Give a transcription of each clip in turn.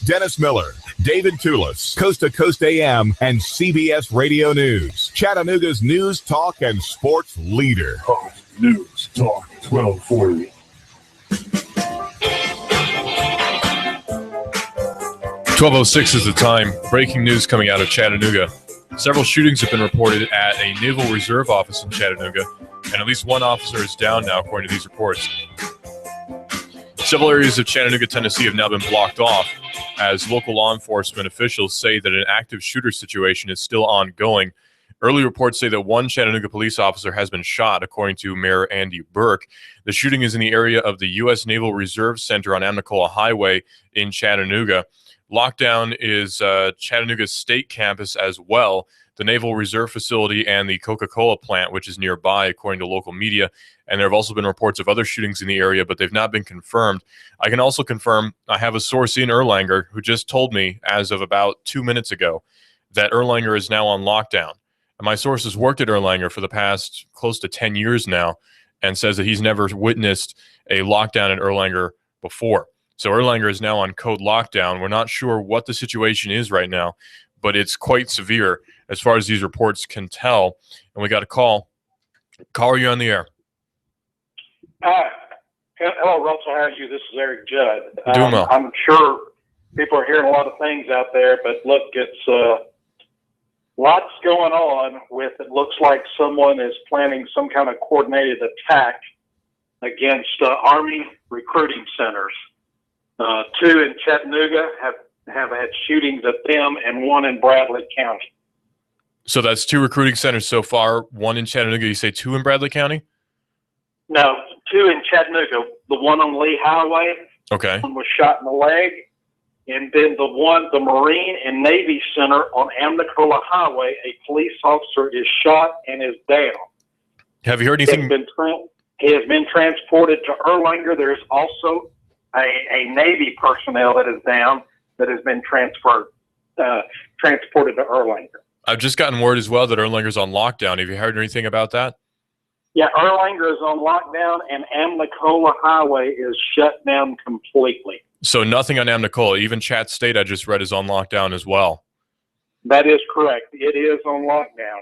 Dennis Miller, David Toulis, Coast to Coast AM, and CBS Radio News. Chattanooga's news, talk, and sports leader. News Talk 1240. 12:06 is the time. Breaking news coming out of Chattanooga. Several shootings have been reported at a Naval Reserve office in Chattanooga, and at least one officer is down now, according to these reports. Several areas of Chattanooga, Tennessee have now been blocked off as local law enforcement officials say that an active shooter situation is still ongoing. Early reports say that one Chattanooga police officer has been shot, according to Mayor Andy Burke. The shooting is in the area of the U.S. Naval Reserve Center on Amnicola Highway in Chattanooga. Lockdown is Chattanooga State Campus as well, the Naval Reserve Facility, and the Coca-Cola plant, which is nearby, according to local media. And there have also been reports of other shootings in the area, but they've not been confirmed. I can also confirm I have a source in Erlanger who just told me, as of about 2 minutes ago, that Erlanger is now on lockdown. And my source has worked at Erlanger for the past close to 10 years now and says that he's never witnessed a lockdown in Erlanger before. So Erlanger is now on code lockdown. We're not sure what the situation is right now, but it's quite severe as far as these reports can tell. And we got a call. Caller, you're on the air. Hi. Hello, Russell. How are you? This is Eric Judd. Doing well. I'm sure people are hearing a lot of things out there, but look, it's lots going on with, it looks like someone is planning some kind of coordinated attack against Army recruiting centers. Two in Chattanooga have had shootings at them, and one in Bradley County. So that's two recruiting centers so far. One in Chattanooga. You say two in Bradley County? No, two in Chattanooga. The one on Lee Highway. Okay. One was shot in the leg. And then the Marine and Navy Center on Amnicola Highway, a police officer is shot and is down. Have you heard anything? He has been transported to Erlanger. There's also a Navy personnel that is down that has been transported to Erlanger. I've just gotten word as well that Erlanger's on lockdown. Have you heard anything about that? Yeah, Erlanger is on lockdown, and Amnicola Highway is shut down completely. So nothing on Amnicola. Even Chat State, I just read, is on lockdown as well. That is correct. It is on lockdown.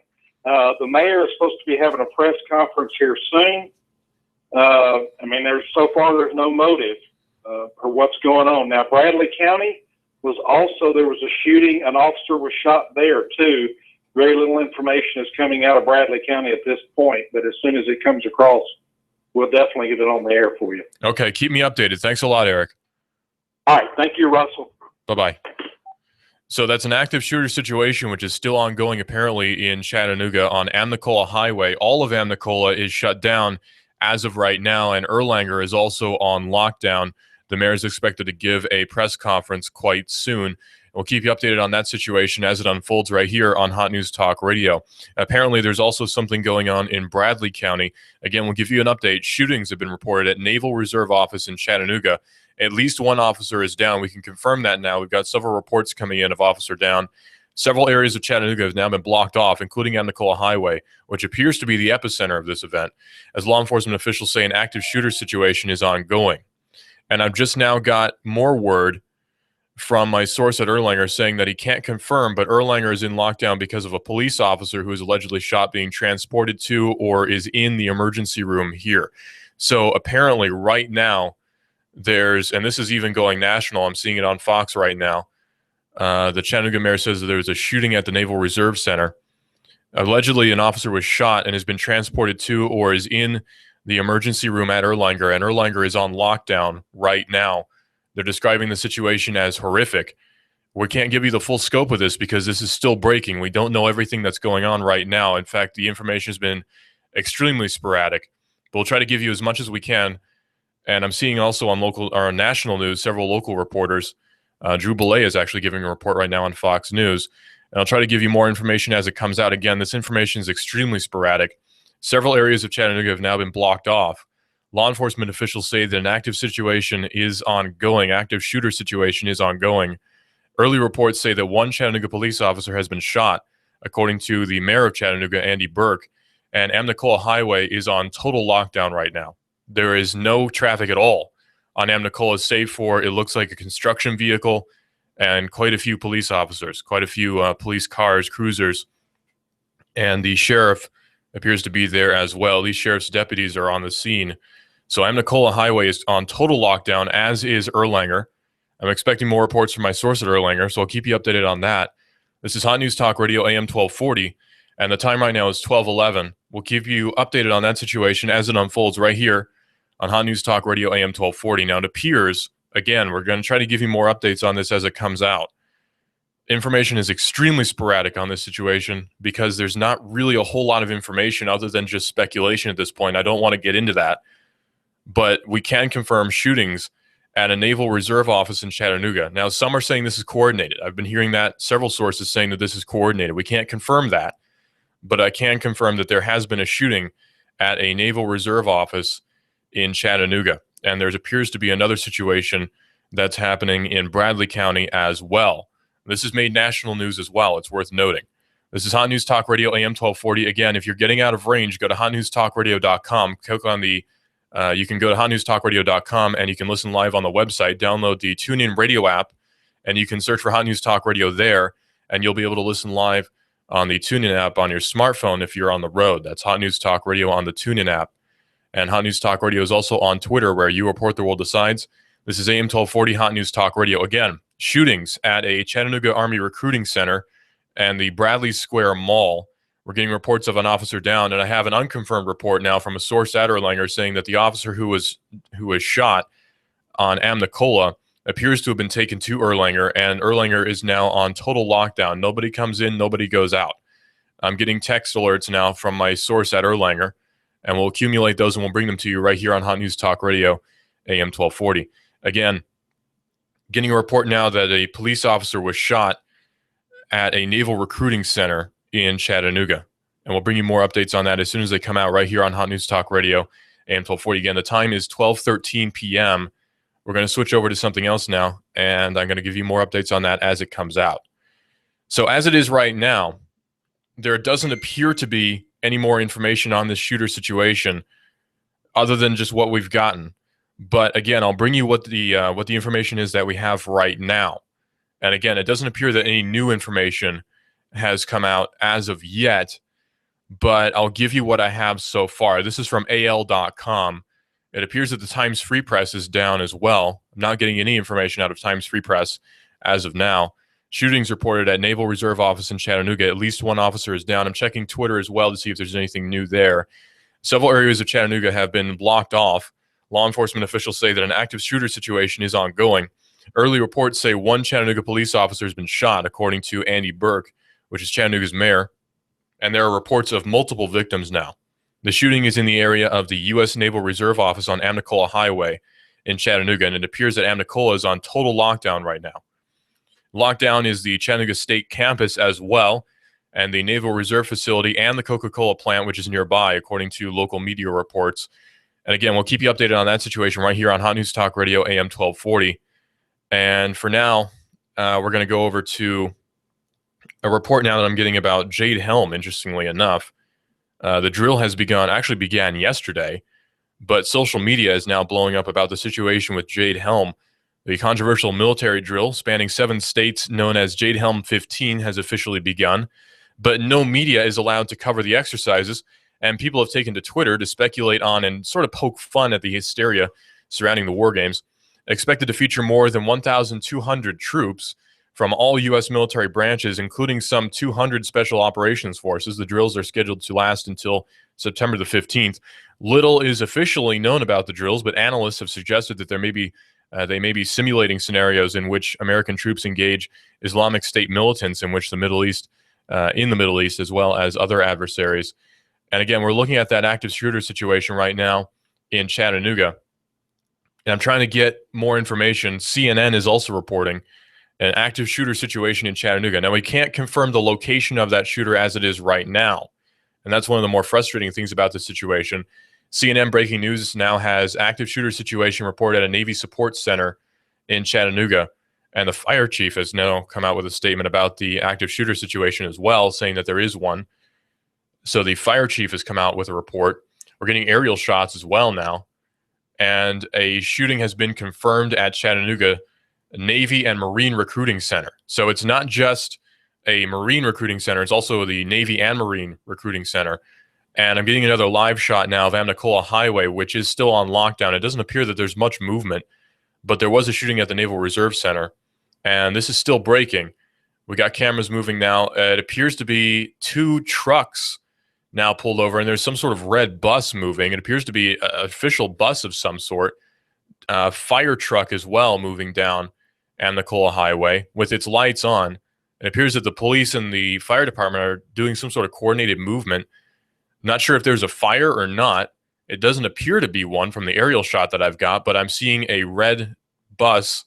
The mayor is supposed to be having a press conference here soon. There's no motive for what's going on. Now, Bradley County there was a shooting. An officer was shot there, too. Very little information is coming out of Bradley County at this point, but as soon as it comes across, we'll definitely get it on the air for you. Okay, keep me updated. Thanks a lot, Eric. All right, thank you, Russell. Bye-bye. So that's an active shooter situation, which is still ongoing apparently in Chattanooga on Amnicola Highway. All of Amnicola is shut down as of right now, and Erlanger is also on lockdown. The mayor is expected to give a press conference quite soon. We'll keep you updated on that situation as it unfolds right here on Hot News Talk Radio. Apparently, there's also something going on in Bradley County. Again, we'll give you an update. Shootings have been reported at Naval Reserve Office in Chattanooga. At least one officer is down. We can confirm that now. We've got several reports coming in of officer down. Several areas of Chattanooga have now been blocked off, including Amnicola Highway, which appears to be the epicenter of this event, as law enforcement officials say an active shooter situation is ongoing. And I've just now got more word from my source at Erlanger saying that he can't confirm, but Erlanger is in lockdown because of a police officer who is allegedly shot being transported to or is in the emergency room here. So apparently right now and this is even going national, I'm seeing it on Fox right now, the Chattanooga mayor says that there was a shooting at the Naval Reserve Center. Allegedly, an officer was shot and has been transported to or is in the emergency room at Erlanger, and Erlanger is on lockdown right now. They're describing the situation as horrific. We can't give you the full scope of this because this is still breaking. We don't know everything that's going on right now. In fact, the information has been extremely sporadic. But we'll try to give you as much as we can. And I'm seeing also on local or national news, several local reporters. Drew Belay is actually giving a report right now on Fox News. And I'll try to give you more information as it comes out. Again, this information is extremely sporadic. Several areas of Chattanooga have now been blocked off. Law enforcement officials say that an active situation is ongoing. Active shooter situation is ongoing. Early reports say that one Chattanooga police officer has been shot, according to the mayor of Chattanooga, Andy Burke. And Amnicola Highway is on total lockdown right now. There is no traffic at all on Amnicola, save for, it looks like, a construction vehicle and quite a few police officers, quite a few police cars, cruisers, and the sheriff appears to be there as well. These sheriff's deputies are on the scene. So Amnicola Highway is on total lockdown, as is Erlanger. I'm expecting more reports from my source at Erlanger, so I'll keep you updated on that. This is Hot News Talk Radio AM 1240, and the time right now is 12:11. We'll keep you updated on that situation as it unfolds right here on Hot News Talk Radio AM 1240. Now, it appears, again, we're going to try to give you more updates on this as it comes out. Information is extremely sporadic on this situation because there's not really a whole lot of information other than just speculation at this point. I don't want to get into that. But we can confirm shootings at a Naval Reserve office in Chattanooga. Now, some are saying this is coordinated. I've been hearing that, several sources saying that this is coordinated. We can't confirm that, but I can confirm that there has been a shooting at a Naval Reserve office in Chattanooga. And there appears to be another situation that's happening in Bradley County as well. This has made national news as well. It's worth noting. This is Hot News Talk Radio AM 1240. Again, if you're getting out of range, go to hotnewstalkradio.com. Click on the you can go to hotnewstalkradio.com and you can listen live on the website. Download the TuneIn Radio app, and you can search for Hot News Talk Radio there, and you'll be able to listen live on the TuneIn app on your smartphone if you're on the road. That's Hot News Talk Radio on the TuneIn app. And Hot News Talk Radio is also on Twitter, where you report the world decides. This is AM 1240 Hot News Talk Radio. Again, shootings at a Chattanooga Army recruiting center and the Bradley Square Mall. We're getting reports of an officer down, and I have an unconfirmed report now from a source at Erlanger saying that the officer who was shot on Amnicola appears to have been taken to Erlanger, and Erlanger is now on total lockdown. Nobody comes in, nobody goes out. I'm getting text alerts now from my source at Erlanger, and we'll accumulate those and we'll bring them to you right here on Hot News Talk Radio AM 1240. Again, getting a report now that a police officer was shot at a naval recruiting center in Chattanooga. And we'll bring you more updates on that as soon as they come out right here on Hot News Talk Radio AM 1240. Again, the time is 12:13 p.m. We're going to switch over to something else now, and I'm going to give you more updates on that as it comes out. So as it is right now, there doesn't appear to be any more information on this shooter situation other than just what we've gotten. But again, I'll bring you what the information is that we have right now. And again, it doesn't appear that any new information has come out as of yet, but I'll give you what I have so far. This is from AL.com. It appears that the Times Free Press is down as well. I'm not getting any information out of Times Free Press as of now. Shootings reported at Naval Reserve office in Chattanooga. At least one officer is down. I'm checking Twitter as well to see if there's anything new there. Several areas of Chattanooga have been blocked off. Law enforcement officials say that an active shooter situation is ongoing. Early reports say one Chattanooga police officer has been shot, according to Andy Burke, which is Chattanooga's mayor, and there are reports of multiple victims now. The shooting is in the area of the U.S. Naval Reserve office on Amnicola Highway in Chattanooga, and it appears that Amnicola is on total lockdown right now. Lockdown is the Chattanooga State campus as well, and the Naval Reserve facility and the Coca-Cola plant, which is nearby, according to local media reports. And again, we'll keep you updated on that situation right here on Hot News Talk Radio AM 1240. And for now, we're going to go over to a report now that I'm getting about Jade Helm, interestingly enough. The drill has began yesterday, but social media is now blowing up about the situation with Jade Helm. The controversial military drill spanning 7 states known as Jade Helm 15 has officially begun, but no media is allowed to cover the exercises, and people have taken to Twitter to speculate on and sort of poke fun at the hysteria surrounding the war games. Expected to feature more than 1,200 troops from all U.S. military branches, including some 200 special operations forces. The drills are scheduled to last until September the 15th. Little is officially known about the drills, but analysts have suggested that they may be simulating scenarios in which American troops engage Islamic State militants in the Middle East, as well as other adversaries. And again, we're looking at that active shooter situation right now in Chattanooga. And I'm trying to get more information. CNN is also reporting an active shooter situation in Chattanooga. Now, we can't confirm the location of that shooter as it is right now. And that's one of the more frustrating things about this situation. CNN Breaking News now has active shooter situation reported at a Navy support center in Chattanooga. And the fire chief has now come out with a statement about the active shooter situation as well, saying that there is one. So the fire chief has come out with a report. We're getting aerial shots as well now. And a shooting has been confirmed at Chattanooga Navy and Marine Recruiting Center. So it's not just a Marine Recruiting Center, it's also the Navy and Marine Recruiting Center. And I'm getting another live shot now of Amnicola Highway, which is still on lockdown. It doesn't appear that there's much movement, but there was a shooting at the Naval Reserve Center, and this is still breaking. We got cameras moving now. It appears to be 2 trucks now pulled over, and there's some sort of red bus moving. It appears to be an official bus of some sort. Fire truck as well moving down Amnicola Highway with its lights on. It appears that the police and the fire department are doing some sort of coordinated movement. Not sure if there's a fire or not. It doesn't appear to be one from the aerial shot that I've got, but I'm seeing a red bus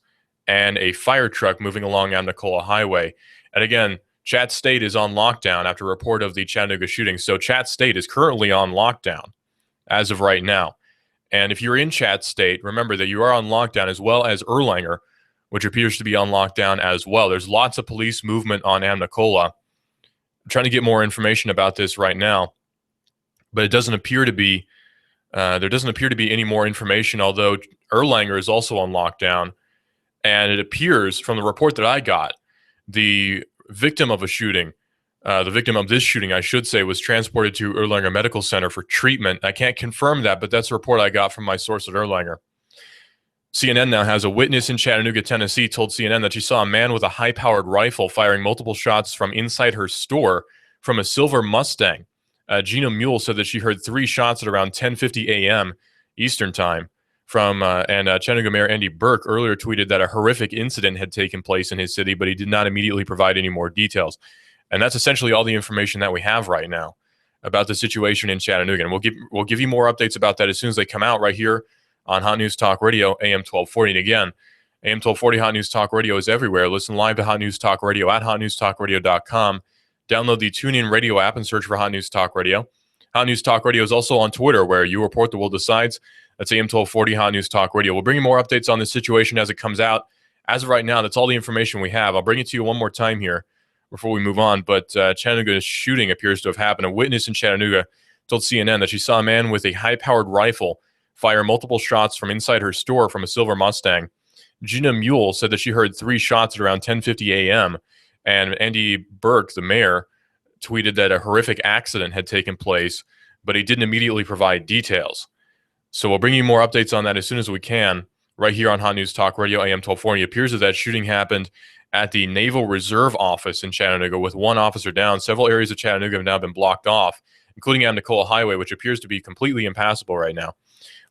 and a fire truck moving along Amnicola Highway. And again, Chat State is on lockdown after a report of the Chattanooga shooting. So Chat State is currently on lockdown as of right now. And if you're in Chat State, remember that you are on lockdown, as well as Erlanger, which appears to be on lockdown as well. There's lots of police movement on Amnicola. I'm trying to get more information about this right now, but it doesn't appear to be, there doesn't appear to be any more information, although Erlanger is also on lockdown. And it appears from the report that I got, the victim of a shooting, the victim of this shooting, I should say, was transported to Erlanger Medical Center for treatment. I can't confirm that, but that's a report I got from my source at Erlanger. CNN now has a witness in Chattanooga, Tennessee, told CNN that she saw a man with a high-powered rifle firing multiple shots from inside her store from a silver Mustang. Gina Mule said that she heard 3 shots at around 10:50 a.m. Eastern Time. And Chattanooga Mayor Andy Burke earlier tweeted that a horrific incident had taken place in his city, but he did not immediately provide any more details. And that's essentially all the information that we have right now about the situation in Chattanooga. And we'll give you more updates about that as soon as they come out right here on Hot News Talk Radio, AM 1240. And again, AM 1240 Hot News Talk Radio is everywhere. Listen live to Hot News Talk Radio at hotnewstalkradio.com. Download the TuneIn Radio app and search for Hot News Talk Radio. Hot News Talk Radio is also on Twitter, where you report the world decides. That's AM 1240 Hot News Talk Radio. We'll bring you more updates on this situation as it comes out. As of right now, that's all the information we have. I'll bring it to you one more time here before we move on. But Chattanooga's shooting appears to have happened. A witness in Chattanooga told CNN that she saw a man with a high-powered rifle fire multiple shots from inside her store from a silver Mustang. Gina Mule said that she heard 3 shots at around 10:50 a.m. And Andy Burke, the mayor, tweeted that a horrific accident had taken place, but he didn't immediately provide details. So we'll bring you more updates on that as soon as we can, right here on Hot News Talk Radio, AM 1240. It appears that shooting happened at the Naval Reserve office in Chattanooga, with 1 officer down. Several areas of Chattanooga have now been blocked off, including Amnicola Highway, which appears to be completely impassable right now.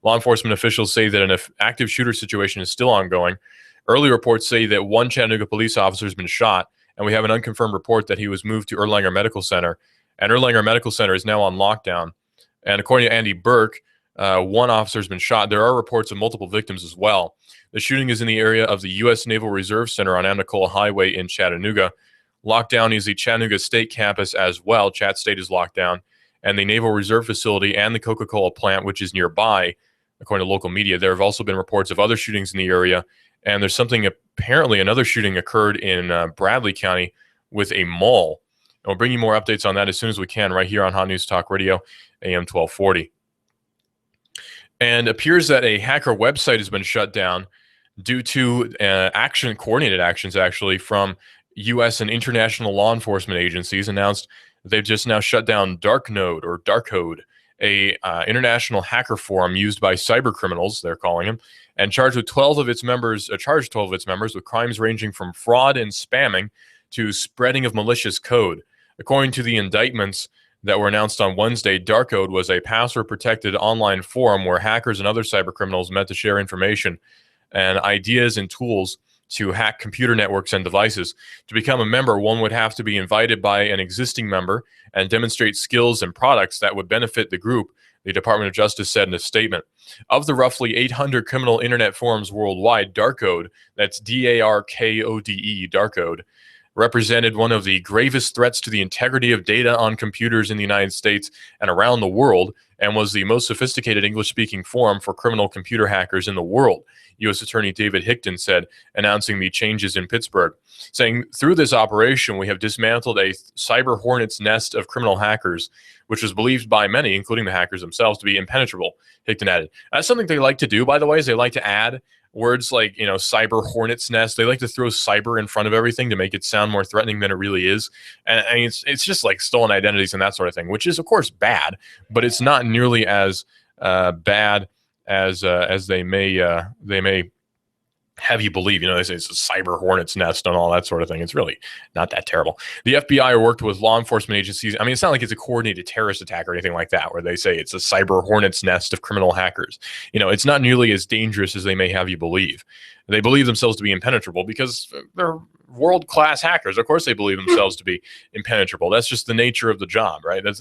Law enforcement officials say that an active shooter situation is still ongoing. Early reports say that 1 Chattanooga police officer has been shot, and we have an unconfirmed report that he was moved to Erlanger Medical Center. And Erlanger Medical Center is now on lockdown. And according to Andy Burke, 1 officer has been shot. There are reports of multiple victims as well. The shooting is in the area of the U.S. Naval Reserve Center on Amnicola Highway in Chattanooga. Lockdown is the Chattanooga State campus as well. Chat State is locked down. And the Naval Reserve facility and the Coca-Cola plant, which is nearby, according to local media. There have also been reports of other shootings in the area. And there's apparently another shooting occurred in Bradley County with a mall. And we'll bring you more updates on that as soon as we can right here on Hot News Talk Radio, AM 1240. And it appears that a hacker website has been shut down due to coordinated actions, actually, from U.S. and international law enforcement agencies. Announced they've just now shut down Darknode, or Darkcode, a international hacker forum used by cyber criminals, they're calling them, and charged 12 of its members with crimes ranging from fraud and spamming to spreading of malicious code. According to the indictments that were announced on Wednesday, Darkcode was a password-protected online forum where hackers and other cyber criminals met to share information and ideas and tools to hack computer networks and devices. To become a member, one would have to be invited by an existing member and demonstrate skills and products that would benefit the group, the Department of Justice said in a statement. Of the roughly 800 criminal internet forums worldwide, Darkcode, that's D-A-R-K-O-D-E, Darkcode, represented one of the gravest threats to the integrity of data on computers in the United States and around the world, and was the most sophisticated English-speaking forum for criminal computer hackers in the world, U.S. Attorney David Hickton said, announcing the changes in Pittsburgh, saying, "Through this operation, we have dismantled a cyber hornet's nest of criminal hackers, which was believed by many, including the hackers themselves, to be impenetrable," Hickton added. That's something they like to do, by the way, is they like to add words like, cyber hornet's nest. They like to throw cyber in front of everything to make it sound more threatening than it really is. And I mean, it's just like stolen identities and that sort of thing, which is of course bad, but it's not nearly as bad as they may have you believe. They say it's a cyber hornet's nest and all that sort of thing. It's really not that terrible. The FBI worked with law enforcement agencies. I mean, it's not like it's a coordinated terrorist attack or anything like that, where they say it's a cyber hornet's nest of criminal hackers. It's not nearly as dangerous as they may have you believe. They believe themselves to be impenetrable because they're world-class hackers. Of course they believe themselves to be impenetrable. That's just the nature of the job, right? Of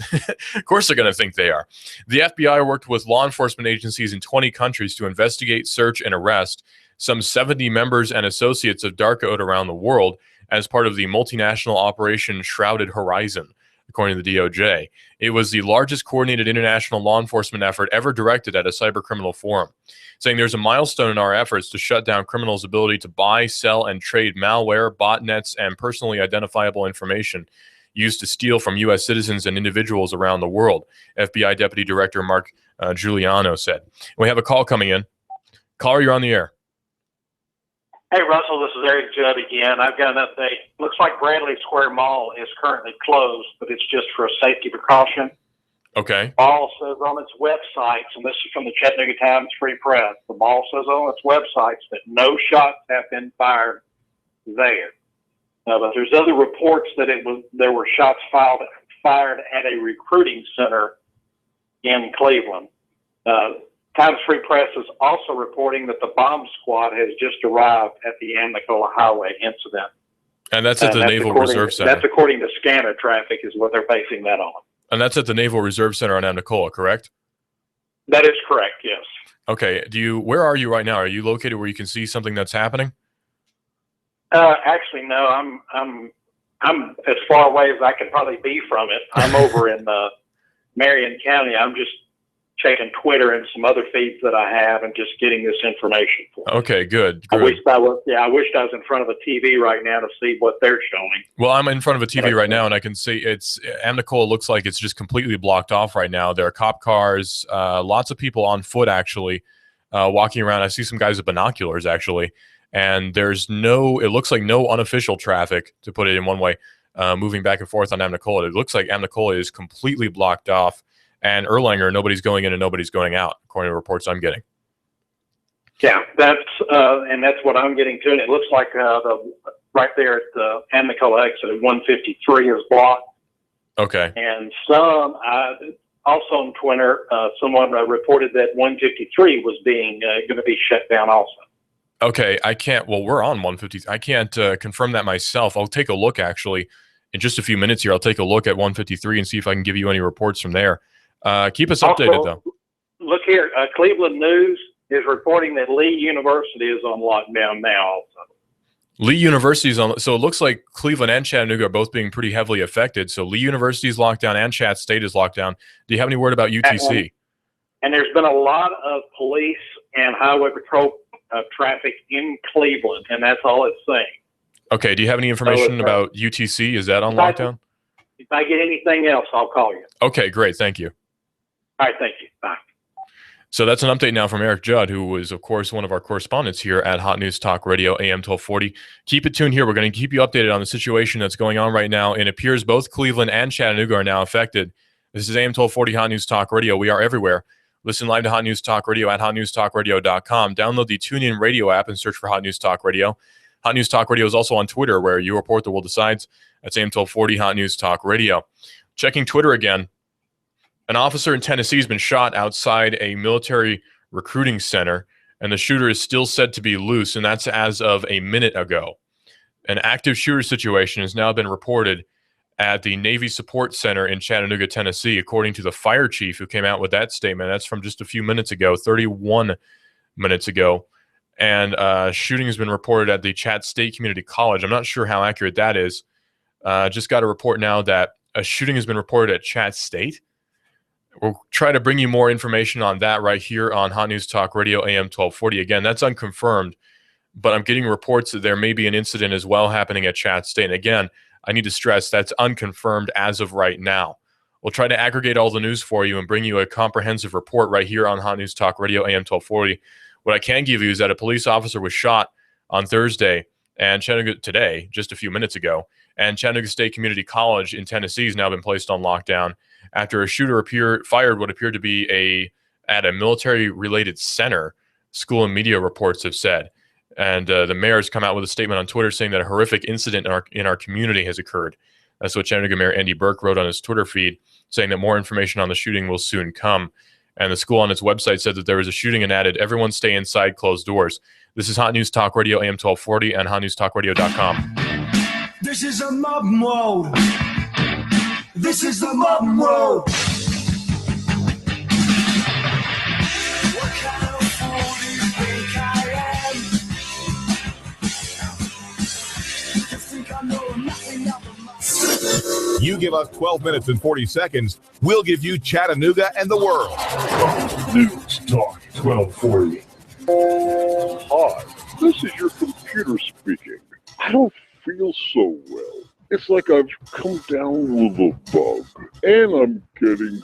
course they're going to think they are. The FBI worked with law enforcement agencies in 20 countries to investigate, search, and arrest some 70 members and associates of dark oat around the world as part of the multinational Operation Shrouded Horizon, according to the DOJ. It was the largest coordinated international law enforcement effort ever directed at a cybercriminal forum, saying there's a milestone in our efforts to shut down criminals' ability to buy, sell, and trade malware, botnets, and personally identifiable information used to steal from U.S. citizens and individuals around the world, FBI Deputy Director Mark Giuliano said. We have a call coming in. Caller, you're on the air. Hey, Russell, this is Eric Judd again. I've got an update. Looks like Bradley Square Mall is currently closed, but it's just for a safety precaution. Okay. The mall says on its websites, and this is from the Chattanooga Times Free Press, the mall says on its websites that no shots have been fired there. But there's other reports that there were shots fired at a recruiting center in Cleveland. Times Free Press is also reporting that the bomb squad has just arrived at the Amnicola Highway incident. And that's at the Naval Reserve Center. That's according to scanner traffic is what they're basing that on. And that's at the Naval Reserve Center on Amnicola, correct? That is correct, yes. Okay. Where are you right now? Are you located where you can see something that's happening? Actually, no. I'm as far away as I could probably be from it. I'm over in Marion County. I'm just checking Twitter and some other feeds that I have and just getting this information for you. Okay, good. I wished I was in front of a TV right now to see what they're showing. Well, I'm in front of a TV right now, and I can see Amnicola looks like it's just completely blocked off right now. There are cop cars, lots of people on foot actually walking around. I see some guys with binoculars actually, and it looks like no unofficial traffic, to put it in one way, moving back and forth on Amnicola. It looks like Amnicola is completely blocked off. And Erlanger, nobody's going in and nobody's going out, according to reports I'm getting. Yeah, that's what I'm getting to. And it looks like right there at the Amnicola exit, 153 is blocked. Okay. And some, also on Twitter, someone reported that 153 was going to be shut down also. Okay, we're on 153. I can't confirm that myself. I'll take a look, actually, in just a few minutes here. I'll take a look at 153 and see if I can give you any reports from there. Keep us updated, also, though. Look here, Cleveland News is reporting that Lee University is on lockdown now also. Lee University is on, so it looks like Cleveland and Chattanooga are both being pretty heavily affected. So Lee University is locked down and Chat State is locked down. Do you have any word about UTC? And there's been a lot of police and highway patrol traffic in Cleveland, and that's all it's saying. Okay, do you have any information about UTC? Is that on lockdown? If I get anything else, I'll call you. Okay, great. Thank you. All right, thank you. Bye. So that's an update now from Eric Judd, who was, of course, one of our correspondents here at Hot News Talk Radio, AM 1240. Keep it tuned here. We're going to keep you updated on the situation that's going on right now. And it appears both Cleveland and Chattanooga are now affected. This is AM 1240 Hot News Talk Radio. We are everywhere. Listen live to Hot News Talk Radio at hotnewstalkradio.com. Download the TuneIn Radio app and search for Hot News Talk Radio. Hot News Talk Radio is also on Twitter, where you report the world decides. That's AM 1240 Hot News Talk Radio. Checking Twitter again. An officer in Tennessee has been shot outside a military recruiting center, and the shooter is still said to be loose, and that's as of a minute ago. An active shooter situation has now been reported at the Navy Support Center in Chattanooga, Tennessee, according to the fire chief who came out with that statement. That's from just a few minutes ago, 31 minutes ago. And shooting has been reported at the Chat State Community College. I'm not sure how accurate that is. Just got a report now that a shooting has been reported at Chat State. We'll try to bring you more information on that right here on Hot News Talk Radio, AM 1240. Again, that's unconfirmed, but I'm getting reports that there may be an incident as well happening at Chat State. And again, I need to stress that's unconfirmed as of right now. We'll try to aggregate all the news for you and bring you a comprehensive report right here on Hot News Talk Radio, AM 1240. What I can give you is that a police officer was shot on Thursday and Chattanooga today, just a few minutes ago, and Chattanooga State Community College in Tennessee has now been placed on lockdown after a shooter fired what appeared to be at a military-related center, school and media reports have said. And the mayor has come out with a statement on Twitter saying that a horrific incident in our community has occurred. That's what Chattanooga Mayor Andy Burke wrote on his Twitter feed, saying that more information on the shooting will soon come. And the school on its website said that there was a shooting and added, everyone stay inside closed doors. This is Hot News Talk Radio, AM 1240, and hotnewstalkradio.com. This is a mob mode. This is the mob mode. What kind of fool do you think I am? You think I know nothing about my... You give us 12 minutes and 40 seconds, we'll give you Chattanooga and the world. News Talk 1240. Hi, this is your computer speaking. I don't feel so well. It's like I've come down with a bug, and I'm getting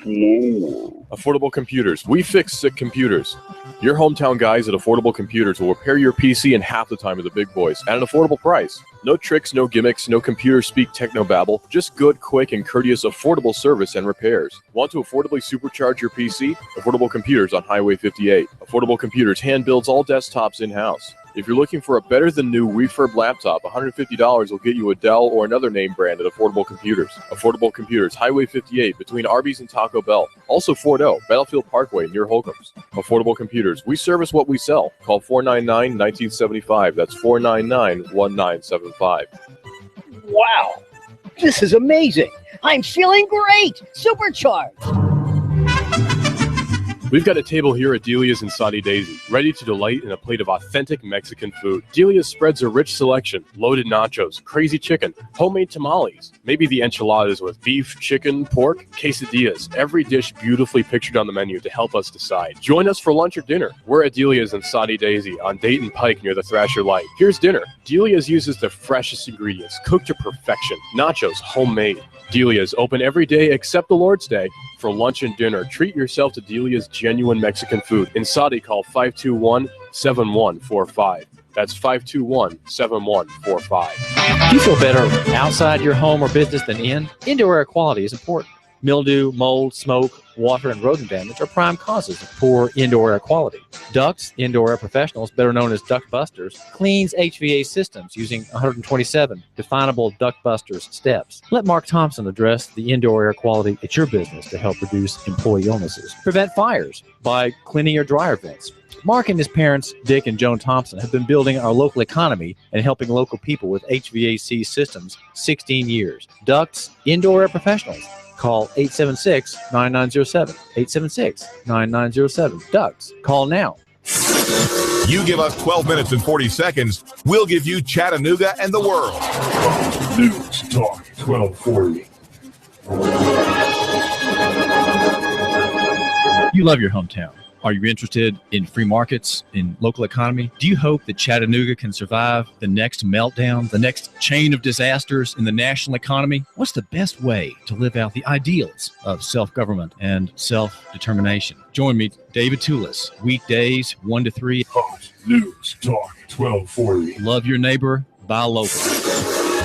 slower. Affordable Computers. We fix sick computers. Your hometown guys at Affordable Computers will repair your PC in half the time of the big boys at an affordable price. No tricks, no gimmicks, no computer speak technobabble. Just good, quick, and courteous affordable service and repairs. Want to affordably supercharge your PC? Affordable Computers on Highway 58. Affordable Computers hand builds all desktops in-house. If you're looking for a better-than-new refurb laptop, $150 will get you a Dell or another name brand at Affordable Computers. Affordable Computers, Highway 58, between Arby's and Taco Bell. Also Fort O, Battlefield Parkway, near Holcombs. Affordable Computers, we service what we sell. Call 499-1975. That's 499-1975. Wow, this is amazing. I'm feeling great. Supercharged. We've got a table here at Delia's in Saudi Daisy, ready to delight in a plate of authentic Mexican food. Delia's spreads a rich selection, loaded nachos, crazy chicken, homemade tamales, maybe the enchiladas with beef, chicken, pork, quesadillas. Every dish beautifully pictured on the menu to help us decide. Join us for lunch or dinner. We're at Delia's in Saudi Daisy on Dayton Pike near the Thrasher Light. Here's dinner. Delia's uses the freshest ingredients, cooked to perfection. Nachos, homemade. Delia's open every day except the Lord's Day. For lunch and dinner, treat yourself to Delia's genuine Mexican food. In Saudi, call 521-7145. That's 521-7145. Do you feel better outside your home or business than in? Indoor air quality is important. Mildew, mold, smoke, water, and rodent damage are prime causes of poor indoor air quality. Ducts Indoor Air Professionals, better known as Duct Busters, cleans HVAC systems using 127 definable Duct Busters steps. Let Mark Thompson address the indoor air quality at your business to help reduce employee illnesses. Prevent fires by cleaning your dryer vents. Mark and his parents, Dick and Joan Thompson, have been building our local economy and helping local people with HVAC systems 16 years. Ducts Indoor Air Professionals. Call 876-9907. 876-9907. Ducks. Call now. You give us 12 minutes and 40 seconds, we'll give you Chattanooga and the world. News Talk 1240. You love your hometown. Are you interested in free markets, in local economy? Do you hope that Chattanooga can survive the next meltdown, the next chain of disasters in the national economy? What's the best way to live out the ideals of self-government and self-determination? Join me, David Toulis, weekdays 1 to 3. Hot News Talk 1240. Love your neighbor, buy local.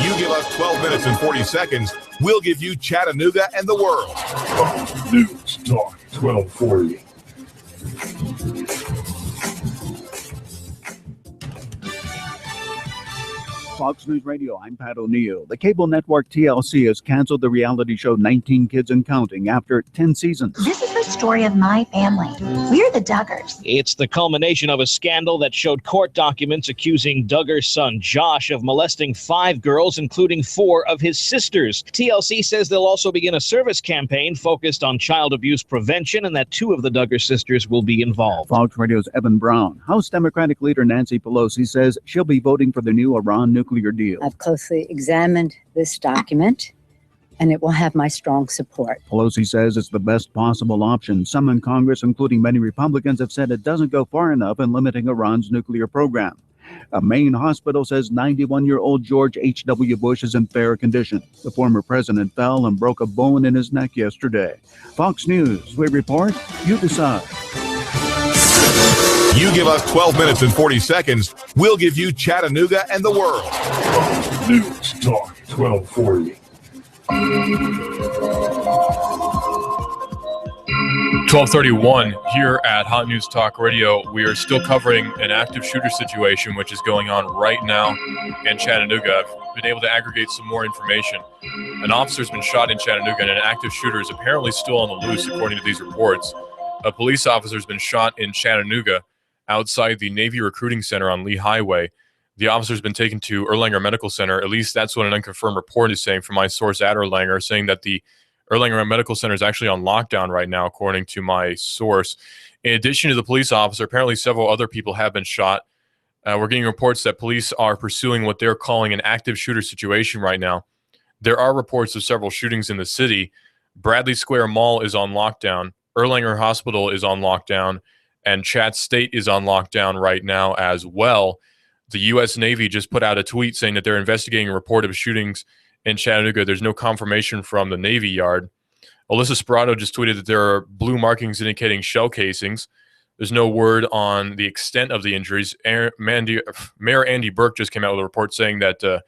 You give us 12 minutes and 40 seconds, we'll give you Chattanooga and the world. Hot News Talk 1240. Fox News Radio, I'm Pat O'Neill. The cable network TLC has canceled the reality show 19 Kids and Counting after 10 seasons. This is the story of my family. We're the Duggars. It's the culmination of a scandal that showed court documents accusing Duggar's son Josh of molesting 5 girls, including 4 of his sisters. TLC says they'll also begin a service campaign focused on child abuse prevention and that 2 of the Duggar sisters will be involved. Fox Radio's Evan Brown. House Democratic leader Nancy Pelosi says she'll be voting for the new Iran nuclear deal. I've closely examined this document, and it will have my strong support. Pelosi says it's the best possible option. Some in Congress, including many Republicans, have said it doesn't go far enough in limiting Iran's nuclear program. A Maine hospital says 91-year-old George H.W. Bush is in fair condition. The former president fell and broke a bone in his neck yesterday. Fox News, we report, you decide. You give us 12 minutes and 40 seconds, we'll give you Chattanooga and the world. News Talk 1240. 12:31 here at Hot News Talk Radio. We are still covering an active shooter situation which is going on right now in Chattanooga. I've been able to aggregate some more information. An officer's been shot in Chattanooga and an active shooter is apparently still on the loose according to these reports. A police officer's been shot in Chattanooga outside the Navy Recruiting Center on Lee Highway. The officer's been taken to Erlanger Medical Center. At least that's what an unconfirmed report is saying from my source at Erlanger, saying that the Erlanger Medical Center is actually on lockdown right now, according to my source. In addition to the police officer, apparently several other people have been shot. We're getting reports that police are pursuing what they're calling an active shooter situation right now. There are reports of several shootings in the city. Bradley Square Mall is on lockdown. Erlanger Hospital is on lockdown. And Chat State is on lockdown right now as well. The U.S. Navy just put out a tweet saying that they're investigating a report of shootings in Chattanooga. There's no confirmation from the Navy Yard. Alyssa Sperato just tweeted that there are blue markings indicating shell casings. There's no word on the extent of the injuries. Mayor Andy Burke just came out with a report saying that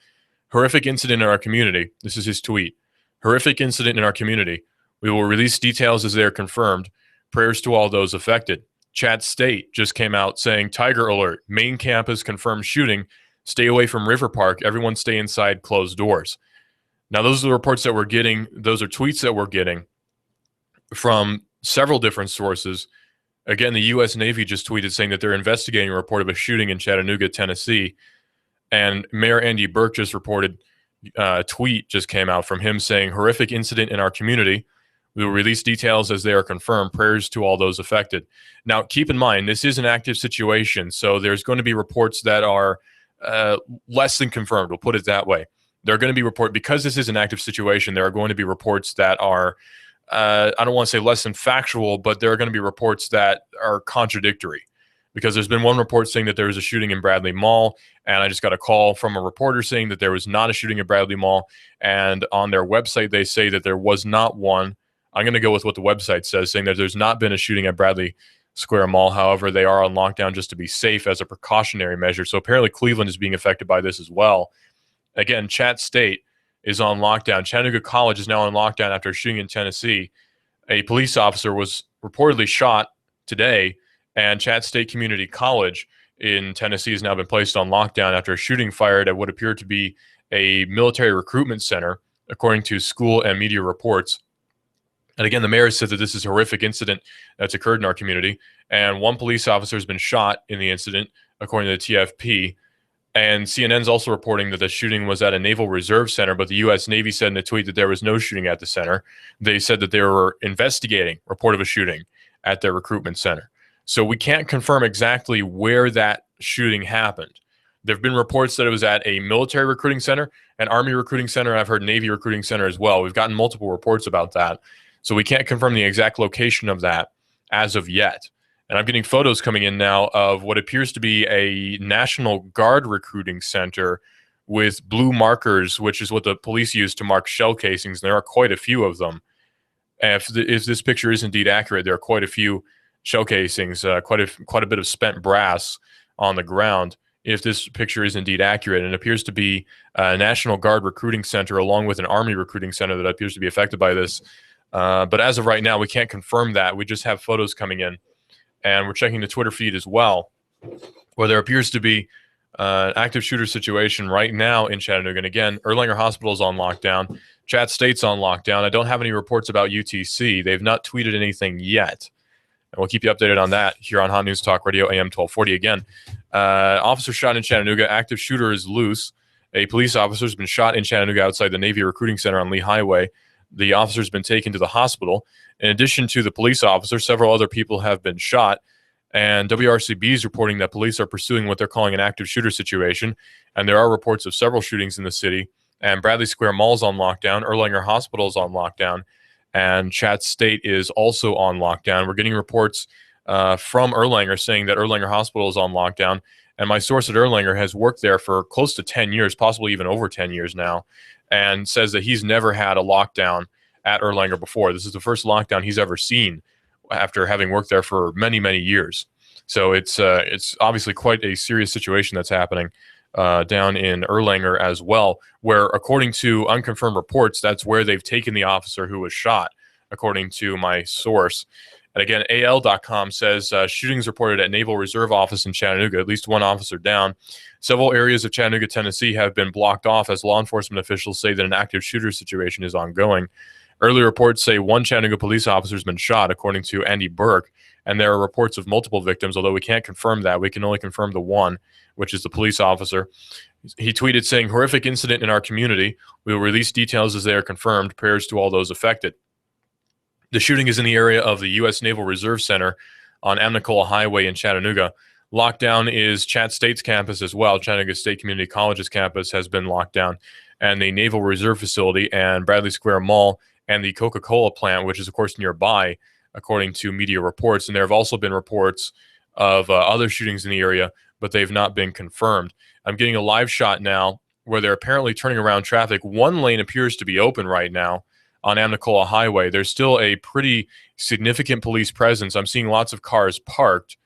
horrific incident in our community. This is his tweet. Horrific incident in our community. We will release details as they are confirmed. Prayers to all those affected. Chat State just came out saying, Tiger alert, main campus confirmed shooting. Stay away from River Park. Everyone stay inside closed doors. Now, those are the reports that we're getting. Those are tweets that we're getting from several different sources. Again, the U.S. Navy just tweeted saying that they're investigating a report of a shooting in Chattanooga, Tennessee. And Mayor Andy Burke just reported a tweet just came out from him saying, horrific incident in our community. We will release details as they are confirmed. Prayers to all those affected. Now, keep in mind, this is an active situation, so there's going to be reports that are less than confirmed. We'll put it that way. There are going to be reports, because this is an active situation, there are going to be reports that are, I don't want to say less than factual, but there are going to be reports that are contradictory. Because there's been one report saying that there was a shooting in Bradley Mall, and I just got a call from a reporter saying that there was not a shooting at Bradley Mall, and on their website they say that there was not one. I'm going to go with what the website says, saying that there's not been a shooting at Bradley Square Mall. However, they are on lockdown just to be safe as a precautionary measure. So apparently Cleveland is being affected by this as well. Again, Chat State is on lockdown. Chattanooga College is now on lockdown after a shooting in Tennessee. A police officer was reportedly shot today, and Chat State Community College in Tennessee has now been placed on lockdown after a shooting fired at what appeared to be a military recruitment center, according to school and media reports. And again, the mayor said that this is a horrific incident that's occurred in our community. And one police officer has been shot in the incident, according to the TFP. And CNN's also reporting that the shooting was at a Naval Reserve Center, but the U.S. Navy said in a tweet that there was no shooting at the center. They said that they were investigating a report of a shooting at their recruitment center. So we can't confirm exactly where that shooting happened. There have been reports that it was at a military recruiting center, an Army recruiting center, and I've heard Navy recruiting center as well. We've gotten multiple reports about that. So we can't confirm the exact location of that as of yet. And I'm getting photos coming in now of what appears to be a National Guard recruiting center with blue markers, which is what the police use to mark shell casings. There are quite a few of them. And if this picture is indeed accurate, there are quite a few shell casings, quite a bit of spent brass on the ground. If this picture is indeed accurate, and it appears to be a National Guard recruiting center along with an Army recruiting center that appears to be affected by this. But as of right now, we can't confirm that. We just have photos coming in, and we're checking the Twitter feed as well, where there appears to be an active shooter situation right now in Chattanooga. And again, Erlanger Hospital is on lockdown. Chat State's on lockdown. I don't have any reports about UTC. They've not tweeted anything yet. And we'll keep you updated on that here on Hot News Talk Radio AM 1240. Again, officer shot in Chattanooga. Active shooter is loose. A police officer has been shot in Chattanooga outside the Navy Recruiting Center on Lee Highway. The officer has been taken to the hospital. In addition to the police officer, several other people have been shot. And WRCB is reporting that police are pursuing what they're calling an active shooter situation. And there are reports of several shootings in the city. And Bradley Square Mall is on lockdown. Erlanger Hospital is on lockdown. And Chat State is also on lockdown. We're getting reports from Erlanger saying that Erlanger Hospital is on lockdown. And my source at Erlanger has worked there for close to 10 years, possibly even over 10 years now, and says that he's never had a lockdown at Erlanger before. This is the first lockdown he's ever seen after having worked there for many, many years. So it's obviously quite a serious situation that's happening down in Erlanger as well, where according to unconfirmed reports, that's where they've taken the officer who was shot, according to my source. And again, AL.com says shootings reported at Naval Reserve Office in Chattanooga, at least one officer down. Several areas of Chattanooga, Tennessee have been blocked off as law enforcement officials say that an active shooter situation is ongoing. Early reports say one Chattanooga police officer has been shot, according to Andy Burke, and there are reports of multiple victims, although we can't confirm that. We can only confirm the one, which is the police officer. He tweeted saying, "Horrific incident in our community. We will release details as they are confirmed. Prayers to all those affected." The shooting is in the area of the U.S. Naval Reserve Center on Amnicola Highway in Chattanooga. Lockdown is Chat State's campus as well. Chattanooga State Community College's campus has been locked down, and the Naval Reserve Facility and Bradley Square Mall and the Coca-Cola plant, which is, of course, nearby, according to media reports. And there have also been reports of other shootings in the area, but they've not been confirmed. I'm getting a live shot now where they're apparently turning around traffic. One lane appears to be open right now on Amnicola Highway. There's still a pretty significant police presence. I'm seeing lots of cars parked,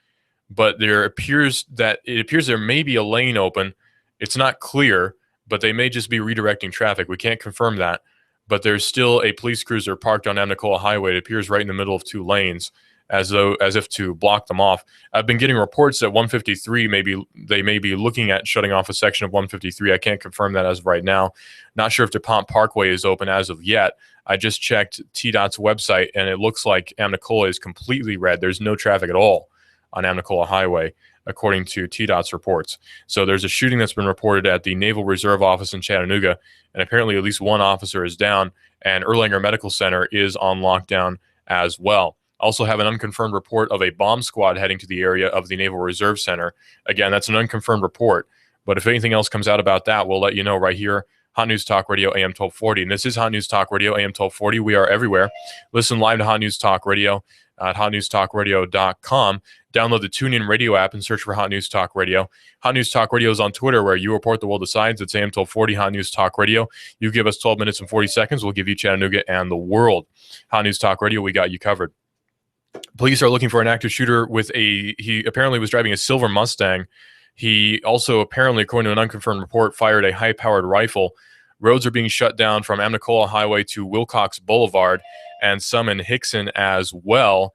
but it appears there may be a lane open. It's not clear, but they may just be redirecting traffic. We can't confirm that, but there's still a police cruiser parked on Amnicola Highway. It appears right in the middle of two lanes, as if to block them off. I've been getting reports that 153 they may be looking at shutting off a section of 153. I can't confirm that as of right now. Not sure if DuPont Parkway is open as of yet. I just checked TDOT's website, and it looks like Amnicola is completely red. There's no traffic at all on Amnicola Highway, according to TDOT's reports. So there's a shooting that's been reported at the Naval Reserve Office in Chattanooga, and apparently at least one officer is down, and Erlanger Medical Center is on lockdown as well. Also have an unconfirmed report of a bomb squad heading to the area of the Naval Reserve Center. Again, that's an unconfirmed report, but if anything else comes out about that, we'll let you know right here. Hot News Talk Radio, AM 1240. And this is Hot News Talk Radio, AM 1240. We are everywhere. Listen live to Hot News Talk Radio at hotnewstalkradio.com. Download the TuneIn Radio app and search for Hot News Talk Radio. Hot News Talk Radio is on Twitter, where you report the world decides. It's AM 1240, Hot News Talk Radio. You give us 12 minutes and 40 seconds. We'll give you Chattanooga and the world. Hot News Talk Radio, we got you covered. Police are looking for an active shooter he apparently was driving a silver Mustang. He also apparently, according to an unconfirmed report, fired a high-powered rifle. Roads are being shut down from Amnicola Highway to Wilcox Boulevard and some in Hickson as well.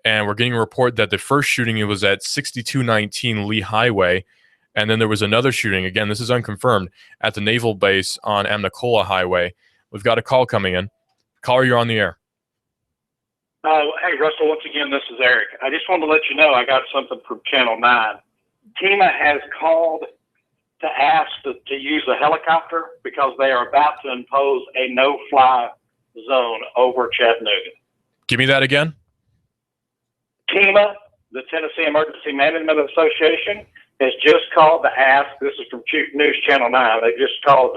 And we're getting a report that the first shooting, it was at 6219 Lee Highway. And then there was another shooting, again, this is unconfirmed, at the Naval Base on Amnicola Highway. We've got a call coming in. Caller, you're on the air. Hey, Russell, once again, this is Eric. I just wanted to let you know I got something from Channel 9. TEMA has called to ask to use a helicopter because they are about to impose a no-fly zone over Chattanooga. Give me that again. TEMA, the Tennessee Emergency Management Association, has just called to ask, this is from News Channel 9, they just called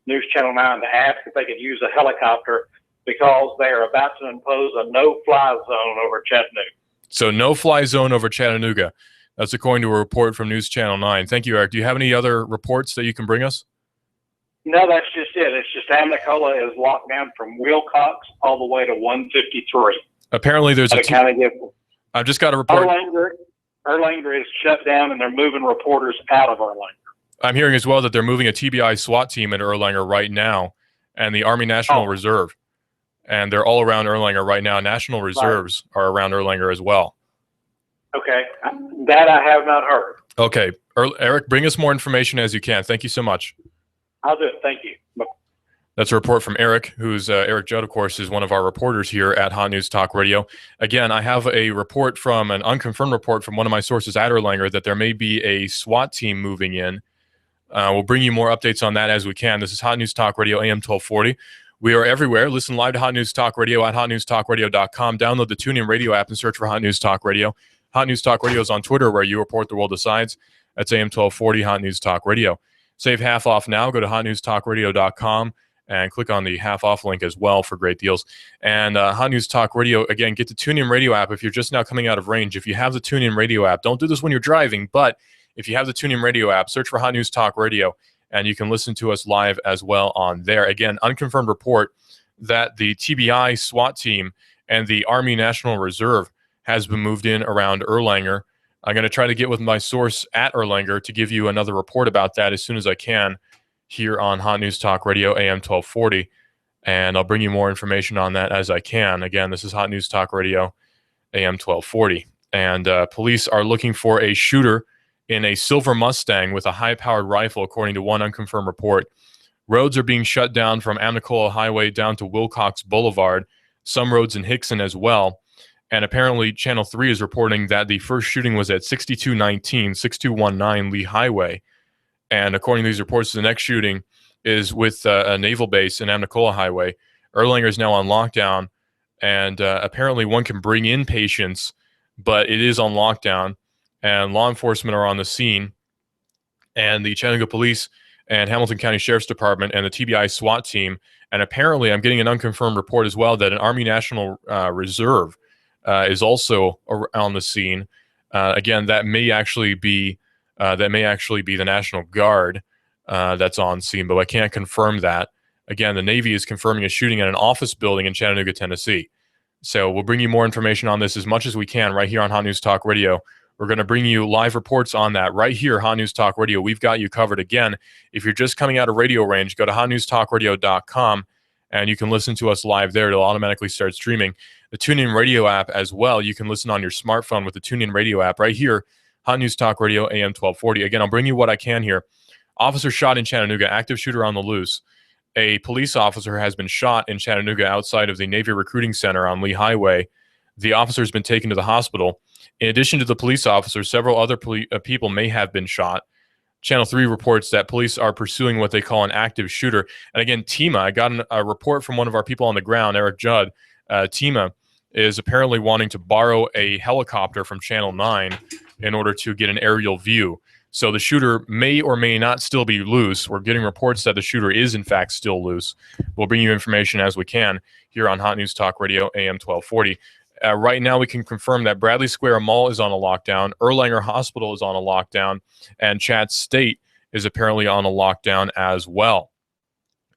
News Channel 9 to ask if they could use a helicopter because they are about to impose a no-fly zone over Chattanooga. So no-fly zone over Chattanooga. That's according to a report from News Channel 9. Thank you, Eric. Do you have any other reports that you can bring us? No, that's just it. It's just Amnicola is locked down from Wilcox all the way to 153. Apparently there's I've just got a report. Erlanger is shut down, and they're moving reporters out of Erlanger. I'm hearing as well that they're moving a TBI SWAT team in Erlanger right now, and the Army National Reserve. And they're all around Erlanger right now. National Reserves are around Erlanger as well. Okay. That I have not heard. Okay. Eric, bring us more information as you can. Thank you so much. I'll do it. Thank you. Bye. That's a report from Eric, who's Eric Judd, of course, is one of our reporters here at Hot News Talk Radio. Again, I have a report from an unconfirmed report from one of my sources at Erlanger that there may be a SWAT team moving in. We'll bring you more updates on that as we can. This is Hot News Talk Radio, AM 1240. We are everywhere. Listen live to Hot News Talk Radio at hotnewstalkradio.com. Download the TuneIn Radio app and search for Hot News Talk Radio. Hot News Talk Radio is on Twitter, where you report the world decides. That's AM 1240, Hot News Talk Radio. Save half off now. Go to hotnewstalkradio.com and click on the half off link as well for great deals. And Hot News Talk Radio, again, get the TuneIn Radio app if you're just now coming out of range. If you have the TuneIn Radio app, don't do this when you're driving, but if you have the TuneIn Radio app, search for Hot News Talk Radio, and you can listen to us live as well on there. Again, unconfirmed report that the TBI SWAT team and the Army National Reserve has been moved in around Erlanger. I'm going to try to get with my source at Erlanger to give you another report about that as soon as I can here on Hot News Talk Radio AM 1240. And I'll bring you more information on that as I can. Again, this is Hot News Talk Radio AM 1240. And police are looking for a shooter in a silver Mustang with a high-powered rifle, according to one unconfirmed report. Roads are being shut down from Amnicola Highway down to Wilcox Boulevard, some roads in Hickson as well. And apparently Channel 3 is reporting that the first shooting was at 6219 Lee Highway. And according to these reports, the next shooting is with a naval base in Amnicola Highway. Erlanger is now on lockdown, and apparently one can bring in patients, but it is on lockdown, and law enforcement are on the scene. And the Chattanooga Police and Hamilton County Sheriff's Department and the TBI SWAT team, and apparently I'm getting an unconfirmed report as well that an Army National Reserve is also on the scene. Again, that may actually be the National Guard that's on scene, but I can't confirm that. Again, the Navy is confirming a shooting at an office building in Chattanooga, Tennessee. So we'll bring you more information on this as much as we can right here on Hot News Talk Radio. We're going to bring you live reports on that right here, Hot News Talk Radio. We've got you covered. Again, if you're just coming out of radio range, go to hotnewstalkradio.com, and you can listen to us live there. It'll automatically start streaming. The TuneIn Radio app as well. You can listen on your smartphone with the TuneIn Radio app right here, Hot News Talk Radio AM 1240. Again, I'll bring you what I can here. Officer shot in Chattanooga, active shooter on the loose. A police officer has been shot in Chattanooga outside of the Navy Recruiting Center on Lee Highway. The officer has been taken to the hospital. In addition to the police officer, several other people may have been shot. Channel 3 reports that police are pursuing what they call an active shooter. And again, TEMA, I got a report from one of our people on the ground, Eric Judd. TEMA is apparently wanting to borrow a helicopter from Channel 9 in order to get an aerial view. So the shooter may or may not still be loose. We're getting reports that the shooter is, in fact, still loose. We'll bring you information as we can here on Hot News Talk Radio AM 1240. Right now, we can confirm that Bradley Square Mall is on a lockdown, Erlanger Hospital is on a lockdown, and Chat State is apparently on a lockdown as well.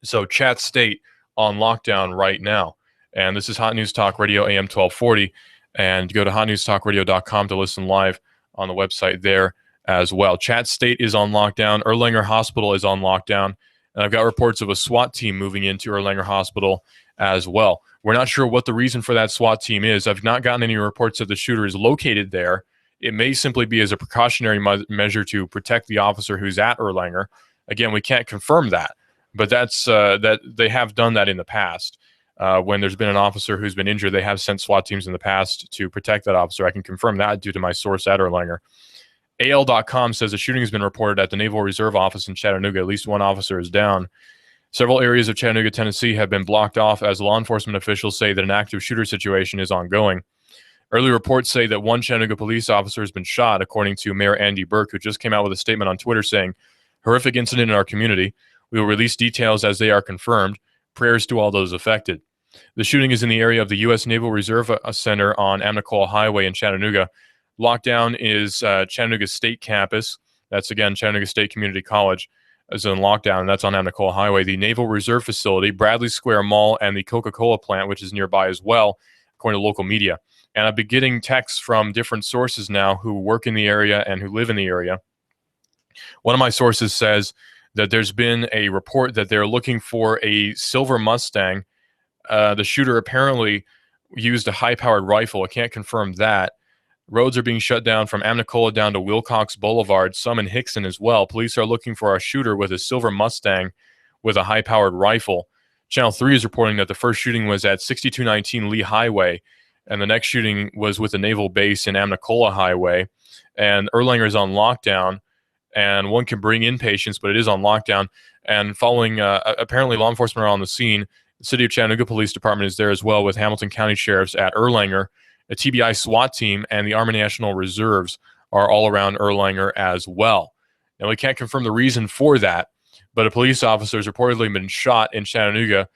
So Chat State on lockdown right now. And this is Hot News Talk Radio AM 1240. And go to hotnewstalkradio.com to listen live on the website there as well. Chat State is on lockdown. Erlanger Hospital is on lockdown. And I've got reports of a SWAT team moving into Erlanger Hospital as well. We're not sure what the reason for that SWAT team is. I've not gotten any reports that the shooter is located there. It may simply be as a precautionary measure to protect the officer who's at Erlanger. Again, we can't confirm that, but that's that they have done that in the past. When there's been an officer who's been injured, they have sent SWAT teams in the past to protect that officer. I can confirm that due to my source at Erlanger. AL.com says a shooting has been reported at the Naval Reserve office in Chattanooga. At least one officer is down. Several areas of Chattanooga, Tennessee have been blocked off as law enforcement officials say that an active shooter situation is ongoing. Early reports say that one Chattanooga police officer has been shot, according to Mayor Andy Burke, who just came out with a statement on Twitter saying, "Horrific incident in our community. We will release details as they are confirmed. Prayers to all those affected." The shooting is in the area of the U.S. Naval Reserve Center on Amnicola Highway in Chattanooga. Lockdown is Chattanooga State Campus. That's, again, Chattanooga State Community College is in lockdown, and that's on Amnicola Highway. The Naval Reserve Facility, Bradley Square Mall, and the Coca-Cola plant, which is nearby as well, according to local media. And I've been getting texts from different sources now who work in the area and who live in the area. One of my sources says that there's been a report that they're looking for a silver Mustang. The shooter apparently used a high-powered rifle. I can't confirm that. Roads are being shut down from Amnicola down to Wilcox Boulevard, some in Hickson as well. Police are looking for a shooter with a silver Mustang with a high-powered rifle. Channel 3 is reporting that the first shooting was at 6219 Lee Highway, and the next shooting was with a naval base in Amnicola Highway. And Erlanger is on lockdown, and one can bring in patients, but it is on lockdown. And following, apparently law enforcement are on the scene. The City of Chattanooga Police Department is there as well, with Hamilton County Sheriffs at Erlanger. A TBI SWAT team and the Army National Reserves are all around Erlanger as well. Now, we can't confirm the reason for that, but a police officer has reportedly been shot in Chattanooga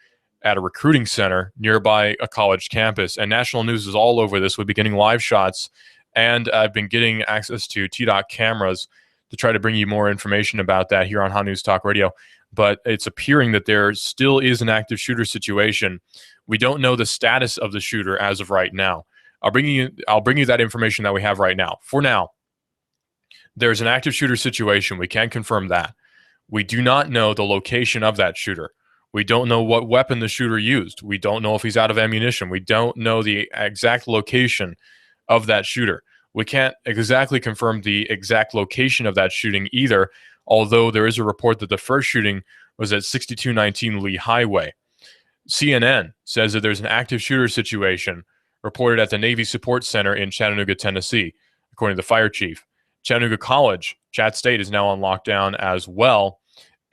at a recruiting center nearby a college campus. And national news is all over this. We'll be getting live shots, and I've been getting access to TDOT cameras to try to bring you more information about that here on Hot News Talk Radio. But it's appearing that there still is an active shooter situation. We don't know the status of the shooter as of right now. I'll bring you that information that we have right now. For now, There's an active shooter situation. We can confirm that. We do not know the location of that shooter. We don't know what weapon the shooter used. We don't know if he's out of ammunition. We don't know the exact location of that shooter. We can't exactly confirm the exact location of that shooting either, although there is a report that the first shooting was at 6219 Lee Highway. CNN says that there's an active shooter situation reported at the Navy Support Center in Chattanooga, Tennessee, according to the fire chief. Chattanooga College, Chat State, is now on lockdown as well.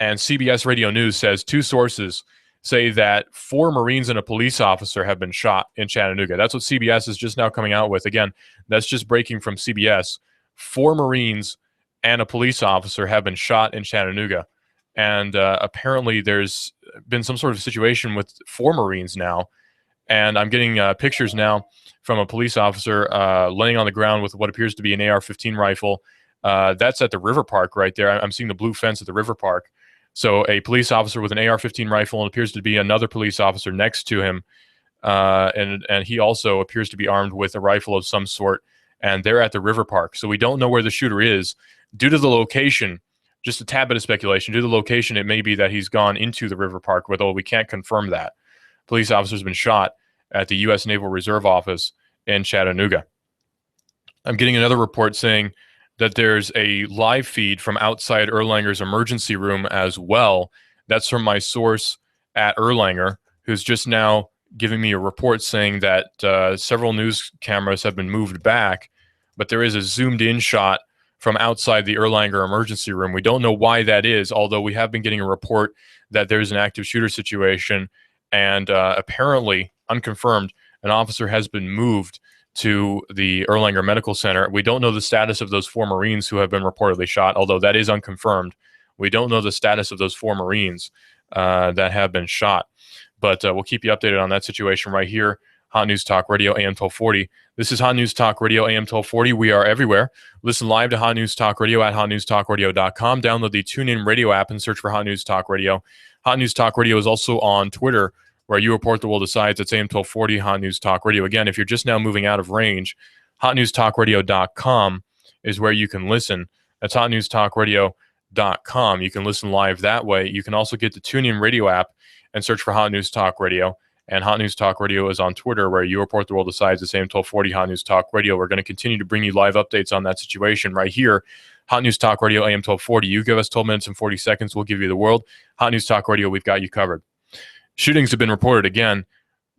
And CBS Radio News says 2 sources say that 4 Marines and a police officer have been shot in Chattanooga. That's what CBS is just now coming out with. Again, that's just breaking from CBS. 4 Marines and a police officer have been shot in Chattanooga. And apparently there's been some sort of situation with 4 Marines now. And I'm getting pictures now from a police officer laying on the ground with what appears to be an AR-15 rifle. That's at the River Park right there. I'm seeing the blue fence at the River Park. So a police officer with an AR-15 rifle, and appears to be another police officer next to him. And he also appears to be armed with a rifle of some sort. And they're at the River Park. So we don't know where the shooter is. Due to the location, just a tad bit of speculation, due to the location, it may be that he's gone into the River Park, although we can't confirm that. Police officer's been shot at the U.S. Naval Reserve Office in Chattanooga. I'm getting another report saying that there's a live feed from outside Erlanger's emergency room as well. That's from my source at Erlanger, who's just now giving me a report saying that several news cameras have been moved back, but there is a zoomed-in shot from outside the Erlanger emergency room. We don't know why that is, although we have been getting a report that there's an active shooter situation, and apparently, unconfirmed, an officer has been moved to the Erlanger Medical Center. We don't know the status of those 4 Marines who have been reportedly shot, although that is unconfirmed. We don't know the status of those 4 Marines that have been shot. But we'll keep you updated on that situation right here. Hot News Talk Radio, AM 1240. This is Hot News Talk Radio, AM 1240. We are everywhere. Listen live to Hot News Talk Radio at hotnewstalkradio.com. Download the TuneIn Radio app and search for Hot News Talk Radio. Hot News Talk Radio is also on Twitter, where you report the world decides. It's AM 1240, Hot News Talk Radio. Again, if you're just now moving out of range, hotnewstalkradio.com is where you can listen. That's hotnewstalkradio.com. You can listen live that way. You can also get the TuneIn Radio app and search for Hot News Talk Radio. And Hot News Talk Radio is on Twitter, where you report the world decides. It's AM 1240, Hot News Talk Radio. We're going to continue to bring you live updates on that situation right here. Hot News Talk Radio, AM 1240. You give us 12 minutes and 40 seconds, we'll give you the world. Hot News Talk Radio, we've got you covered. Shootings have been reported again.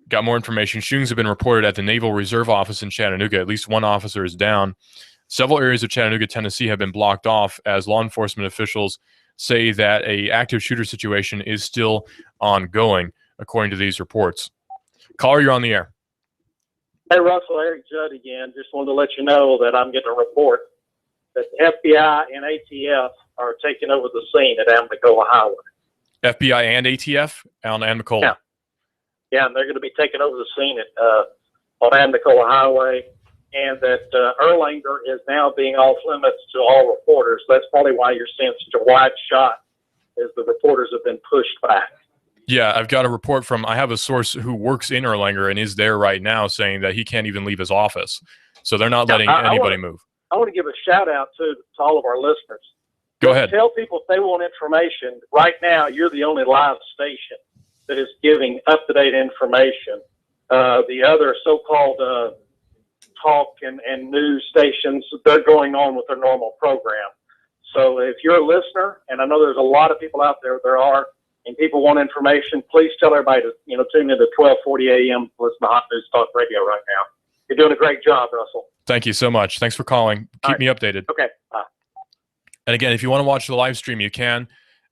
Got more information. Shootings have been reported at the Naval Reserve Office in Chattanooga. At least 1 officer is down. Several areas of Chattanooga, Tennessee have been blocked off as law enforcement officials say that a active shooter situation is still ongoing, according to these reports. Caller, you're on the air. Hey, Russell, Eric Judd again. Just wanted to let you know that I'm getting a report that the FBI and ATF are taking over the scene at Amnicola Highway. FBI and ATF on Amnicola. Yeah, and they're going to be taking over the scene at on Amnicola Highway, and that Erlanger is now being off limits to all reporters. That's probably why you're seeing such a wide shot, as the reporters have been pushed back. Yeah, I've got a report from, I have a source who works in Erlanger and is there right now saying that he can't even leave his office. So they're not letting anybody move. I want to give a shout out to all of our listeners. Go ahead. Tell people if they want information. Right now, you're the only live station that is giving up-to-date information. The other so-called talk and news stations, they're going on with their normal program. So if you're a listener, and I know there's a lot of people out there, and people want information, please tell everybody to tune into 1240 AM, listen to Hot News Talk Radio right now. You're doing a great job, Russell. Thank you so much. Thanks for calling. Keep me updated. Okay. Bye. And again, if you want to watch the live stream, you can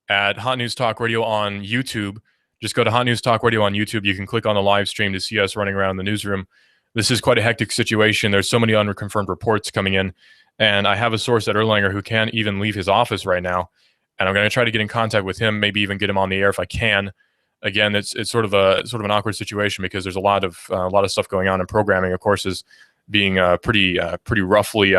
at Hot News Talk Radio on YouTube. Just go to Hot News Talk Radio on YouTube. You can click on the live stream to see us running around in the newsroom. This is quite a hectic situation. There's so many unconfirmed reports coming in. And I have a source at Erlanger who can't even leave his office right now. And I'm going to try to get in contact with him, maybe even get him on the air if I can. Again, it's sort of an awkward situation because there's a lot of stuff going on, and programming, of course, is being pretty roughly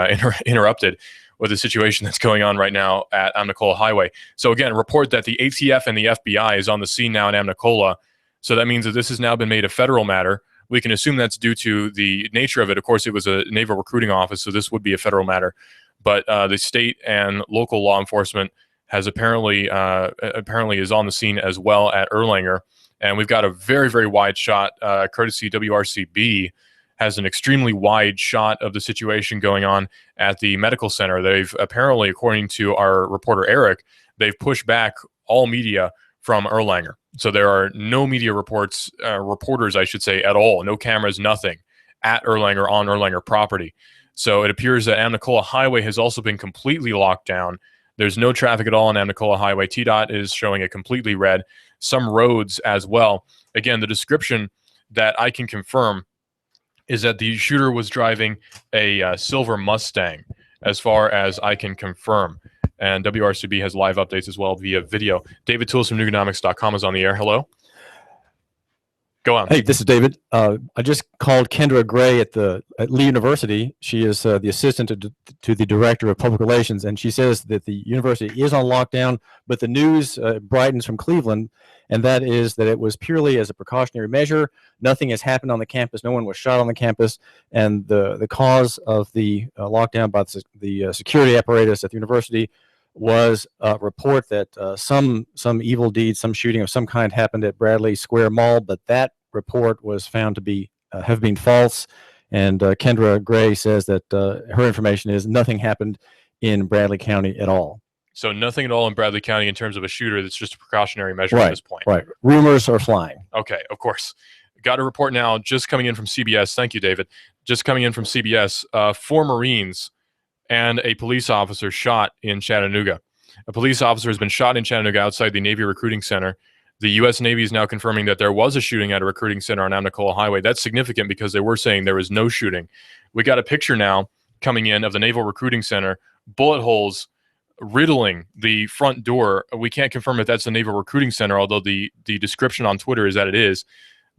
interrupted with the situation that's going on right now at Amnicola Highway. So again, report that the ATF and the FBI is on the scene now in Amnicola. So that means that this has now been made a federal matter. We can assume that's due to the nature of it. Of course, it was a naval recruiting office, so this would be a federal matter. but the state and local law enforcement has apparently is on the scene as well at Erlanger. And we've got a very, very wide shot, courtesy WRCB, has an extremely wide shot of the situation going on at the medical center. They've apparently, according to our reporter Eric, they've pushed back all media from Erlanger. So there are no media reporters, I should say, at all. No cameras, nothing at Erlanger on Erlanger property. So it appears that Amnicola Highway has also been completely locked down. There's no traffic at all on Amnicola Highway. TDOT is showing it completely red. Some roads as well. Again, the description that I can confirm is that the shooter was driving a silver Mustang, as far as I can confirm. And WRCB has live updates as well via video. David Tools from Nuganomics.com is on the air. Hello. Go on. Hey, this is David. I just called Kendra Gray at Lee University. She is the assistant to the director of public relations, and she says that the university is on lockdown, but the news brightens from Cleveland, and that is that it was purely as a precautionary measure. Nothing has happened on the campus. No one was shot on the campus, and the cause of the lockdown by the security apparatus at the university was a report that some evil deed, some shooting of some kind happened at Bradley Square Mall, but that report was found to be have been false. And Kendra Gray says that her information is nothing happened in Bradley County at all. So nothing at all in Bradley County in terms of a shooter. That's just a precautionary measure at this point. Right. Rumors are flying. Okay, of course. Got a report now just coming in from CBS. Thank you, David. Just coming in from CBS. 4 Marines and a police officer shot in Chattanooga. A police officer has been shot in Chattanooga outside the Navy Recruiting Center. The U.S. Navy is now confirming that there was a shooting at a recruiting center on Amnicola Highway. That's significant because they were saying there was no shooting. We got a picture now coming in of the Naval Recruiting Center, bullet holes riddling the front door. We can't confirm if that's the Naval Recruiting Center, although the description on Twitter is that it is.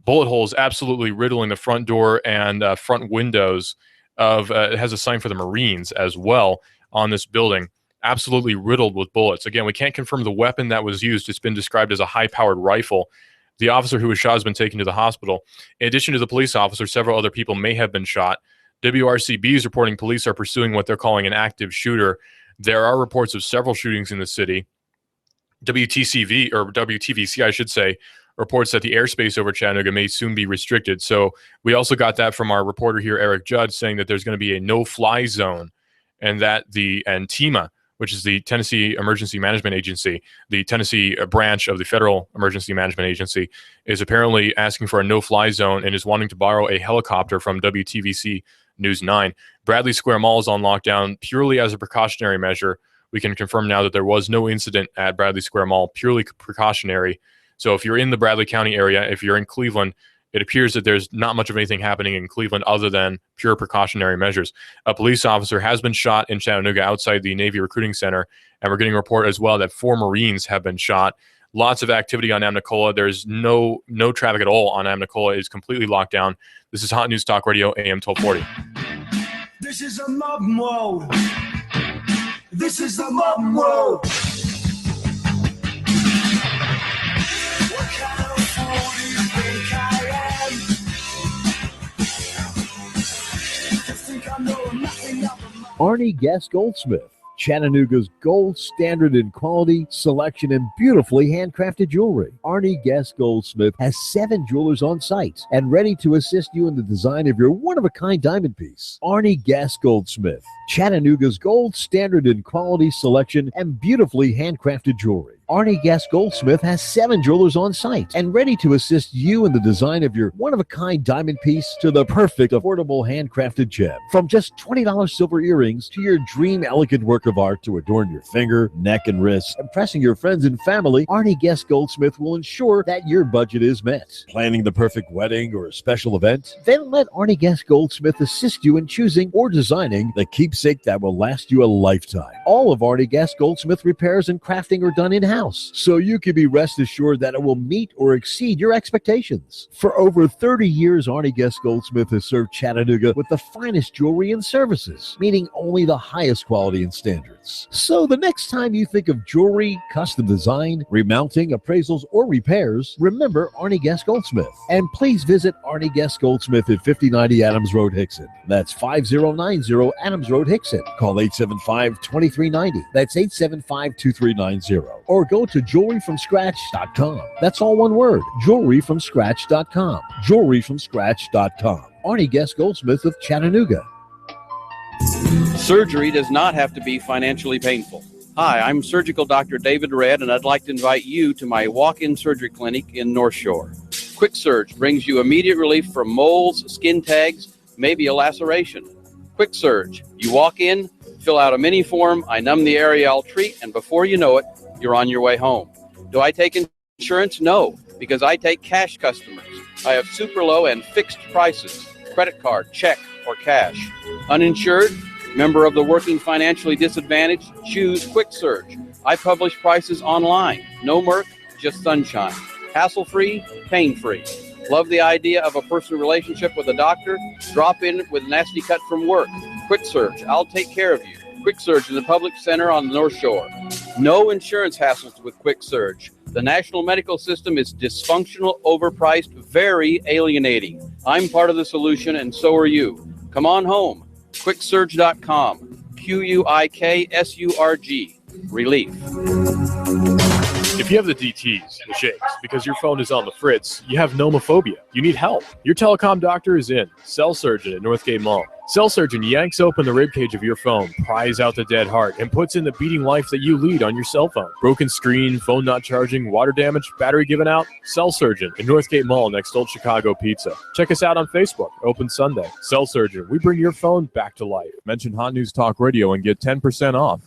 Bullet holes absolutely riddling the front door and front windows of it has a sign for the Marines as well on this building, absolutely riddled with bullets. Again, we can't confirm the weapon that was used. It's been described as a high-powered rifle. The officer who was shot has been taken to the hospital. In addition to the police officer, several other people may have been shot. WRCB is reporting police are pursuing what they're calling an active shooter. There are reports of several shootings in the city. WTVC, I should say, reports that the airspace over Chattanooga may soon be restricted. So we also got that from our reporter here, Eric Judd, saying that there's going to be a no-fly zone, and that TEMA, which is the Tennessee Emergency Management Agency, the Tennessee branch of the Federal Emergency Management Agency, is apparently asking for a no-fly zone and is wanting to borrow a helicopter from WTVC News 9. Bradley Square Mall is on lockdown purely as a precautionary measure. We can confirm now that there was no incident at Bradley Square Mall, purely precautionary. So if you're in the Bradley County area, if you're in Cleveland, it appears that there's not much of anything happening in Cleveland other than pure precautionary measures. A police officer has been shot in Chattanooga outside the Navy Recruiting Center, and we're getting a report as well that 4 Marines have been shot. Lots of activity on Amnicola. There's no traffic at all on Amnicola. It's completely locked down. This is Hot News Talk Radio, AM 1240. This is a mob mode. This is the mob mode. What kind of fool do you think I am? Just think I know nothing of Arnie Guest Goldsmith, Chattanooga's gold standard in quality, selection, and beautifully handcrafted jewelry. Arnie Guest Goldsmith has 7 jewelers on site and ready to assist you in the design of your one-of-a-kind diamond piece. Arnie Guest Goldsmith, Chattanooga's gold standard in quality, selection, and beautifully handcrafted jewelry. Arnie Guest Goldsmith has 7 jewelers on site and ready to assist you in the design of your one-of-a-kind diamond piece to the perfect affordable handcrafted gem. From just $20 silver earrings to your dream elegant work of art to adorn your finger, neck, and wrist. Impressing your friends and family, Arnie Guest Goldsmith will ensure that your budget is met. Planning the perfect wedding or a special event? Then let Arnie Guest Goldsmith assist you in choosing or designing the keepsake that will last you a lifetime. All of Arnie Guest Goldsmith repairs and crafting are done in-house, so you can be rest assured that it will meet or exceed your expectations. For over 30 years, Arnie Guest Goldsmith has served Chattanooga with the finest jewelry and services, meeting only the highest quality and standards. performance. So the next time you think of jewelry, custom design, remounting, appraisals, or repairs, remember Arnie Guest Goldsmith. And please visit Arnie Guest Goldsmith at 5090 Adams Road, Hickson. That's 5090 Adams Road, Hickson. Call 875-2390. That's 875-2390. Or go to jewelryfromscratch.com. That's all one word, jewelryfromscratch.com. Jewelryfromscratch.com. Arnie Guest Goldsmith of Chattanooga. Surgery does not have to be financially painful. Hi, I'm Surgical Dr. David Red, and I'd like to invite you to my walk-in surgery clinic in North Shore. Quick Surge brings you immediate relief from moles, skin tags, maybe a laceration. Quick Surge. You walk in, fill out a mini form, I numb the area I'll treat, and before you know it, you're on your way home. Do I take insurance? No, because I take cash customers. I have super low and fixed prices. Credit card, check, or cash. Uninsured? Member of the working financially disadvantaged? Choose Quick Surge. I publish prices online. No murk, just sunshine. Hassle-free, pain-free. Love the idea of a personal relationship with a doctor? Drop in with nasty cut from work. Quick Surge. I'll take care of you. Quick Surge in the Public Center on the North Shore. No insurance hassles with Quick Surge. The national medical system is dysfunctional, overpriced, very alienating. I'm part of the solution, and so are you. Come on home. QuickSurge.com. QuickSurg. Relief. If you have the DTs, the shakes, because your phone is on the fritz, you have nomophobia. You need help. Your telecom doctor is in. Cell Surgeon at Northgate Mall. Cell Surgeon yanks open the ribcage of your phone, pries out the dead heart, and puts in the beating life that you lead on your cell phone. Broken screen, phone not charging, water damage, battery given out? Cell Surgeon at Northgate Mall next to Old Chicago Pizza. Check us out on Facebook. Open Sunday. Cell Surgeon. We bring your phone back to life. Mention Hot News Talk Radio and get 10% off.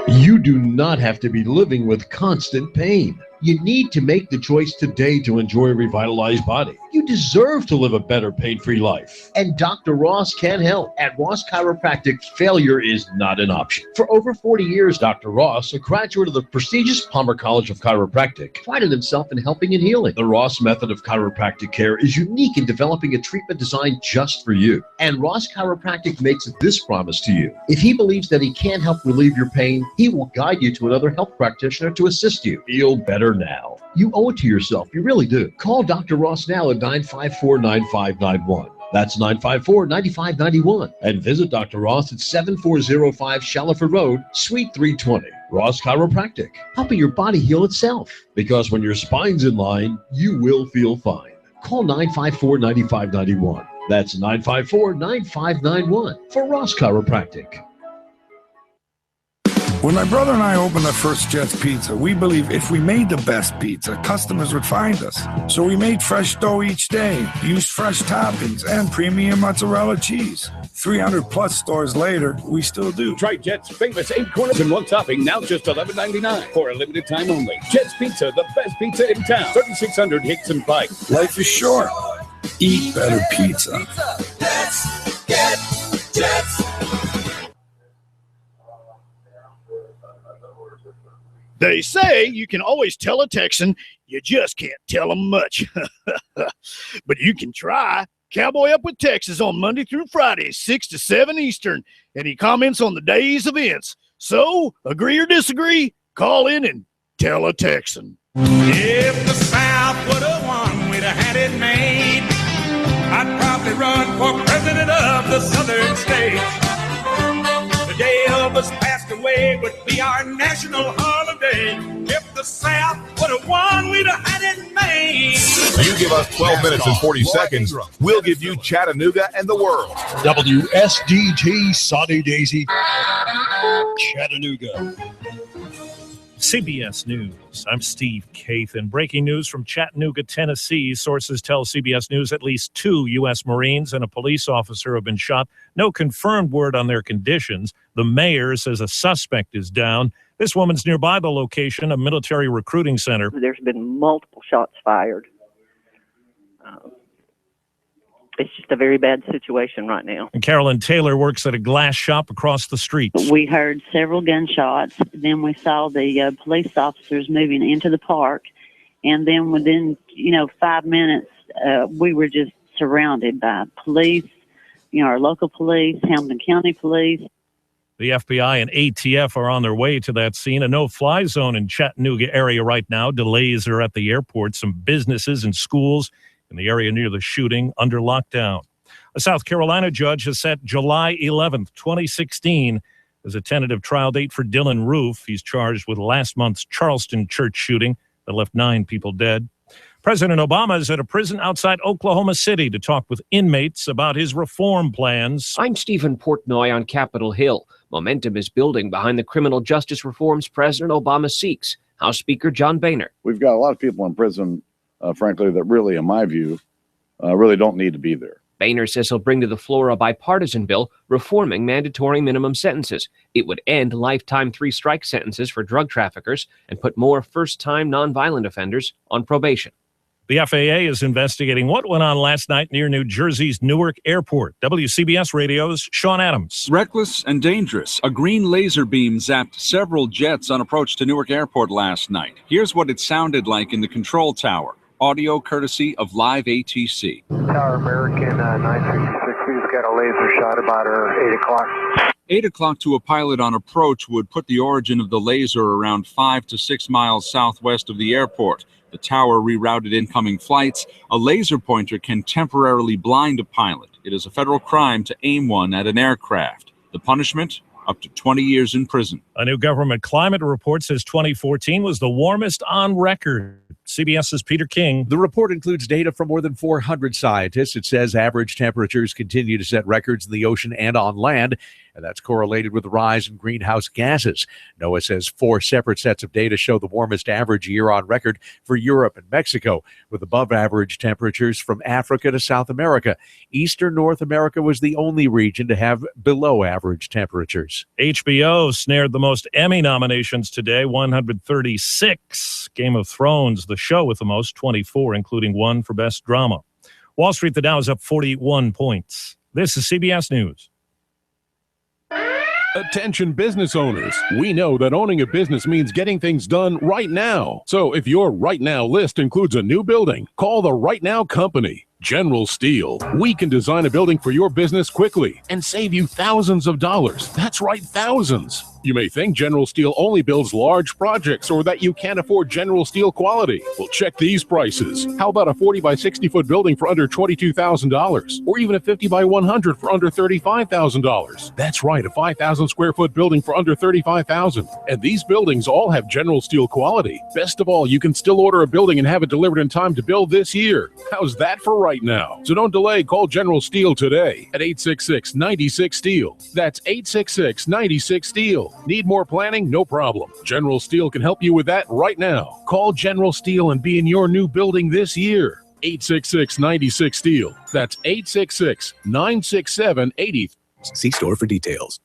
You do not have to be living with constant pain. You need to make the choice today to enjoy a revitalized body. You deserve to live a better pain-free life. And Dr. Ross can help. At Ross Chiropractic, failure is not an option. For over 40 years, Dr. Ross, a graduate of the prestigious Palmer College of Chiropractic, prided himself in helping and healing. The Ross method of chiropractic care is unique in developing a treatment designed just for you. And Ross Chiropractic makes this promise to you. If he believes that he can help relieve your pain, he will guide you to another health practitioner to assist you. Feel better now. You owe it to yourself. You really do. Call Dr. Ross now at 954-9591. That's 954-9591. And visit Dr. Ross at 7405 Shaliford Road, Suite 320. Ross Chiropractic, helping your body heal itself. Because when your spine's in line, you will feel fine. Call 954-9591. That's 954-9591 for Ross Chiropractic. When my brother and I opened our first Jets Pizza, we believed if we made the best pizza, customers would find us. So we made fresh dough each day, used fresh toppings, and premium mozzarella cheese. 300 plus stores later, we still do. Try Jet's famous 8 corners and 1 topping, now just $11.99 for a limited time only. Jet's Pizza, the best pizza in town. 3600 Hickson Pike. Life is short. Eat better pizza. Let's get Jets. They say you can always tell a Texan, you just can't tell them much. But you can try. Cowboy Up with Texas on Monday through Friday, 6 to 7 Eastern, and he comments on the day's events. So, agree or disagree, call in and tell a Texan. If the South would have won, we'd have had it made. I'd probably run for president of the southern states. The day Elvis passed away would be our national holiday. If the South would have won, we'd have had it made. You give us 12 minutes and 40 seconds, we'll give you Chattanooga and the world. WSDT Saudi Daisy, Chattanooga. CBS News. I'm Steve Kathan. Breaking news from Chattanooga, Tennessee. Sources tell CBS News at least 2 U.S. Marines and a police officer have been shot. No confirmed word on their conditions. The mayor says a suspect is down. This woman's nearby the location, a military recruiting center. There's been multiple shots fired. It's just a very bad situation right now. And Carolyn Taylor works at a glass shop across the street. We heard several gunshots. Then we saw the police officers moving into the park. And then within, 5 minutes, we were just surrounded by police, our local police, Hamilton County police. The FBI and ATF are on their way to that scene. A no-fly zone in Chattanooga area right now. Delays are at the airport. Some businesses and schools in the area near the shooting under lockdown. A South Carolina judge has set July 11th, 2016 as a tentative trial date for Dylan Roof. He's charged with last month's Charleston church shooting that left 9 people dead. President Obama is at a prison outside Oklahoma City to talk with inmates about his reform plans. I'm Stephen Portnoy on Capitol Hill. Momentum is building behind the criminal justice reforms President Obama seeks. House Speaker John Boehner. We've got a lot of people in prison, frankly, that really, in my view, really don't need to be there. Boehner says he'll bring to the floor a bipartisan bill reforming mandatory minimum sentences. It would end lifetime 3-strike sentences for drug traffickers and put more first-time nonviolent offenders on probation. The FAA is investigating what went on last night near New Jersey's Newark Airport. WCBS Radio's Sean Adams. Reckless and dangerous. A green laser beam zapped several jets on approach to Newark Airport last night. Here's what it sounded like in the control tower. Audio courtesy of Live ATC. Tower American 966, we've got a laser shot about 8 o'clock. 8 o'clock to a pilot on approach would put the origin of the laser around 5 to 6 miles southwest of the airport. The tower rerouted incoming flights. A laser pointer can temporarily blind a pilot. It is a federal crime to aim one at an aircraft. The punishment? Up to 20 years in prison. A new government climate report says 2014 was the warmest on record. CBS's Peter King. The report includes data from more than 400 scientists. It says average temperatures continue to set records in the ocean and on land, and that's correlated with the rise in greenhouse gases. NOAA says 4 separate sets of data show the warmest average year on record for Europe and Mexico, with above average temperatures from Africa to South America. Eastern North America was the only region to have below average temperatures. HBO snared the most Emmy nominations today, 136. Game of Thrones, the show with the most, 24, including 1 for Best Drama. Wall Street, the Dow is up 41 points. This is CBS News. Attention business owners. We know that owning a business means getting things done right now. So if your right now list includes a new building, call the Right Now Company. General Steel. We can design a building for your business quickly and save you thousands of dollars. That's right, thousands. You may think General Steel only builds large projects or that you can't afford General Steel quality. Well, check these prices. How about a 40 by 60 foot building for under $22,000 or even a 50 by 100 for under $35,000? That's right, a 5,000 square foot building for under $35,000. And these buildings all have General Steel quality. Best of all, you can still order a building and have it delivered in time to build this year. How's that for right now? So don't delay. Call General Steel today at 866-96-STEEL. That's 866-96-STEEL. Need more planning? No problem. General Steel can help you with that right now. Call General Steel and be in your new building this year. 866-96-STEEL. That's 866-967-80. See store for details.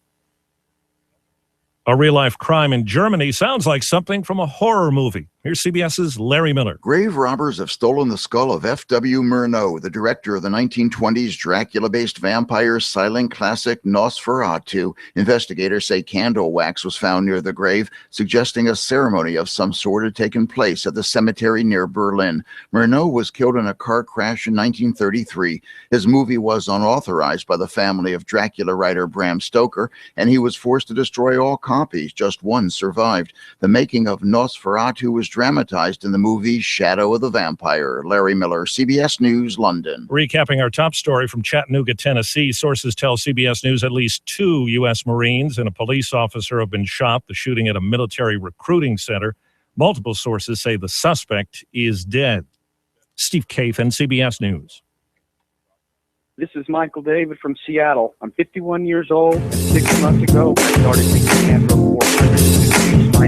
A real-life crime in Germany sounds like something from a horror movie. Here's CBS's Larry Miller. Grave robbers have stolen the skull of F.W. Murnau, the director of the 1920s Dracula-based vampire silent classic Nosferatu. Investigators say candle wax was found near the grave, suggesting a ceremony of some sort had taken place at the cemetery near Berlin. Murnau was killed in a car crash in 1933. His movie was unauthorized by the family of Dracula writer Bram Stoker, and he was forced to destroy all copies. Just one survived. The making of Nosferatu was dramatized in the movie Shadow of the Vampire. Larry Miller, CBS News, London. Recapping our top story from Chattanooga, Tennessee, sources tell CBS News at least 2 U.S. Marines and a police officer have been shot. The shooting at a military recruiting center. Multiple sources say the suspect is dead. Steve Kathan, CBS News. This is Michael David from Seattle. I'm 51 years old, and 6 months ago, I started taking Andro 400 to increase my...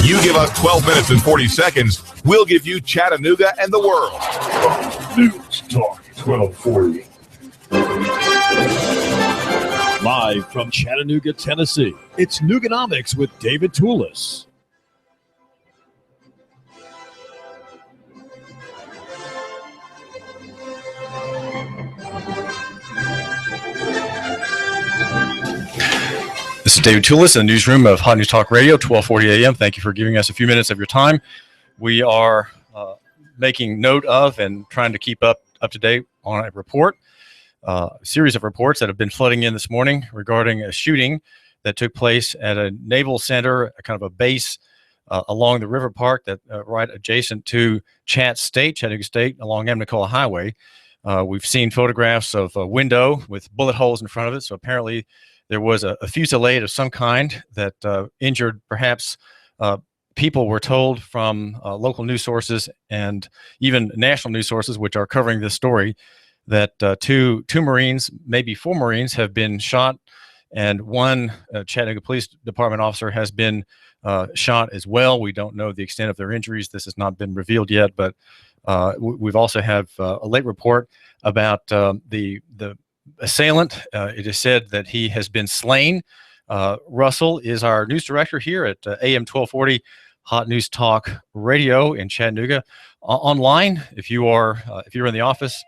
You give us 12 minutes and 40 seconds, we'll give you Chattanooga and the world. News Talk 1240. Live from Chattanooga, Tennessee, it's Nooganomics with David Toulis. This is David Toulis in the newsroom of Hot News Talk Radio, 1240 a.m. Thank you for giving us a few minutes of your time. We are making note of and trying to keep up to date on a report series of reports that have been flooding in this morning regarding a shooting that took place at a naval center, a kind of a base along the river park that right adjacent to Chattanooga State along Amnicola Highway. We've seen photographs of a window with bullet holes in front of it. So apparently there was a fusillade of some kind that injured perhaps people. Were told from local news sources and even national news sources, which are covering this story, that two Marines, maybe 4 Marines, have been shot, and one Chattanooga Police Department officer has been shot as well. We don't know the extent of their injuries. This has not been revealed yet, but we've also have a late report about the assailant. It is said that he has been slain. Russell is our news director here at AM 1240 Hot News Talk Radio in Chattanooga. Online, if you're in the office,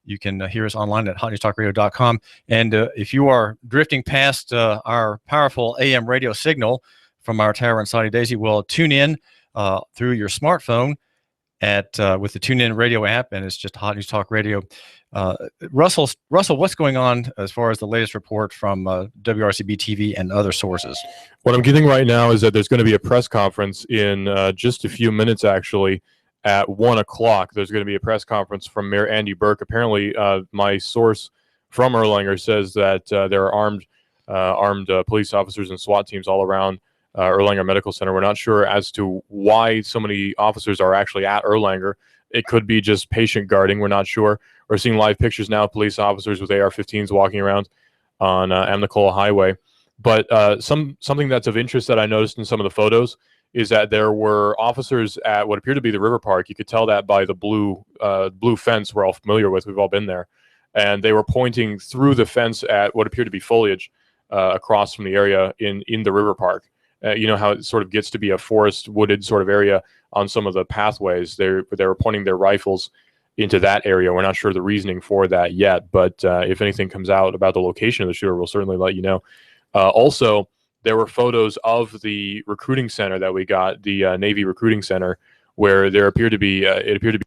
you can hear us online at hotnewstalkradio.com. And if you are drifting past our powerful AM radio signal from our tower in Saudi Daisy, well, tune in through your smartphone with the TuneIn Radio app, and it's just Hot News Talk Radio. Russell, what's going on as far as the latest report from WRCB TV and other sources? What I'm getting right now is that there's going to be a press conference in just a few minutes, actually, at 1 o'clock. There's going to be a press conference from Mayor Andy Burke. Apparently, my source from Erlanger says that there are armed police officers and SWAT teams all around Erlanger Medical Center. We're not sure as to why so many officers are actually at Erlanger. It could be just patient guarding. We're not sure. We're seeing live pictures now of police officers with AR-15s walking around on Amnicola Highway. But something that's of interest that I noticed in some of the photos is that there were officers at what appeared to be the river park. You could tell that by the blue fence we're all familiar with. We've all been there. And they were pointing through the fence at what appeared to be foliage across from the area in the river park. You know how it sort of gets to be a forest, wooded sort of area on some of the pathways. They were pointing their rifles into that area. We're not sure the reasoning for that yet, but if anything comes out about the location of the shooter, we'll certainly let you know. Also, there were photos of the recruiting center that we got, the Navy recruiting center, where there appeared to be it appeared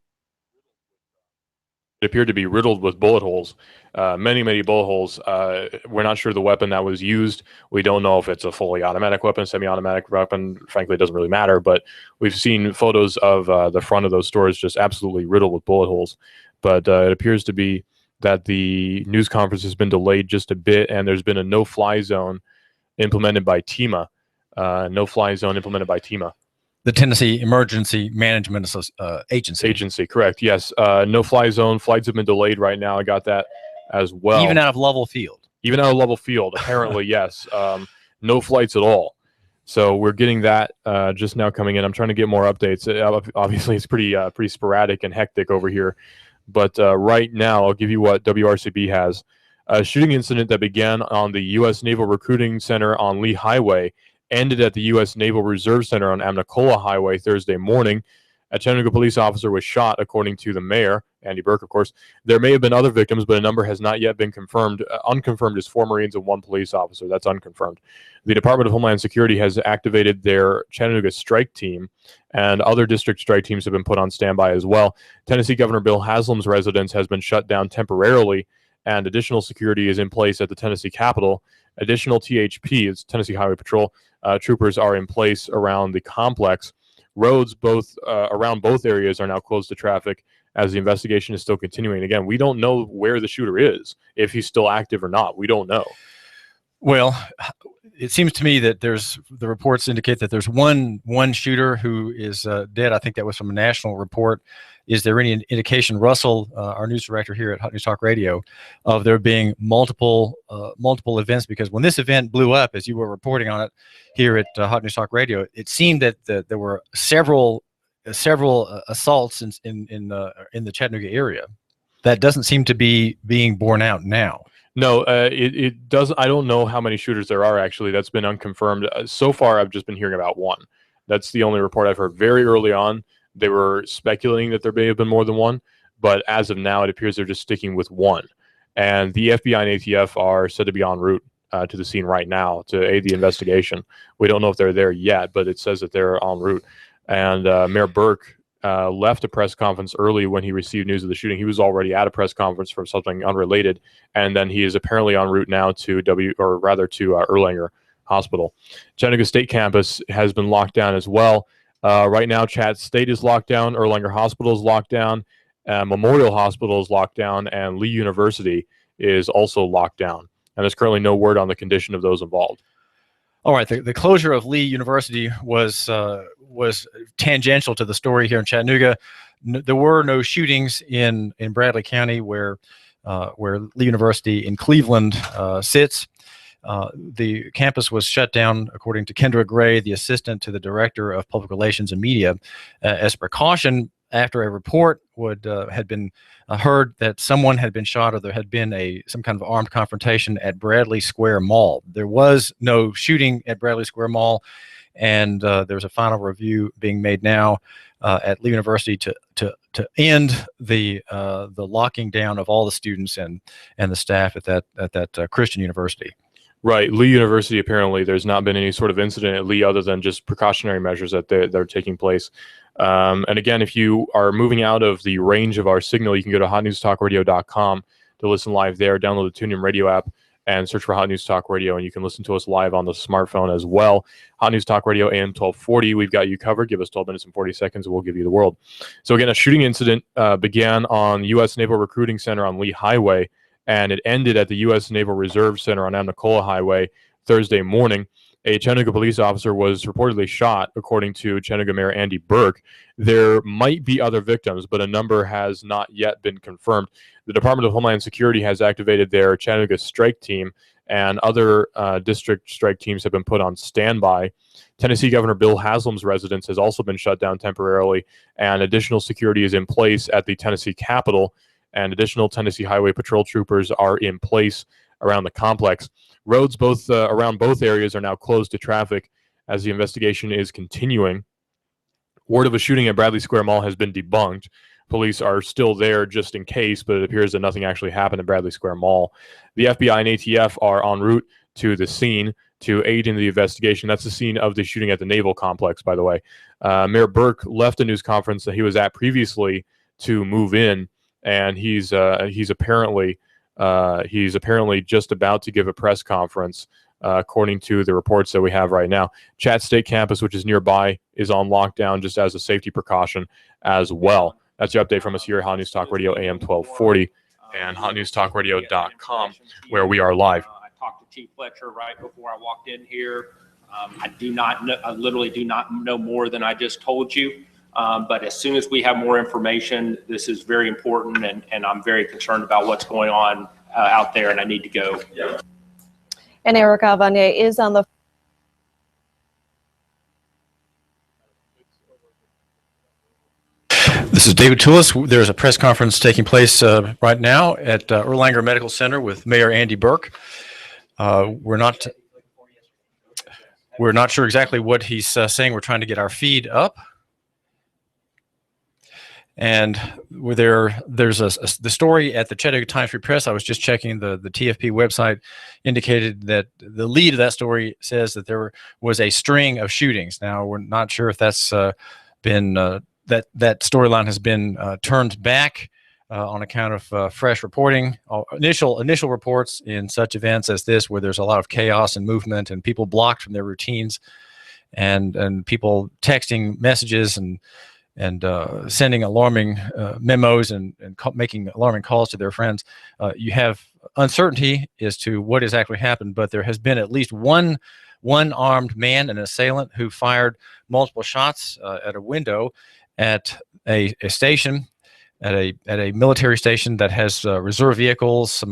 to be riddled with bullet holes, many bullet holes. We're not sure the weapon that was used. We don't know if it's a fully automatic weapon, semi-automatic weapon. Frankly, it doesn't really matter, but we've seen photos of the front of those stores just absolutely riddled with bullet holes. But it appears to be that the news conference has been delayed just a bit, and there's been a no-fly zone implemented by TEMA. No-fly zone implemented by TEMA. The Tennessee Emergency Management Agency. Agency, correct. Yes. No-fly zone. Flights have been delayed right now. I got that as well. Even out of Lovell Field. Even out of Lovell Field, apparently, yes. No flights at all. So we're getting that just now coming in. I'm trying to get more updates. Obviously, it's pretty sporadic and hectic over here. But right now, I'll give you what WRCB has. A shooting incident that began on the U.S. Naval Recruiting Center on Lee Highway ended at the U.S. Naval Reserve Center on Amnicola Highway Thursday morning. A Chattanooga police officer was shot, according to the mayor, Andy Burke, of course. There may have been other victims, but a number has not yet been confirmed. Unconfirmed is 4 Marines and 1 police officer. That's unconfirmed. The Department of Homeland Security has activated their Chattanooga strike team, and other district strike teams have been put on standby as well. Tennessee Governor Bill Haslam's residence has been shut down temporarily, and additional security is in place at the Tennessee Capitol. Additional THP, it's Tennessee Highway Patrol, troopers are in place around the complex. Roads around both areas are now closed to traffic as the investigation is still continuing. Again, we don't know where the shooter is, if he's still active or not. We don't know. Well, it seems to me that the reports indicate that there's one shooter who is dead. I think that was from a national report. Is there any indication, Russell, our news director here at Hot News Talk Radio, of there being multiple events? Because when this event blew up, as you were reporting on it here at Hot News Talk Radio, it seemed that there were several assaults in the Chattanooga area. That doesn't seem to be being borne out now. No, it doesn't. I don't know how many shooters there are, actually. That's been unconfirmed. So far, I've just been hearing about 1. That's the only report I've heard. Very early on, they were speculating that there may have been more than 1, but as of now, it appears they're just sticking with 1. And the FBI and ATF are said to be en route to the scene right now to aid the investigation. We don't know if they're there yet, but it says that they're en route. And Mayor Burke left a press conference early when he received news of the shooting. He was already at a press conference for something unrelated, and then he is apparently en route now to Erlanger Hospital. Chattanooga State campus has been locked down as well. Right now, Chat State is locked down, Erlanger Hospital is locked down, Memorial Hospital is locked down, and Lee University is also locked down. And there's currently no word on the condition of those involved. All right, the closure of Lee University was tangential to the story here in Chattanooga. There were no shootings in Bradley County, where Lee University in Cleveland sits. The campus was shut down, according to Kendra Gray, the assistant to the director of public relations and media, as a precaution after a report had been heard that someone had been shot or there had been some kind of armed confrontation at Bradley Square Mall. There was no shooting at Bradley Square Mall, and there's a final review being made now at Lee University to end the locking down of all the students and the staff at that Christian university. Right. Lee University, apparently, there's not been any sort of incident at Lee other than just precautionary measures that are taking place. And again, if you are moving out of the range of our signal, you can go to hotnewstalkradio.com to listen live there. Download the TuneIn Radio app and search for Hot News Talk Radio, and you can listen to us live on the smartphone as well. Hot News Talk Radio, AM 1240. We've got you covered. Give us 12 minutes and 40 seconds, and we'll give you the world. So again, a shooting incident began on U.S. Naval Recruiting Center on Lee Highway, and it ended at the U.S. Naval Reserve Center on Amnicola Highway Thursday morning. A Chattanooga police officer was reportedly shot, according to Chattanooga Mayor Andy Burke. There might be other victims, but a number has not yet been confirmed. The Department of Homeland Security has activated their Chattanooga strike team, and other district strike teams have been put on standby. Tennessee Governor Bill Haslam's residence has also been shut down temporarily, and additional security is in place at the Tennessee Capitol, and additional Tennessee Highway Patrol troopers are in place around the complex. Roads around both areas are now closed to traffic as the investigation is continuing. Word of a shooting at Bradley Square Mall has been debunked. Police are still there just in case, but it appears that nothing actually happened at Bradley Square Mall. The FBI and ATF are en route to the scene to aid in the investigation. That's the scene of the shooting at the Naval Complex, by the way. Mayor Burke left a news conference that he was at previously to move in, and he's apparently just about to give a press conference, according to the reports that we have right now. Chat State campus, which is nearby, is on lockdown just as a safety precaution as well. That's your update from us here at Hot News Talk Radio, AM 1240, and hotnewstalkradio.com, where we are live. I talked to Chief Fletcher right before I walked in here. I literally do not know more than I just told you. But as soon as we have more information, this is very important, and I'm very concerned about what's going on out there, and I need to go. Yeah. And Erica Vanier is on the This is David Toulis. There's a press conference taking place right now at Erlanger Medical Center with Mayor Andy Burke. We're not sure exactly what he's saying. We're trying to get our feed up. And there's the story at the Chattanooga Times Free Press. I was just checking the TFP website, indicated that the lead of that story says that there was a string of shootings. Now, we're not sure if that's been that storyline has been turned back on account of fresh reporting. Initial reports in such events as this, where there's a lot of chaos and movement and people blocked from their routines, and people texting messages and sending alarming memos and making alarming calls to their friends. You have uncertainty as to what has actually happened, but there has been at least one armed man, an assailant, who fired multiple shots at a window at a station, at a military station that has reserve vehicles,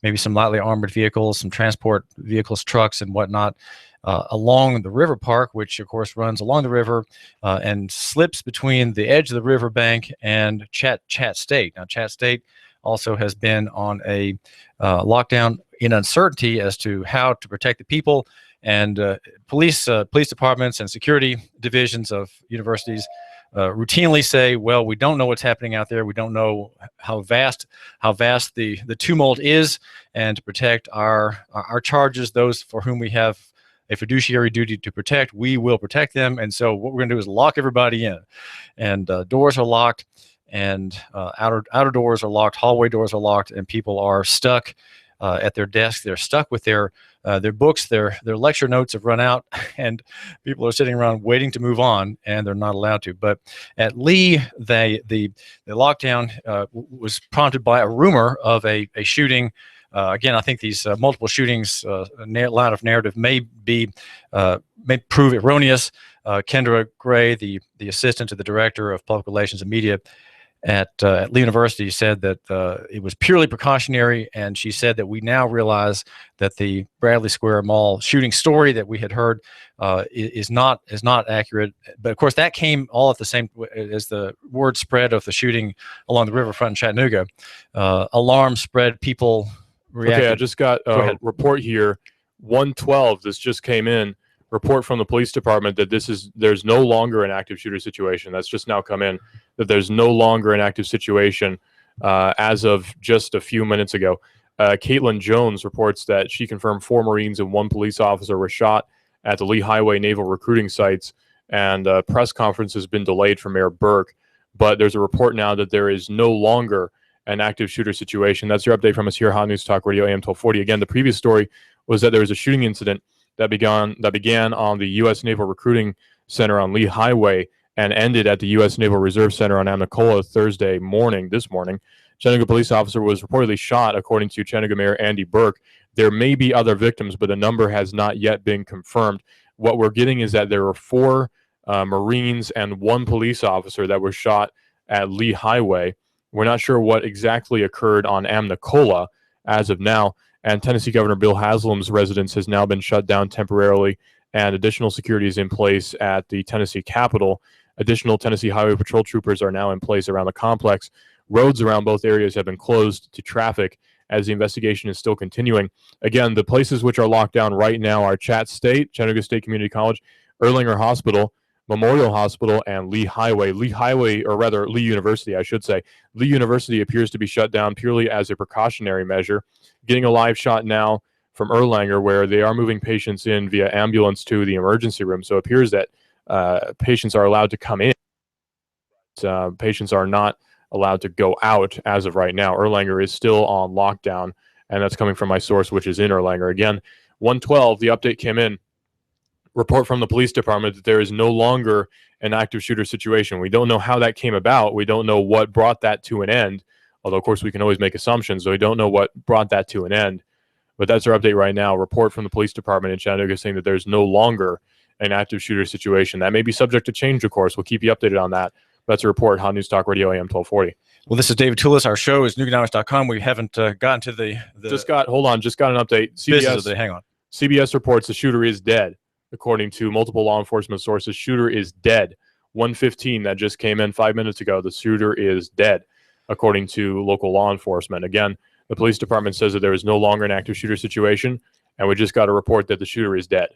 maybe some lightly armored vehicles, some transport vehicles, trucks, and whatnot, along the river park, which of course runs along the river and slips between the edge of the riverbank and Chat State. Now, Chat State also has been on a lockdown in uncertainty as to how to protect the people, and police departments and security divisions of universities routinely say, well, we don't know what's happening out there. We don't know how vast the tumult is, and to protect our charges, those for whom we have a fiduciary duty to protect, we will protect them. And so what we're going to do is lock everybody in, and doors are locked, and outer doors are locked, hallway doors are locked, and people are stuck at their desks. They're stuck with their books, their lecture notes have run out, and people are sitting around waiting to move on, and they're not allowed to. But at Lee, the lockdown was prompted by a rumor of a shooting. Again, I think these multiple shootings, line of narrative may prove erroneous. Kendra Gray, the assistant to the director of public relations and media at Lee University, said that it was purely precautionary, and she said that we now realize that the Bradley Square Mall shooting story that we had heard is not accurate. But of course, that came all at the same as the word spread of the shooting along the riverfront in Chattanooga. Alarm spread, people reacted. Okay, I just got a report here. 112. This just came in. Report from the police department that there's no longer an active shooter situation. That's just now come in, that there's no longer an active situation as of just a few minutes ago. Caitlin Jones reports that she confirmed 4 Marines and 1 police officer were shot at the Lee Highway naval recruiting sites, and a press conference has been delayed for Mayor Burke. But there's a report now that there is no longer an active shooter situation. That's your update from us here, Hot News Talk Radio AM 1240. Again, the previous story was that there was a shooting incident that began on the U.S. Naval Recruiting Center on Lee Highway and ended at the U.S. Naval Reserve Center on Amnicola this morning. Chattanooga police officer was reportedly shot, according to Chattanooga Mayor Andy Burke. There may be other victims, but the number has not yet been confirmed. What we're getting is that there were 4 Marines and 1 police officer that were shot at Lee Highway. We're not sure what exactly occurred on Amnicola as of now. And Tennessee Governor Bill Haslam's residence has now been shut down temporarily, and additional security is in place at the Tennessee Capitol. Additional Tennessee Highway Patrol troopers are now in place around the complex. Roads around both areas have been closed to traffic as the investigation is still continuing. Again, the places which are locked down right now are Chattanooga State Community College, Erlanger Hospital, Memorial Hospital, and Lee Highway. Lee University, I should say. Lee University appears to be shut down purely as a precautionary measure. Getting a live shot now from Erlanger, where they are moving patients in via ambulance to the emergency room. So it appears that patients are allowed to come in. Patients are not allowed to go out as of right now. Erlanger is still on lockdown, and that's coming from my source, which is in Erlanger. Again, 112, the update came in. Report from the police department that there is no longer an active shooter situation. We don't know how that came about. We don't know what brought that to an end. Although, of course, we can always make assumptions, so we don't know what brought that to an end. But that's our update right now. Report from the police department in Chattanooga saying that there's no longer an active shooter situation. That may be subject to change, of course. We'll keep you updated on that. That's a report, Hot News Talk Radio AM 1240. Well, this is David Toulis. Our show is Nuganomics.com. We haven't gotten to the just got an update. Hang on. CBS reports the shooter is dead. According to multiple law enforcement sources, shooter is dead. 1:15 that just came in 5 minutes ago. The shooter is dead, according to local law enforcement. Again, the police department says that there is no longer an active shooter situation, and we just got a report that the shooter is dead.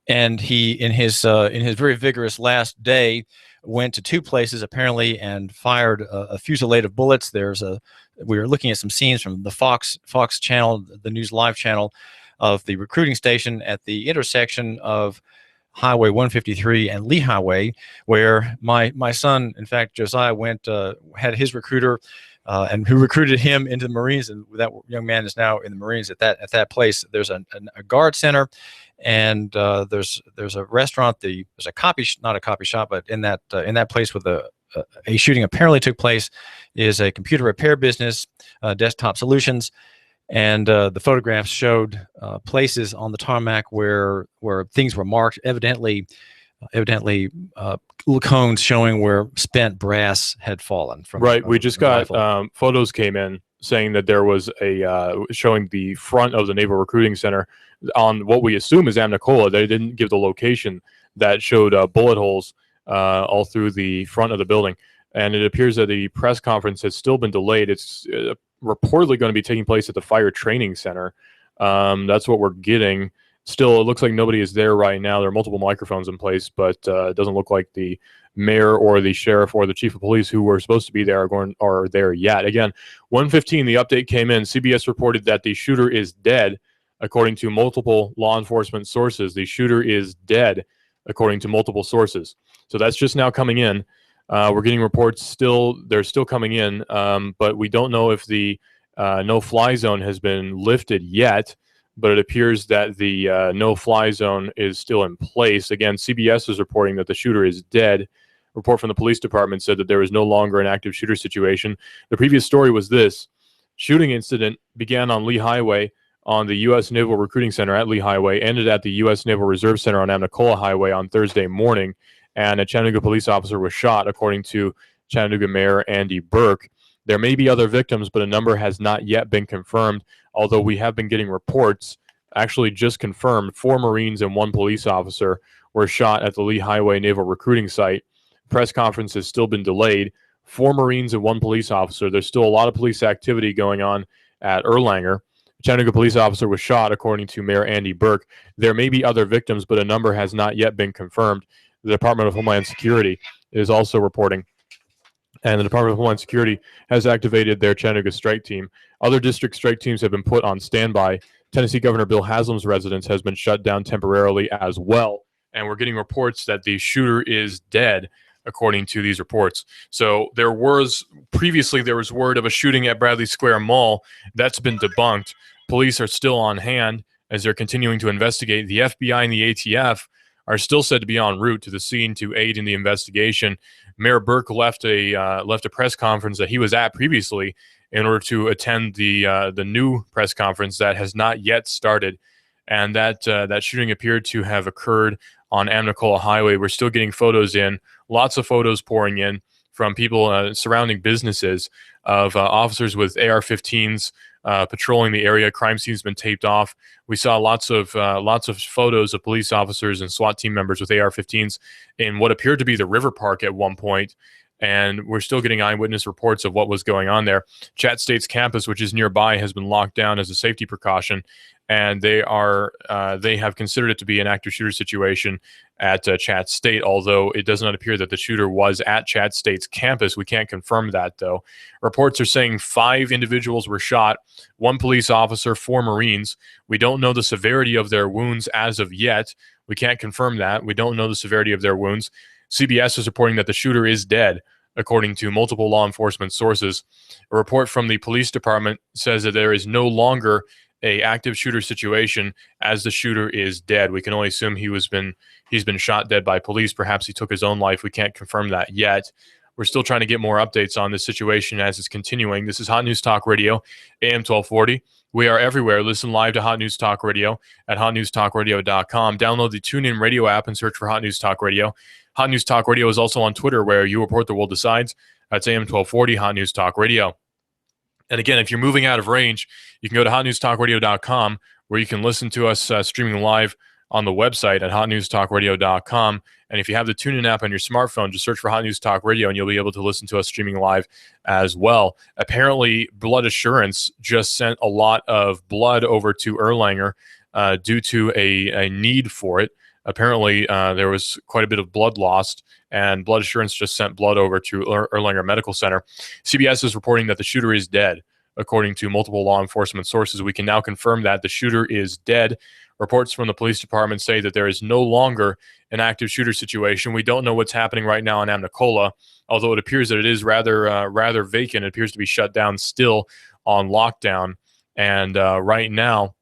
And he, in his very vigorous last day, went to 2 places apparently and fired a fusillade of bullets. We were looking at some scenes from the Fox channel, the News Live channel, of the recruiting station at the intersection of Highway 153 and Lee Highway, where my son, in fact, Josiah, had his recruiter, and who recruited him into the Marines, and that young man is now in the Marines at that place. There's a guard center, and there's a restaurant. There's not a copy shop, but in that place with a shooting apparently took place is a computer repair business, Desktop Solutions. And the photographs showed places on the tarmac where things were marked, evidently cones showing where spent brass had fallen from. Right. We just got photos came in saying that there was showing the front of the Naval Recruiting Center on what we assume is Amnicola. They didn't give the location, that showed bullet holes all through the front of the building. And it appears that the press conference has still been delayed. It's reportedly going to be taking place at the Fire Training Center. That's what we're getting. Still, it looks like nobody is there right now. There are multiple microphones in place, but it doesn't look like the mayor or the sheriff or the chief of police who were supposed to be there are there yet. Again, 1:15, the update came in. CBS reported that the shooter is dead. according to multiple law enforcement sources. The shooter is dead, according to multiple sources. So that's just now coming in. We're getting reports they're still coming in, but we don't know if the no-fly zone has been lifted yet, but it appears that the no-fly zone is still in place. Again, CBS is reporting that the shooter is dead. Report from the police department said that there is no longer an active shooter situation. The previous story was this. Shooting incident began on Lee Highway on the U.S. Naval Recruiting Center at Lee Highway, ended at the U.S. Naval Reserve Center on Amnicola Highway on Thursday morning, and a Chattanooga police officer was shot, according to Chattanooga Mayor Andy Burke. There may be other victims, but a number has not yet been confirmed, although we have been getting reports, actually just confirmed, 4 Marines and 1 police officer were shot at the Lee Highway Naval Recruiting Site. Press conference has still been delayed. 4 Marines and 1 police officer. There's still a lot of police activity going on at Erlanger. A Chattanooga police officer was shot, according to Mayor Andy Burke. There may be other victims, but a number has not yet been confirmed. The Department of Homeland Security is also reporting, and the Department of Homeland Security has activated their Chattanooga strike team. Other district strike teams have been put on standby. Tennessee Governor Bill Haslam's residence has been shut down temporarily as well, and we're getting reports that the shooter is dead, according to these reports. So there was word of a shooting at Bradley Square Mall. That's been debunked. Police are still on hand as they're continuing to investigate. The FBI and the ATF are still said to be en route to the scene to aid in the investigation. Mayor Burke left a press conference that he was at previously in order to attend the new press conference that has not yet started, and that shooting appeared to have occurred on Amnicola Highway. We're still getting photos in, lots of photos pouring in from people surrounding businesses of officers with AR-15s patrolling the area. Crime scene's been taped off. We saw lots of photos of police officers and SWAT team members with AR-15s in what appeared to be the river park at one point, and we're still getting eyewitness reports of what was going on there. Chat State's campus, which is nearby, has been locked down as a safety precaution, and they have considered it to be an active shooter situation at Chat State, although it does not appear that the shooter was at Chat State's campus. We can't confirm that, though. Reports are saying 5 individuals were shot, 1 police officer, 4 Marines. We don't know the severity of their wounds as of yet. We can't confirm that. We don't know the severity of their wounds. CBS is reporting that the shooter is dead, according to multiple law enforcement sources. A report from the police department says that there is no longer a active shooter situation as the shooter is dead. We can only assume he's been shot dead by police. Perhaps he took his own life. We can't confirm that yet. We're still trying to get more updates on this situation as it's continuing. This is Hot News Talk Radio, AM 1240. We are everywhere. Listen live to Hot News Talk Radio at hotnewstalkradio.com. Download the TuneIn Radio app and search for Hot News Talk Radio. Hot News Talk Radio is also on Twitter, where you report the world decides. That's AM 1240, Hot News Talk Radio. And again, if you're moving out of range, you can go to hotnewstalkradio.com, where you can listen to us streaming live on the website at hotnewstalkradio.com. And if you have the TuneIn app on your smartphone, just search for Hot News Talk Radio, and you'll be able to listen to us streaming live as well. Apparently, Blood Assurance just sent a lot of blood over to Erlanger due to a need for it. Apparently, there was quite a bit of blood lost, and Blood Assurance just sent blood over to Erlanger Medical Center. CBS is reporting that the shooter is dead, according to multiple law enforcement sources. We can now confirm that the shooter is dead. Reports from the police department say that there is no longer an active shooter situation. We don't know what's happening right now in Amnicola, although it appears that it is rather vacant. It appears to be shut down still on lockdown. And right now,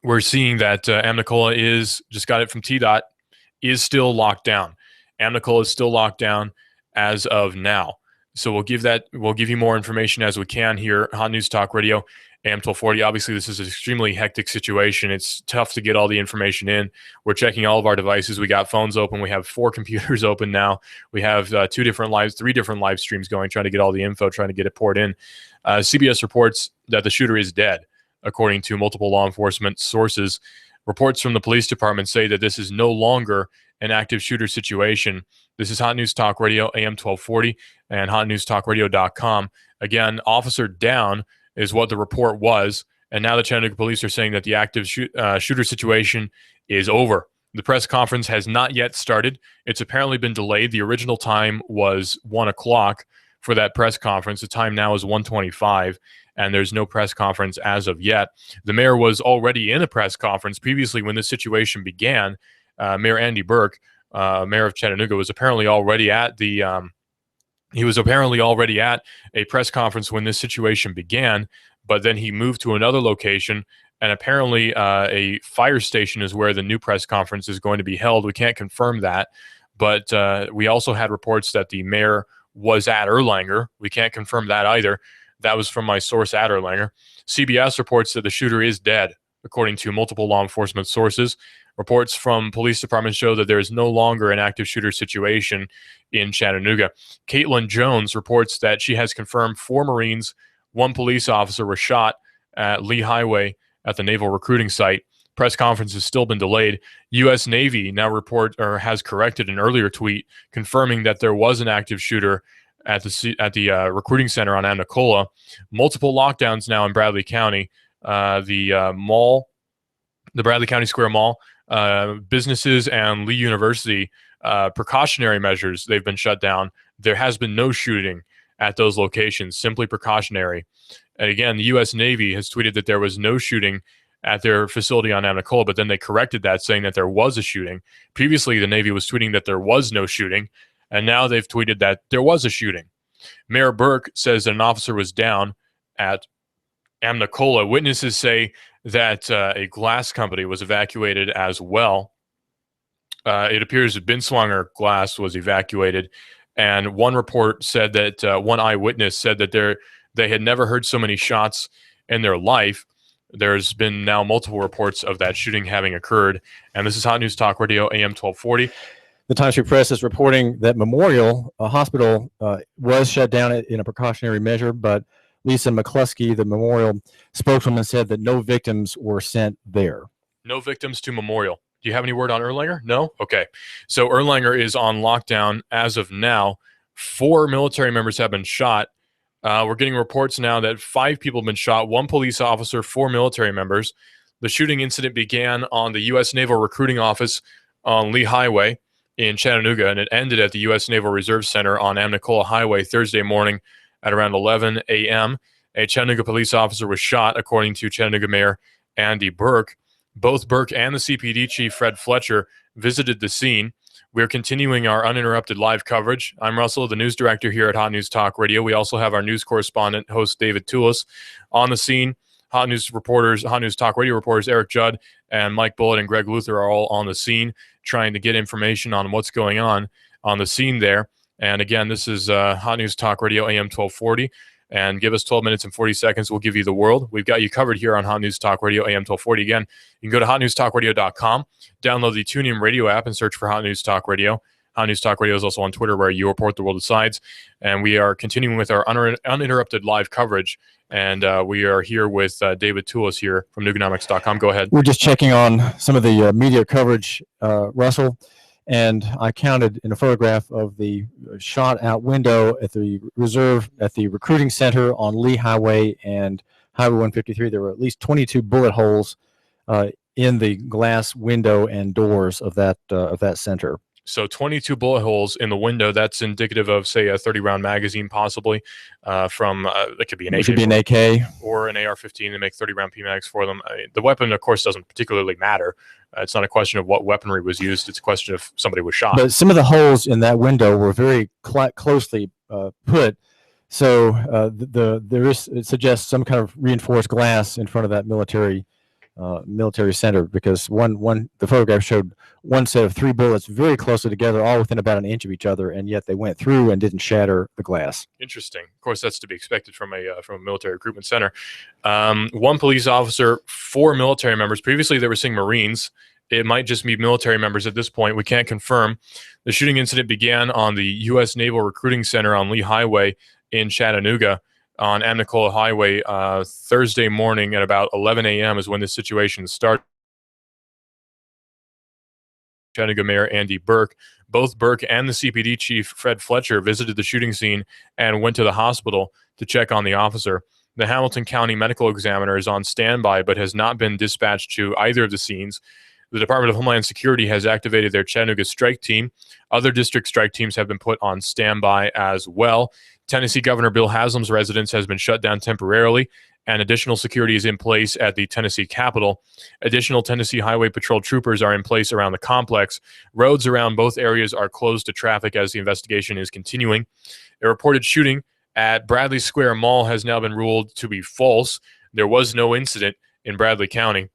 we're seeing that Amnicola is, just got it from TDOT, is still locked down. Amnicola is still locked down as of now. So we'll give you more information as we can here. Hot News Talk Radio, AM 1240. Obviously, this is an extremely hectic situation. It's tough to get all the information in. We're checking all of our devices. We got phones open. We have 4 computers open now. We have 3 different live streams going, trying to get all the info, trying to get it poured in. CBS reports that the shooter is dead, according to multiple law enforcement sources. Reports from the police department say that this is no longer an active shooter situation. This is Hot News Talk Radio, AM 1240, and hotnewstalkradio.com. Again, officer down is what the report was, and now the Chattanooga police are saying that the active shooter situation is over. The press conference has not yet started. It's apparently been delayed. The original time was 1 o'clock for that press conference. The time now is 1:25, and there's no press conference as of yet. The mayor was already in a press conference previously when this situation began. Mayor Andy Burke, mayor of Chattanooga, was apparently already at the he was apparently already at a press conference when this situation began, but then he moved to another location, and apparently a fire station is where the new press conference is going to be held. We can't confirm that, but we also had reports that the mayor was at Erlanger. We can't confirm that either. That was from my source at Erlanger. CBS reports that the shooter is dead, according to multiple law enforcement sources. Reports from police departments show that there is no longer an active shooter situation in Chattanooga. Caitlin Jones reports that she has confirmed 4 Marines, 1 police officer was shot at Lee Highway at the naval recruiting site. Press conference has still been delayed. U.S. Navy now has corrected an earlier tweet confirming that there was an active shooter at the recruiting center on Amnicola. Multiple lockdowns now in Bradley County. The Bradley County Square Mall, businesses, and Lee University, precautionary measures, they've been shut down. There has been no shooting at those locations, simply precautionary. And again, the U.S. Navy has tweeted that there was no shooting at their facility on Amnicola, but then they corrected that, saying that there was a shooting. Previously, the Navy was tweeting that there was no shooting, and now they've tweeted that there was a shooting. Mayor Burke says that an officer was down at Amnicola. Witnesses say that a glass company was evacuated as well. It appears that Binswanger Glass was evacuated, and one report said that one eyewitness said that they had never heard so many shots in their life. There's been now multiple reports of that shooting having occurred, and this is Hot News Talk Radio, AM 1240. The Times Free Press is reporting that Memorial Hospital was shut down in a precautionary measure, but Lisa McCluskey, the Memorial spokeswoman, said that no victims were sent there. No victims to Memorial. Do you have any word on Erlanger? No? Okay. So Erlanger is on lockdown as of now. 4 military members have been shot. We're getting reports now that 5 people have been shot, 1 police officer, 4 military members. The shooting incident began on the U.S. Naval Recruiting Office on Lee Highway in Chattanooga, and it ended at the U.S. Naval Reserve Center on Amnicola Highway Thursday morning at around 11 a.m. A Chattanooga police officer was shot, according to Chattanooga Mayor Andy Burke. Both Burke and the CPD chief, Fred Fletcher, visited the scene. We're continuing our uninterrupted live coverage. I'm Russell, the news director here at Hot News Talk Radio. We also have our news correspondent, host David Toulis, on the scene. Hot News Talk Radio reporters Eric Judd and Mike Bullitt and Greg Luther are all on the scene trying to get information on what's going on the scene there. And again, this is Hot News Talk Radio, AM 1240. And give us 12 minutes and 40 seconds. We'll give you the world. We've got you covered here on Hot News Talk Radio, AM 1240. Again, you can go to hotnewstalkradio.com, download the TuneIn Radio app, and search for Hot News Talk Radio. Hot News Talk Radio is also on Twitter, where you report the world decides. And we are continuing with our uninterrupted live coverage. And we are here with David Toulis here from Nuganomics.com. Go ahead. We're just checking on some of the media coverage, Russell. And I counted in a photograph of the shot out window at the recruiting center on Lee Highway and Highway 153. There were at least 22 bullet holes in the glass window and doors of that center. So 22 bullet holes in the window. That's indicative of, say, a 30-round magazine, possibly from it could be an AK or an AR-15. They make 30-round PMags for them. The weapon, of course, doesn't particularly matter. It's not a question of what weaponry was used. It's a question of somebody was shot. But some of the holes in that window were very closely put. So it suggests some kind of reinforced glass in front of that military center, because the photograph showed one set of 3 bullets very closely together, all within about an inch of each other, and yet they went through and didn't shatter the glass. Interesting. Of course, that's to be expected from a military recruitment center. 1 police officer, 4 military members. Previously, they were saying Marines. It might just be military members at this point. We can't confirm. The shooting incident began on the U.S. Naval Recruiting Center on Lee Highway in Chattanooga on Amnicola Highway Thursday morning at about 11 a.m. is when this situation started. Chattanooga Mayor Andy Burke. Both Burke and the CPD chief, Fred Fletcher, visited the shooting scene and went to the hospital to check on the officer. The Hamilton County Medical Examiner is on standby but has not been dispatched to either of the scenes. The Department of Homeland Security has activated their Chattanooga strike team. Other district strike teams have been put on standby as well. Tennessee Governor Bill Haslam's residence has been shut down temporarily, and additional security is in place at the Tennessee Capitol. Additional Tennessee Highway Patrol troopers are in place around the complex. Roads around both areas are closed to traffic as the investigation is continuing. A reported shooting at Bradley Square Mall has now been ruled to be false. There was no incident in Bradley County.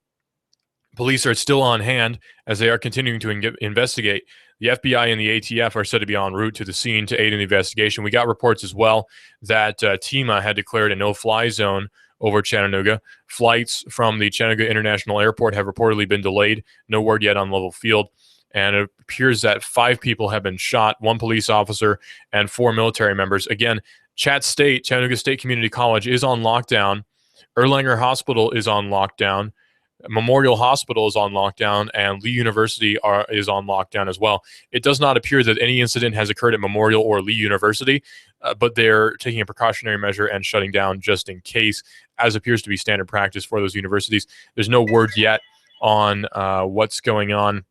Police are still on hand as they are continuing to investigate. The FBI and the ATF are said to be en route to the scene to aid in the investigation. We got reports as well that TEMA had declared a no-fly zone over Chattanooga. Flights from the Chattanooga International Airport have reportedly been delayed. No word yet on level field. And it appears that 5 people have been shot, 1 police officer and 4 military members. Again, Chattanooga State Community College is on lockdown. Erlanger Hospital is on lockdown. Memorial Hospital is on lockdown, and Lee University is on lockdown as well. It does not appear that any incident has occurred at Memorial or Lee University, but they're taking a precautionary measure and shutting down just in case, as appears to be standard practice for those universities. There's no word yet on what's going on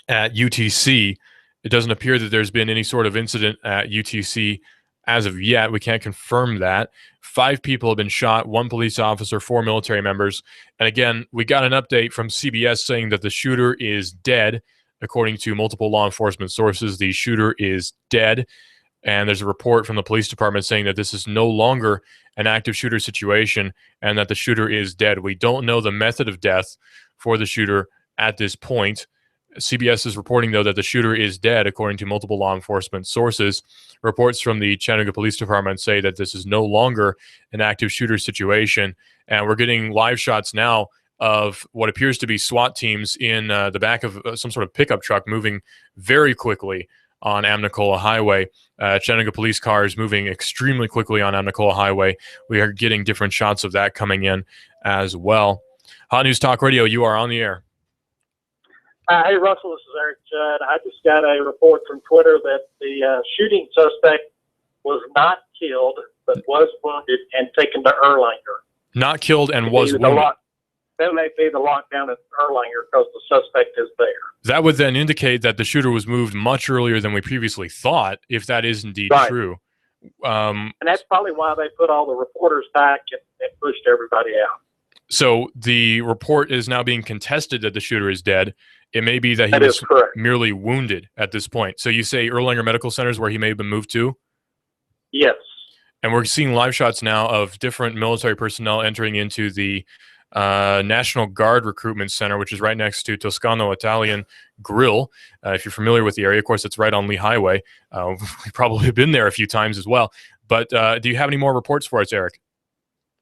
at UTC. It doesn't appear that there's been any sort of incident at UTC as of yet. We can't confirm that. 5 people have been shot, 1 police officer, 4 military members. And again, we got an update from CBS saying that the shooter is dead. According to multiple law enforcement sources, the shooter is dead. And there's a report from the police department saying that this is no longer an active shooter situation and that the shooter is dead. We don't know the method of death for the shooter at this point. CBS is reporting, though, that the shooter is dead, according to multiple law enforcement sources. Reports from the Chattanooga Police Department say that this is no longer an active shooter situation. And we're getting live shots now of what appears to be SWAT teams in the back of some sort of pickup truck moving very quickly on Amnicola Highway. Chattanooga police cars moving extremely quickly on Amnicola Highway. We are getting different shots of that coming in as well. Hot News Talk Radio, you are on the air. Hey, Russell, this is Eric Judd. I just got a report from Twitter that the shooting suspect was not killed, but was wounded and taken to Erlanger. Not killed and was wounded. That may be the lockdown at Erlanger because the suspect is there. That would then indicate that the shooter was moved much earlier than we previously thought, if that is indeed true. And that's probably why they put all the reporters back and pushed everybody out. So the report is now being contested that the shooter is dead. It may be that he was merely wounded at this point. So you say Erlanger Medical Center is where he may have been moved to? Yes. And we're seeing live shots now of different military personnel entering into the National Guard Recruitment Center, which is right next to Toscano Italian Grill. If you're familiar with the area, of course, it's right on Lee Highway. We've probably been there a few times as well. But do you have any more reports for us, Eric?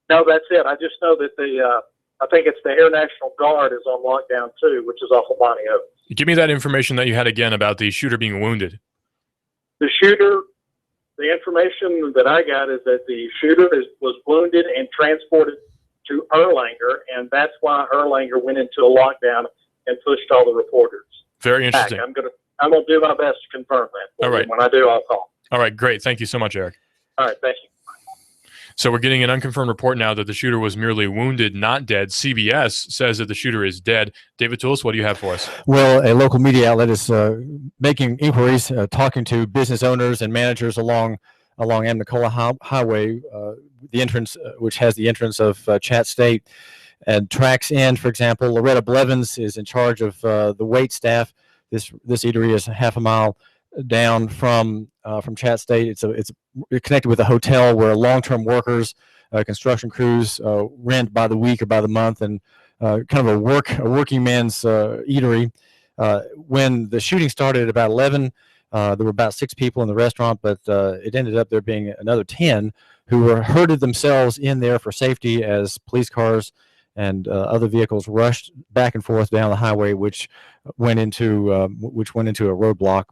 No, that's it. I just know that I think it's the Air National Guard is on lockdown too, which is off of Bonnie Oaks. Give me that information that you had again about the shooter being wounded. The information that I got is that the shooter was wounded and transported to Erlanger, and that's why Erlanger went into a lockdown and pushed all the reporters. Very interesting. I'm gonna do my best to confirm that. All right. When I do, I'll call. All right, great. Thank you so much, Eric. All right, thank you. So we're getting an unconfirmed report now that the shooter was merely wounded, not dead. CBS says that the shooter is dead. David Toulis, what do you have for us? Well, a local media outlet is making inquiries, talking to business owners and managers along Amnicola Highway, the entrance, which has the entrance of Chat State and Tracks End, for example. Loretta Blevins is in charge of the wait staff. This eatery is half a mile down from Chat State. It's connected with a hotel where long-term workers, construction crews rent by the week or by the month, and kind of a working man's eatery. When the shooting started at about 11, there were about 6 people in the restaurant, but it ended up there being another 10 who were herded themselves in there for safety as police cars and other vehicles rushed back and forth down the highway, which went into a roadblock,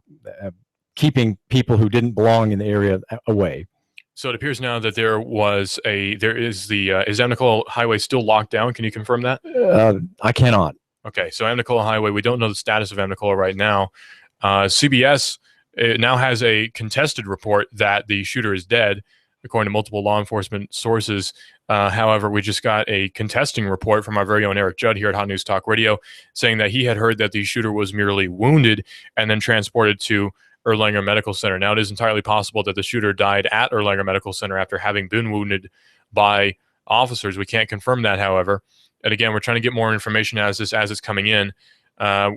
keeping people who didn't belong in the area away. So it appears now that is Amnicola Highway still locked down? Can you confirm that? I cannot. Okay, so Amnicola Highway, we don't know the status of Amnicola right now. CBS now has a contested report that the shooter is dead. according to multiple law enforcement sources. However, we just got a contesting report from our very own Eric Judd here at Hot News Talk Radio saying that he had heard that the shooter was merely wounded and then transported to Erlanger Medical Center. Now, it is entirely possible that the shooter died at Erlanger Medical Center after having been wounded by officers. We can't confirm that, however. And again, we're trying to get more information as it's coming in.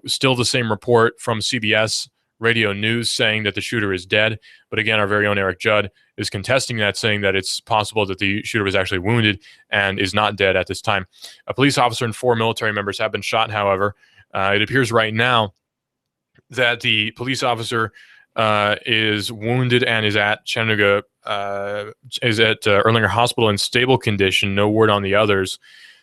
Still the same report from CBS Radio News saying that the shooter is dead. But again, our very own Eric Judd is contesting that, saying that it's possible that the shooter was actually wounded and is not dead at this time. A police officer and 4 military members have been shot, however. It appears right now that the police officer is wounded and is at Chattanooga, Erlanger Hospital in stable condition. No word on the others.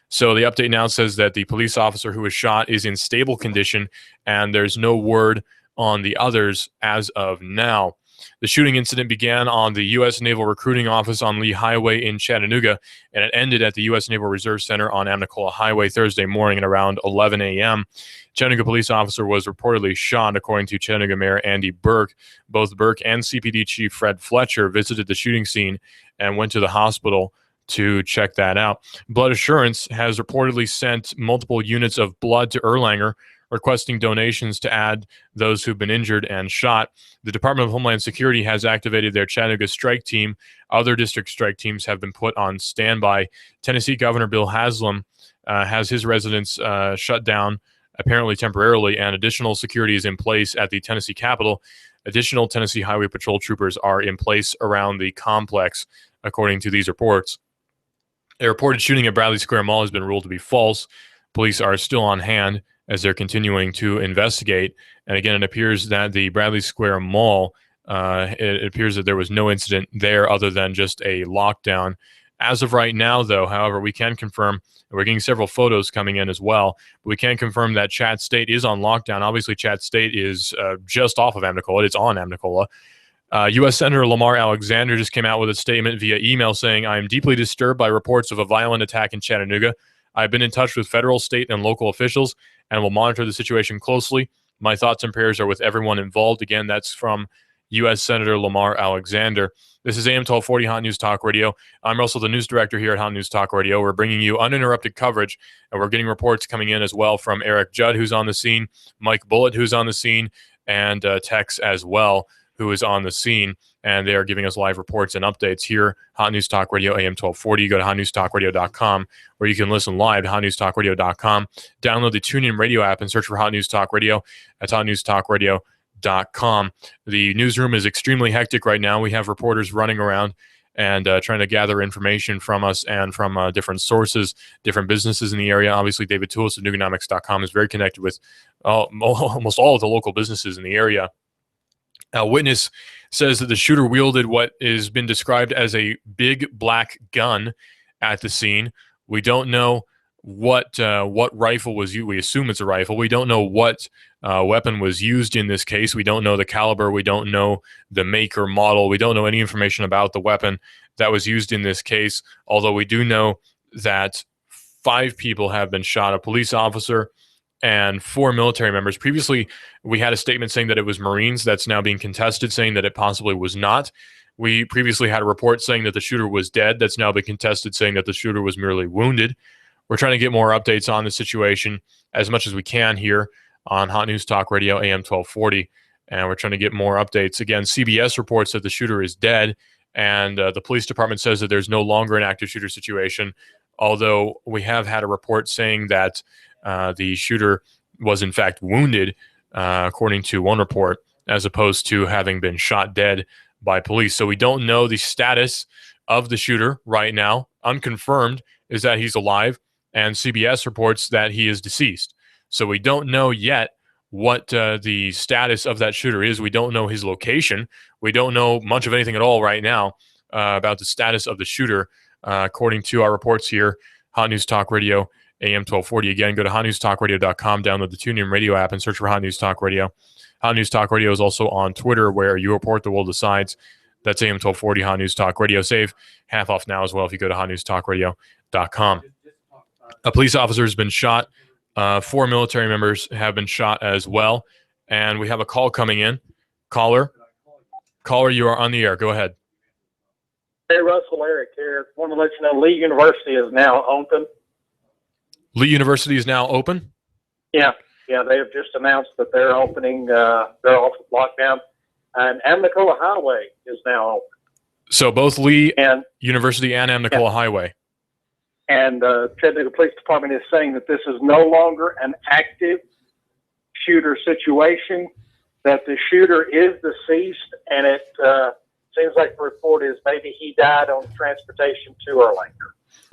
So the update now says that the police officer who was shot is in stable condition, and there's no word on the others as of now. The shooting incident began on the U.S. Naval Recruiting Office on Lee Highway in Chattanooga, and it ended at the U.S. Naval Reserve Center on Amnicola Highway Thursday morning at around 11 a.m. Chattanooga police officer was reportedly shot, according to Chattanooga Mayor Andy Burke. Both Burke and CPD Chief Fred Fletcher visited the shooting scene and went to the hospital to check that out. Blood Assurance has reportedly sent multiple units of blood to Erlanger, requesting donations to add those who've been injured and shot. The Department of Homeland Security has activated their Chattanooga strike team. Other district strike teams have been put on standby. Tennessee Governor Bill Haslam has his residence shut down, apparently temporarily, and additional security is in place at the Tennessee Capitol. Additional Tennessee Highway Patrol troopers are in place around the complex, according to these reports. A reported shooting at Bradley Square Mall has been ruled to be false. Police are still on hand as they're continuing to investigate. And again, it appears that the Bradley Square Mall, it appears that there was no incident there other than just a lockdown. As of right now, though, however, we can confirm, and we're getting several photos coming in as well, but we can confirm that Chat State is on lockdown. Obviously, Chat State is just off of Amnicola. It's on Amnicola. U.S. Senator Lamar Alexander just came out with a statement via email saying, "I am deeply disturbed by reports of a violent attack in Chattanooga. I've been in touch with federal, state, and local officials and will monitor the situation closely. My thoughts and prayers are with everyone involved." Again, that's from U.S. Senator Lamar Alexander. This is AM 1240 Hot News Talk Radio. I'm Russell, the news director here at Hot News Talk Radio. We're bringing you uninterrupted coverage, and we're getting reports coming in as well from Eric Judd, who's on the scene, Mike Bullitt, who's on the scene, and Tex as well, who is on the scene, and they are giving us live reports and updates here. Hot News Talk Radio, AM 1240. Go to hotnewstalkradio.com, where you can listen live at hotnewstalkradio.com. Download the TuneIn Radio app and search for Hot News Talk Radio at hotnewstalkradio.com. The newsroom is extremely hectic right now. We have reporters running around and trying to gather information from us and from different sources, different businesses in the area. Obviously, David Toulis of Nuganomics.com is very connected with almost all of the local businesses in the area. A witness says that the shooter wielded what has been described as a big black gun at the scene. We don't know what rifle was used. We assume it's a rifle. We don't know what weapon was used in this case. We don't know the caliber. We don't know the make or model. We don't know any information about the weapon that was used in this case, although we do know that 5 people have been shot, a police officer and 4 military members. Previously, we had a statement saying that it was Marines. That's now being contested, saying that it possibly was not. We previously had a report saying that the shooter was dead. That's now been contested, saying that the shooter was merely wounded. We're trying to get more updates on the situation as much as we can here on Hot News Talk Radio, AM 1240, and we're trying to get more updates. Again, CBS reports that the shooter is dead, and the police department says that there's no longer an active shooter situation, although we have had a report saying that the shooter was in fact wounded, according to one report, as opposed to having been shot dead by police. So we don't know the status of the shooter right now. Unconfirmed is that he's alive, and CBS reports that he is deceased. So we don't know yet what the status of that shooter is. We don't know his location. We don't know much of anything at all right now about the status of the shooter, according to our reports here, Hot News Talk Radio, AM 1240. Again, go to hotnewstalkradio.com, download the TuneIn Radio app, and search for Hot News Talk Radio. Hot News Talk Radio is also on Twitter, where you report the world decides. That's AM 1240 Hot News Talk Radio. Save half off now as well if you go to hotnewstalkradio.com. A police officer has been shot. 4 military members have been shot as well. And we have a call coming in. Caller, you are on the air. Go ahead. Hey, Russell, Eric here. Want to let you know Lee University is now open. Lee University is now open? Yeah, they have just announced that they're opening, they're off of lockdown. And Amnicola Highway is now open. So both Lee University and Amnicola Highway. And Chattanooga Police Department is saying that this is no longer an active shooter situation, that the shooter is deceased, and it seems like the report is maybe he died on transportation to Erlanger.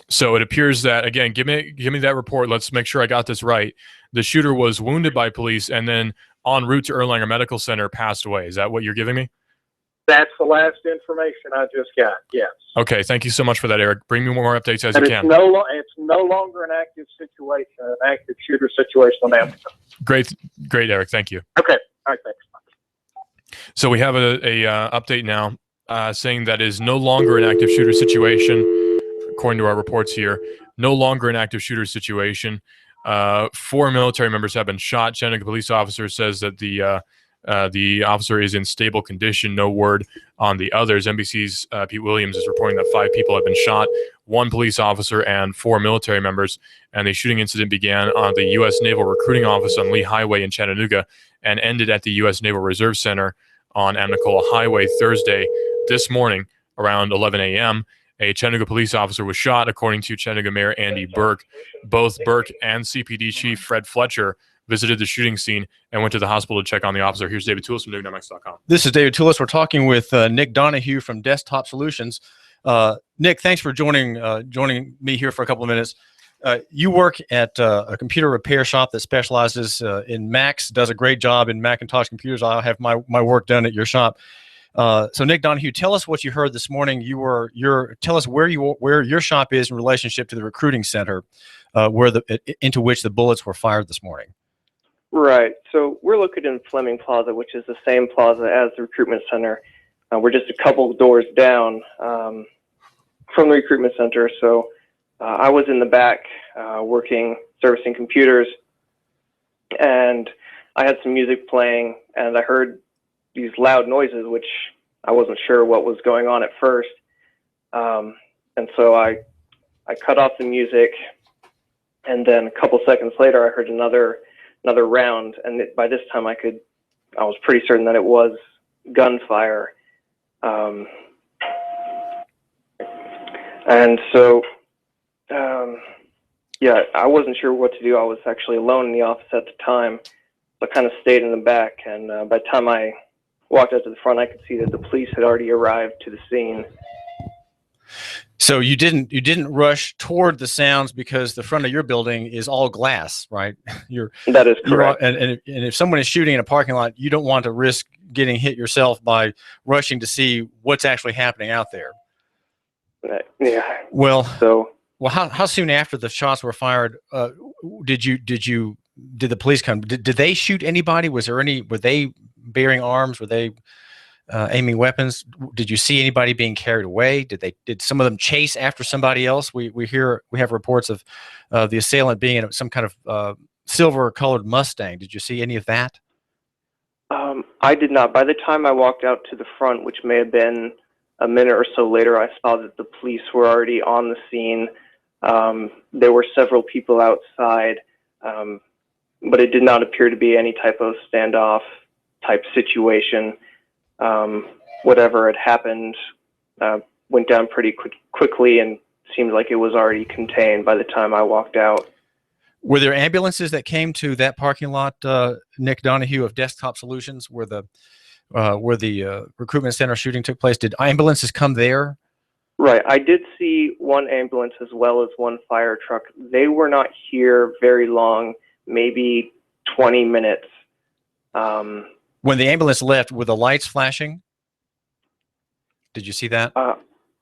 So it appears that, again, give me that report. Let's make sure I got this right. The shooter was wounded by police and then en route to Erlanger Medical Center passed away. Is that what you're giving me? That's the last information I just got, yes. Okay, thank you so much for that, Eric. Bring me more updates as And you it's can. it's no longer an active situation, an active shooter situation on Amnicola. Great, Eric. Thank you. Okay, all right, thanks. So we have a update now saying that is no longer an active shooter situation, according to our reports here. No longer an active shooter situation. 4 military members have been shot. Chattanooga police officer says that the officer is in stable condition. No word on the others. NBC's Pete Williams is reporting that 5 people have been shot, 1 police officer and 4 military members. And the shooting incident began on the U.S. Naval Recruiting Office on Lee Highway in Chattanooga and ended at the U.S. Naval Reserve Center on Amnicola Highway Thursday this morning around 11 a.m. A Chattanooga police officer was shot, according to Chattanooga Mayor Andy Burke. Both Burke and CPD Chief Fred Fletcher visited the shooting scene and went to the hospital to check on the officer. Here's David Toulis from NewsNetMX.com. This is David Toulis. We're talking with Nick Donahue from Desktop Solutions. Nick, thanks for joining me here for a couple of minutes. You work at a computer repair shop that specializes in Macs, does a great job in Macintosh computers. I'll have my work done at your shop. So Nick Donahue, tell us what you heard this morning. Tell us where your shop is in relationship to the recruiting center, into which the bullets were fired this morning. Right. So we're located in Fleming Plaza, which is the same plaza as the recruitment center. We're just a couple doors down from the recruitment center. So I was in the back servicing computers, and I had some music playing, and I heard these loud noises, which I wasn't sure what was going on at first. And so I cut off the music, and then a couple seconds later, I heard another round. And by this time, I was pretty certain that it was gunfire. And so, I wasn't sure what to do. I was actually alone in the office at the time. So I kind of stayed in the back. And by the time I walked out to the front, I could see that the police had already arrived to the scene. So you didn't rush toward the sounds because the front of your building is all glass, right? That is correct. And if someone is shooting in a parking lot, you don't want to risk getting hit yourself by rushing to see what's actually happening out there. Yeah. Well, how soon after the shots were fired did the police come? Did they shoot anybody? Were they bearing arms? Were they aiming weapons? Did you see anybody being carried away? Did some of them chase after somebody else? We have reports of the assailant being in some kind of silver colored Mustang. Did you see any of that? I did not. By the time I walked out to the front, which may have been a minute or so later, I saw that the police were already on the scene. There were several people outside, but it did not appear to be any type of standoff type situation. Whatever had happened went down pretty quickly and seemed like it was already contained by the time I walked out. Were there ambulances that came to that parking lot, Nick Donahue of Desktop Solutions, where the recruitment center shooting took place? Did ambulances come there? Right. I did see one ambulance as well as one fire truck. They were not here very long, maybe 20 minutes. When the ambulance left, were the lights flashing? Did you see that?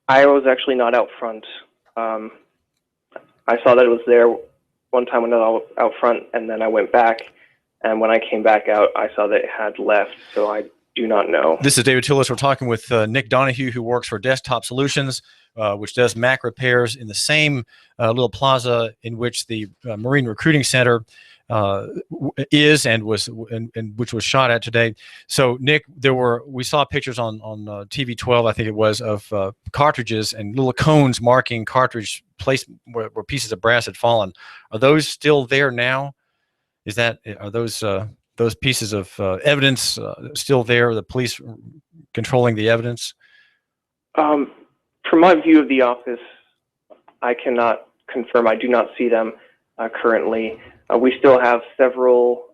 I was actually not out front. I saw that it was there one time when I was out front, and then I went back. And when I came back out, I saw that it had left. So I do not know. This is David Toulis. We're talking with Nick Donahue, who works for Desktop Solutions, which does Mac repairs in the same little plaza in which the Marine Recruiting Center is and was and which was shot at today. So Nick, we saw pictures on TV 12, I think it was, of cartridges and little cones marking cartridge place where pieces of brass had fallen. Are those still there now? Are those pieces of evidence still there? The police controlling the evidence? From my view of the office, I cannot confirm. I do not see them currently. We still have several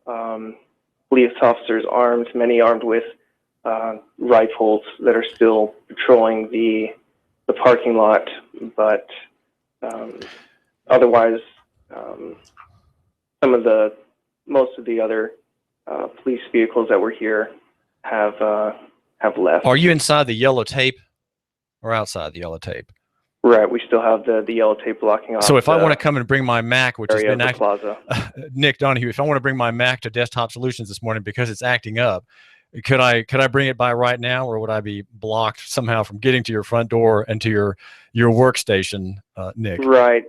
police officers armed, many armed with rifles, that are still patrolling the parking lot. But otherwise, most of the other police vehicles that were here have left. Are you inside the yellow tape or outside the yellow tape? Right, we still have the yellow tape blocking off. So if I want to come and bring my Mac, which has been plaza. Nick Donahue, if I want to bring my Mac to Desktop Solutions this morning because it's acting up, could I bring it by right now, or would I be blocked somehow from getting to your front door and to your workstation, Nick? Right,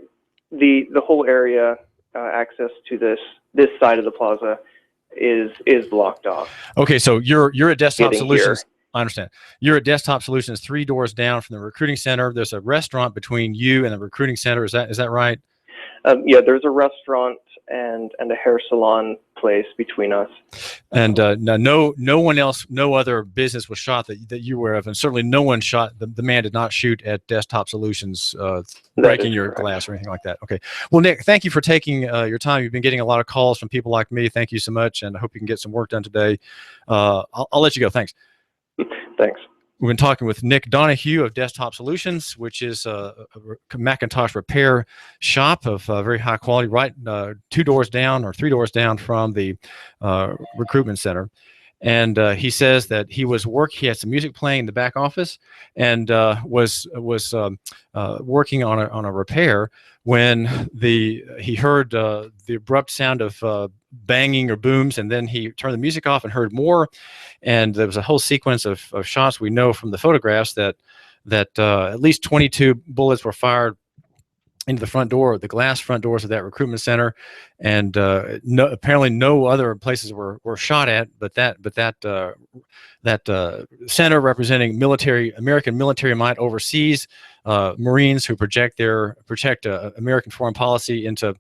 the whole area, access to this side of the plaza is blocked off. Okay, so you're at Desktop Solutions. Here. I understand. You're at Desktop Solutions, 3 doors down from the recruiting center. There's a restaurant between you and the recruiting center. Is that right? Yeah, there's a restaurant and a hair salon place between us. And no one else, no other business was shot that you were of, and certainly no one shot. The man did not shoot at Desktop Solutions, breaking your glass or anything like that. Okay. Well, Nick, thank you for taking your time. You've been getting a lot of calls from people like me. Thank you so much, and I hope you can get some work done today. I'll let you go. Thanks. Thanks. We've been talking with Nick Donahue of Desktop Solutions, which is a Macintosh repair shop of very high quality, right 2 doors down or 3 doors down from the recruitment center. And he says that he had some music playing in the back office and was working on a repair when he heard the abrupt sound of banging or booms, and then he turned the music off and heard more, and there was a whole sequence of shots. We know from the photographs that at least 22 bullets were fired into the front door, the glass front doors of that recruitment center, and apparently no other places were shot at, but that center representing American military might overseas, Marines who project American foreign policy into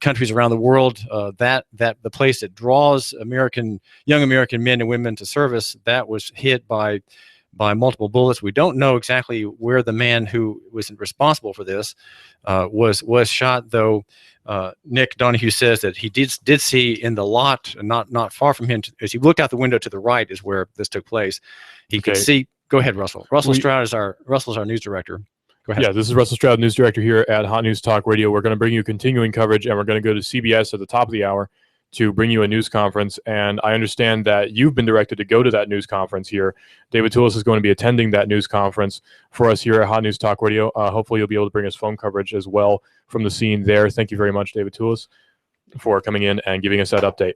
countries around the world, that the place that draws young American men and women to service, that was hit by multiple bullets. We don't know exactly where the man who was responsible for this was shot, though. Nick Donahue says that he did see in the lot, not far from him, as he looked out the window to the right is where this took place. He could see. Go ahead, Russell. Stroud is our news director. Go ahead. Yeah, this is Russell Stroud, news director here at Hot News Talk Radio. We're going to bring you continuing coverage, and we're going to go to CBS at the top of the hour to bring you a news conference. And I understand that you've been directed to go to that news conference here. David Toulis is going to be attending that news conference for us here at Hot News Talk Radio. Hopefully you'll be able to bring us phone coverage as well from the scene there. Thank you very much, David Toulis, for coming in and giving us that update.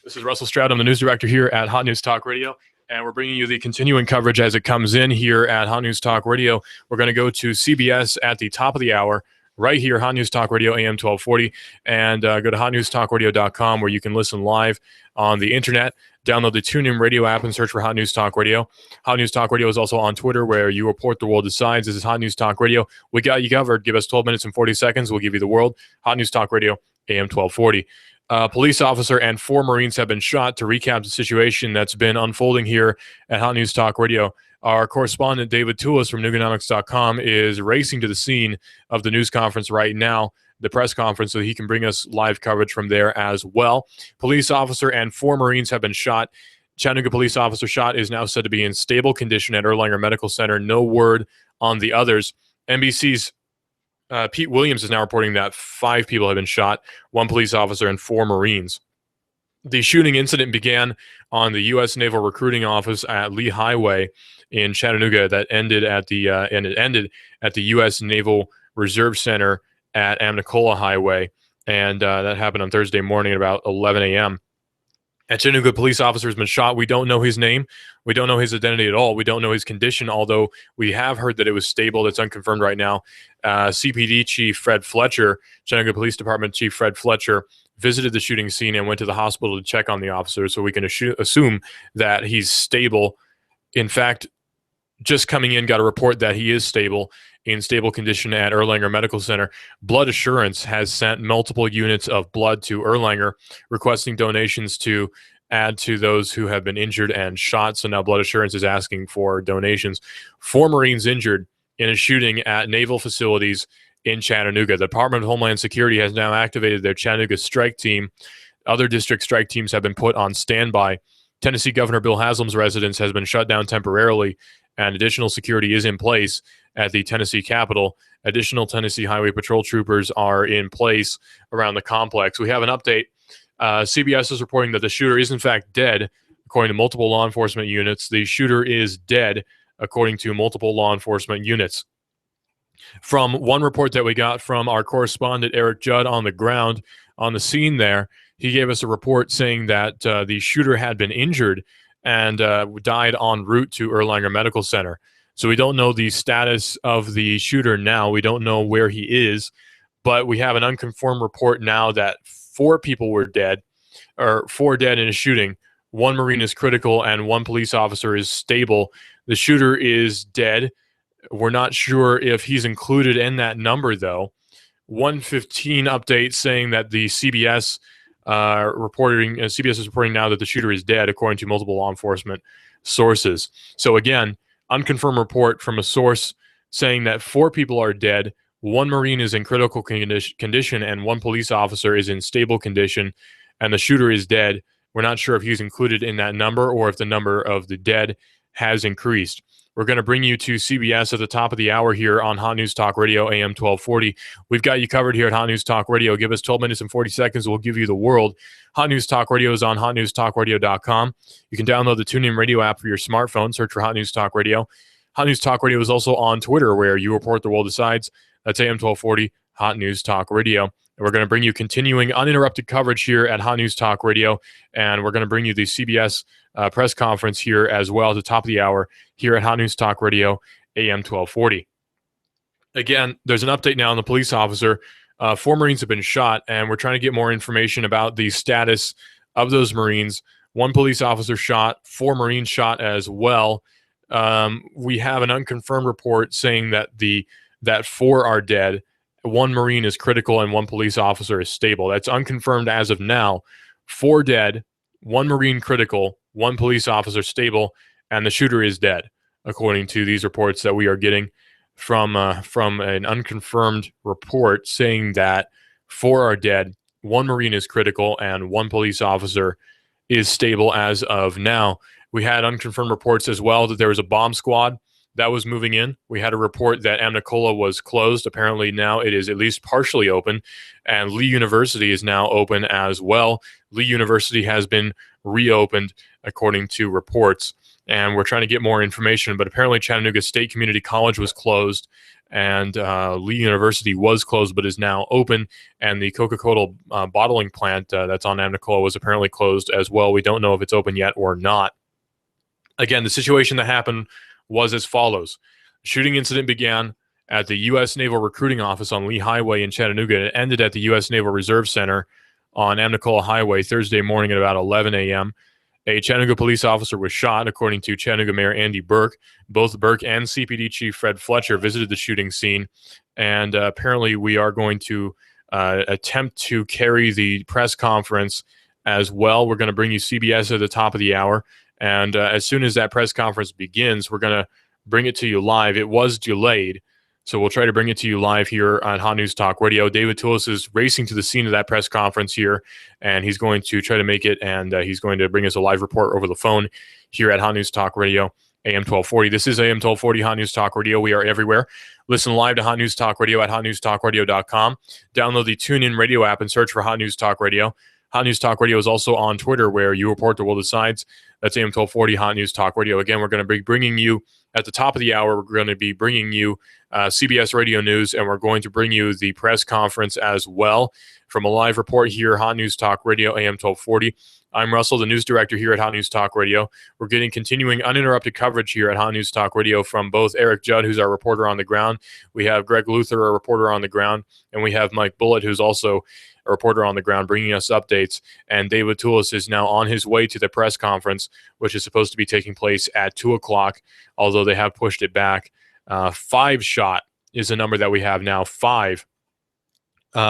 This is Russell Stroud. I'm the news director here at Hot News Talk Radio, and we're bringing you the continuing coverage as it comes in here at Hot News Talk Radio. We're going to go to CBS at the top of the hour, right here, Hot News Talk Radio, AM 1240, and go to hotnewstalkradio.com, where you can listen live on the internet. Download the TuneIn Radio app and search for Hot News Talk Radio. Hot News Talk Radio is also on Twitter, where you report the world decides. This is Hot News Talk Radio. We got you covered. Give us 12 minutes and 40 seconds. We'll give you the world. Hot News Talk Radio, AM 1240. A police officer and 4 Marines have been shot. To recap the situation that's been unfolding here at Hot News Talk Radio, our correspondent David Toulis from Nuganomics.com is racing to the scene of the news conference right now, the press conference, so he can bring us live coverage from there as well. Police officer and 4 Marines have been shot. Chattanooga police officer shot is now said to be in stable condition at Erlanger Medical Center. No word on the others. NBC's Pete Williams is now reporting that 5 people have been shot, 1 police officer and 4 Marines. The shooting incident began on the U.S. Naval Recruiting Office at Lee Highway in Chattanooga. That ended at the U.S. Naval Reserve Center at Amnicola Highway, and that happened on Thursday morning at about 11 a.m. A Chattanooga police officer has been shot. We don't know his name. We don't know his identity at all. We don't know his condition, although we have heard that it was stable. That's unconfirmed right now. CPD Chief Fred Fletcher, Chattanooga Police Department Chief Fred Fletcher, visited the shooting scene and went to the hospital to check on the officer, so we can assume that he's stable. In fact, just coming in, got a report that he is stable, in stable condition at Erlanger Medical Center. Blood Assurance has sent multiple units of blood to Erlanger, requesting donations to add to those who have been injured and shot. So now Blood Assurance is asking for donations. 4 Marines injured in a shooting at naval facilities in Chattanooga. The Department of Homeland Security has now activated their Chattanooga strike team. Other district strike teams have been put on standby. Tennessee Governor Bill Haslam's residence has been shut down temporarily, and additional security is in place at the Tennessee Capitol. Additional Tennessee Highway Patrol troopers are in place around the complex. We have an update. CBS is reporting that the shooter is in fact dead, according to multiple law enforcement units. The shooter is dead, according to multiple law enforcement units. From one report that we got from our correspondent Eric Judd on the ground, on the scene there, he gave us a report saying that the shooter had been injured and died en route to Erlanger Medical Center. So we don't know the status of the shooter now. We don't know where he is, but we have an unconfirmed report now that 4 people were dead, or 4 dead in a shooting. 1 Marine is critical and 1 police officer is stable. The shooter is dead. We're not sure if he's included in that number, though. 1:15 update saying that the CBS CBS is reporting now that the shooter is dead, according to multiple law enforcement sources. So again, unconfirmed report from a source saying that 4 people are dead, 1 Marine is in critical condition, and 1 police officer is in stable condition, and the shooter is dead. We're not sure if he's included in that number or if the number of the dead has increased. We're going to bring you to CBS at the top of the hour here on Hot News Talk Radio, AM 1240. We've got you covered here at Hot News Talk Radio. Give us 12 minutes and 40 seconds. We'll give you the world. Hot News Talk Radio is on hotnewstalkradio.com. You can download the TuneIn Radio app for your smartphone. Search for Hot News Talk Radio. Hot News Talk Radio is also on Twitter, where you report the world decides. That's AM 1240, Hot News Talk Radio. And we're going to bring you continuing uninterrupted coverage here at Hot News Talk Radio. And we're going to bring you the CBS press conference here as well at the top of the hour here at Hot News Talk Radio, AM 1240. Again, there's an update now on the police officer. 4 Marines have been shot, and we're trying to get more information about the status of those Marines. 1 police officer shot, 4 Marines shot as well. We have an unconfirmed report saying that 4 are dead. 1 Marine is critical and 1 police officer is stable. That's unconfirmed as of now. 4 dead, 1 Marine critical, 1 police officer stable, and the shooter is dead, according to these reports that we are getting from an unconfirmed report saying that 4 are dead, 1 Marine is critical, and 1 police officer is stable as of now. We had unconfirmed reports as well that there was a bomb squad that was moving in. We had a report that Amnicola was closed. Apparently now it is at least partially open, and Lee University is now open as well. Lee University has been reopened, according to reports, and we're trying to get more information, but apparently Chattanooga State Community College was closed, and Lee University was closed but is now open, and the Coca-Cola bottling plant that's on Amnicola was apparently closed as well. We don't know if it's open yet or not. Again, the situation that happened was as follows. The shooting incident began at the U.S. Naval Recruiting Office on Lee Highway in Chattanooga. It ended at the U.S. Naval Reserve Center on Amnicola Highway Thursday morning at about 11 a.m. A Chattanooga police officer was shot, according to Chattanooga Mayor Andy Burke. Both Burke and CPD Chief Fred Fletcher visited the shooting scene, and apparently we are going to attempt to carry the press conference as well. We're going to bring you CBS at the top of the hour. And as soon as that press conference begins, we're going to bring it to you live. It was delayed, so we'll try to bring it to you live here on Hot News Talk Radio. David Toulis is racing to the scene of that press conference here, and he's going to try to make it, and he's going to bring us a live report over the phone here at Hot News Talk Radio, AM 1240. This is AM 1240 Hot News Talk Radio. We are everywhere. Listen live to Hot News Talk Radio at hotnewstalkradio.com. Download the TuneIn Radio app and search for Hot News Talk Radio. Hot News Talk Radio is also on Twitter, where you report the world decides. That's AM 1240 Hot News Talk Radio. Again, we're going to be bringing you, at the top of the hour, we're going to be bringing you CBS Radio News, and we're going to bring you the press conference as well. From a live report here, Hot News Talk Radio, AM 1240. I'm Russell, the news director here at Hot News Talk Radio. We're getting continuing uninterrupted coverage here at Hot News Talk Radio from both Eric Judd, who's our reporter on the ground. We have Greg Luther, a reporter on the ground, and we have Mike Bullitt, who's also a reporter on the ground bringing us updates. And David Toulis is now on his way to the press conference, which is supposed to be taking place at 2 o'clock, although they have pushed it back. 5 shot is the number that we have now. 5.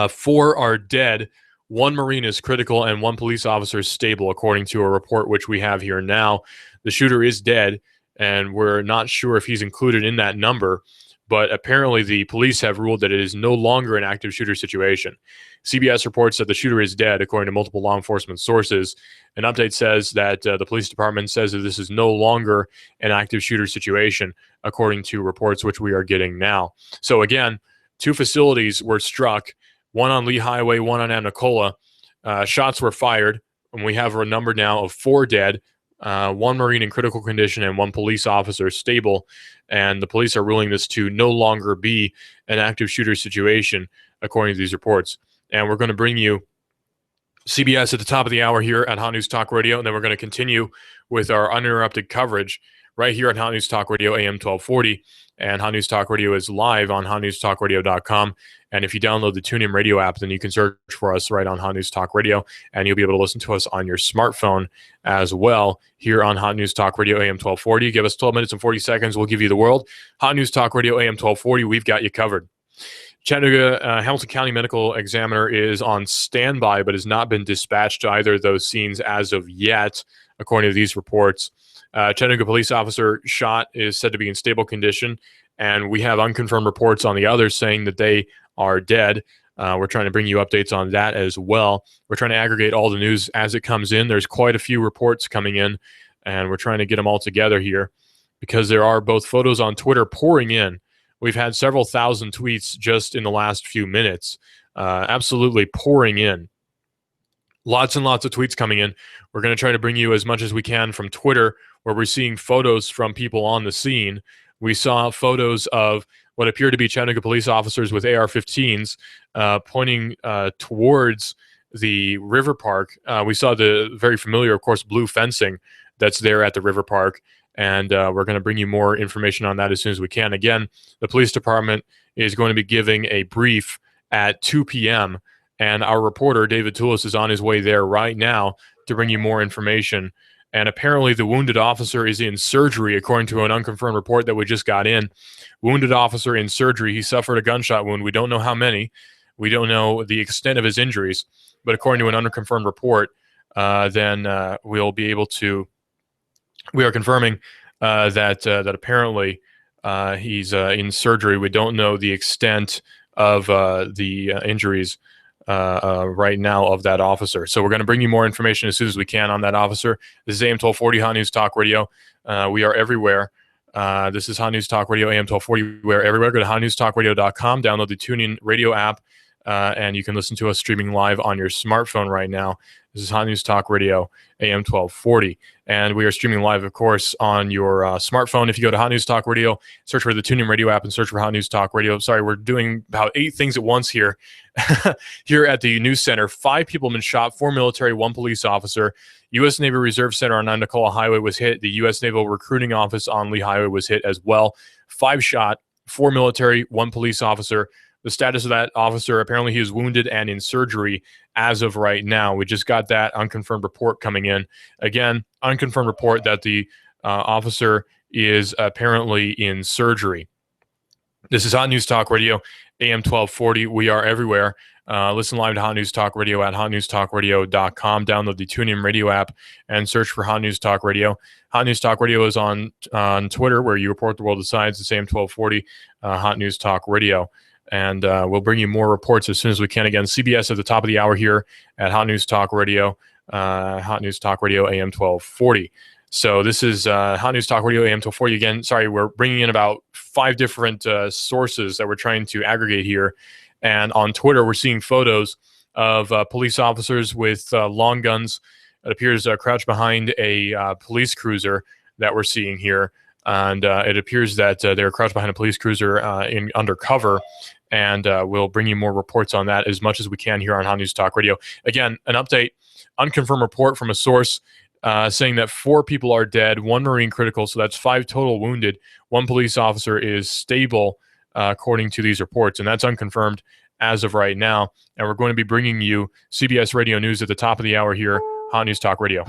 4 are dead. 1 Marine is critical, and 1 police officer is stable, according to a report which we have here now. The shooter is dead, and we're not sure if he's included in that number, but apparently the police have ruled that it is no longer an active shooter situation. CBS reports that the shooter is dead, according to multiple law enforcement sources. An update says that the police department says that this is no longer an active shooter situation, according to reports which we are getting now. So again, 2 facilities were struck, one on Lee Highway, one on Anacola. Shots were fired, and we have a number now of 4 dead, 1 Marine in critical condition, and 1 police officer stable. And the police are ruling this to no longer be an active shooter situation, according to these reports. And we're going to bring you CBS at the top of the hour here at Hot News Talk Radio, and then we're going to continue with our uninterrupted coverage right here at Hot News Talk Radio AM 1240. And Hot News Talk Radio is live on hotnewstalkradio.com. And if you download the TuneIn Radio app, then you can search for us right on Hot News Talk Radio, and you'll be able to listen to us on your smartphone as well here on Hot News Talk Radio AM 1240. Give us 12 minutes and 40 seconds. We'll give you the world. Hot News Talk Radio AM 1240. We've got you covered. Chattanooga Hamilton County Medical Examiner is on standby, but has not been dispatched to either of those scenes as of yet, according to these reports. Chattanooga police officer shot is said to be in stable condition, and we have unconfirmed reports on the others saying that they are dead. We're trying to bring you updates on that as well. We're trying to aggregate all the news as it comes in. There's quite a few reports coming in, and we're trying to get them all together here because there are both photos on Twitter pouring in. We've had several thousand tweets just in the last few minutes, absolutely pouring in. Lots and lots of tweets coming in. We're going to try to bring you as much as we can from Twitter, where we're seeing photos from people on the scene. We saw photos of what appear to be Chattanooga police officers with AR-15s pointing towards the river park. We saw the very familiar, of course, blue fencing that's there at the river park. And we're going to bring you more information on that as soon as we can. Again, the police department is going to be giving a brief at 2 p.m., and our reporter, David Toulis, is on his way there right now to bring you more information. And apparently the wounded officer is in surgery, according to an unconfirmed report that we just got in. Wounded officer in surgery. He suffered a gunshot wound. We don't know how many. We don't know the extent of his injuries. But according to an unconfirmed report, then we'll be able to... We are confirming that apparently he's in surgery. We don't know the extent of the injuries right now of that officer. So we're going to bring you more information as soon as we can on that officer. This is AM 1240 Hot News Talk Radio. We are everywhere. This is Hot News Talk Radio AM 1240. We are everywhere. Go to hotnewstalkradio.com. Download the TuneIn Radio app, and you can listen to us streaming live on your smartphone right now. This is Hot News Talk Radio AM 1240. And we are streaming live, of course, on your smartphone. If you go to Hot News Talk Radio, search for the TuneIn Radio app and search for Hot News Talk Radio. Sorry, we're doing about 8 things at once here. Here at the news center, 5 people have been shot, 4 military, 1 police officer. U.S. Navy Reserve Center on Anacola Highway was hit. The U.S. Naval Recruiting Office on Lee Highway was hit as well. 5 shot, 4 military, 1 police officer. The status of that officer, apparently he is wounded and in surgery as of right now. We just got that unconfirmed report coming in. Again, unconfirmed report that the officer is apparently in surgery. This is Hot News Talk Radio, AM 1240. We are everywhere. Listen live to Hot News Talk Radio at hotnewstalkradio.com. Download the TuneIn Radio app and search for Hot News Talk Radio. Hot News Talk Radio is on Twitter, where you report the world of science. It's AM 1240, Hot News Talk Radio. And we'll bring you more reports as soon as we can. Again, CBS at the top of the hour here at Hot News Talk Radio, Hot News Talk Radio AM 1240. So this is Hot News Talk Radio AM 1240. Again, sorry, we're bringing in about 5 different sources that we're trying to aggregate here. And on Twitter, we're seeing photos of police officers with long guns. It appears crouched behind a police cruiser that we're seeing here. And it appears that they're crouched behind a police cruiser in undercover. And we'll bring you more reports on that as much as we can here on Hot News Talk Radio. Again, an update, unconfirmed report from a source saying that 4 people are dead, 1 Marine critical, so that's 5 total wounded. 1 police officer is stable, according to these reports, and that's unconfirmed as of right now. And we're going to be bringing you CBS Radio News at the top of the hour here, Hot News Talk Radio.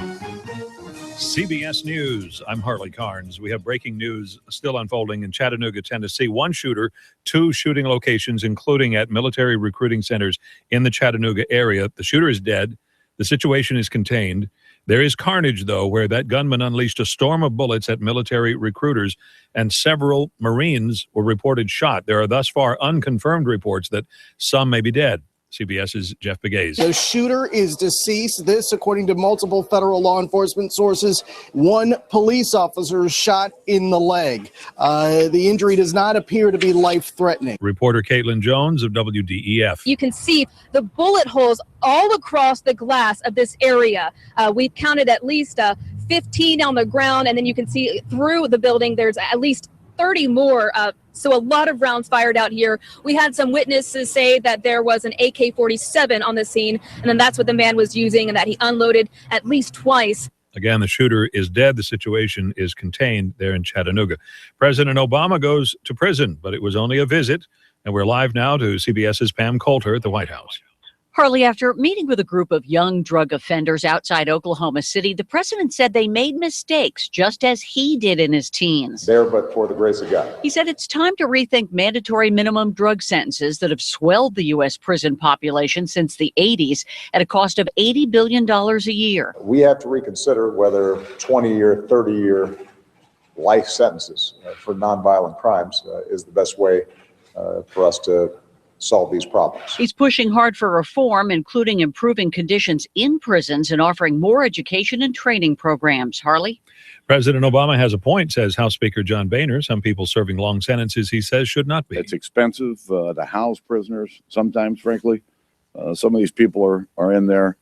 CBS News. I'm Harley Carnes. We have breaking news still unfolding in Chattanooga, Tennessee. One shooter, 2 shooting locations, including at military recruiting centers in the Chattanooga area. The shooter is dead. The situation is contained. There is carnage, though, where that gunman unleashed a storm of bullets at military recruiters, and several Marines were reported shot. There are thus far unconfirmed reports that some may be dead. CBS's Jeff Begaze. The shooter is deceased. This, according to multiple federal law enforcement sources. 1 police officer shot in the leg. The injury does not appear to be life-threatening. Reporter Caitlin Jones of WDEF. You can see the bullet holes all across the glass of this area. We've counted at least 15 on the ground, and then you can see through the building there's at least 30 more. So a lot of rounds fired out here. We had some witnesses say that there was an AK-47 on the scene, and then that's what the man was using, and that he unloaded at least twice. Again, the shooter is dead. The situation is contained there in Chattanooga. President Obama goes to prison, but it was only a visit. And we're live now to CBS's Pam Coulter at the White House. Harley, after meeting with a group of young drug offenders outside Oklahoma City, the president said they made mistakes, just as he did in his teens. There but for the grace of God. He said it's time to rethink mandatory minimum drug sentences that have swelled the U.S. prison population since the 80s at a cost of $80 billion a year. We have to reconsider whether 20-year, 30-year life sentences for nonviolent crimes is the best way for us to solve these problems. He's pushing hard for reform, including improving conditions in prisons and offering more education and training programs. Harley? President Obama has a point, says House Speaker John Boehner. Some people serving long sentences, he says, should not be. It's expensive to house prisoners sometimes, frankly. Some of these people are in there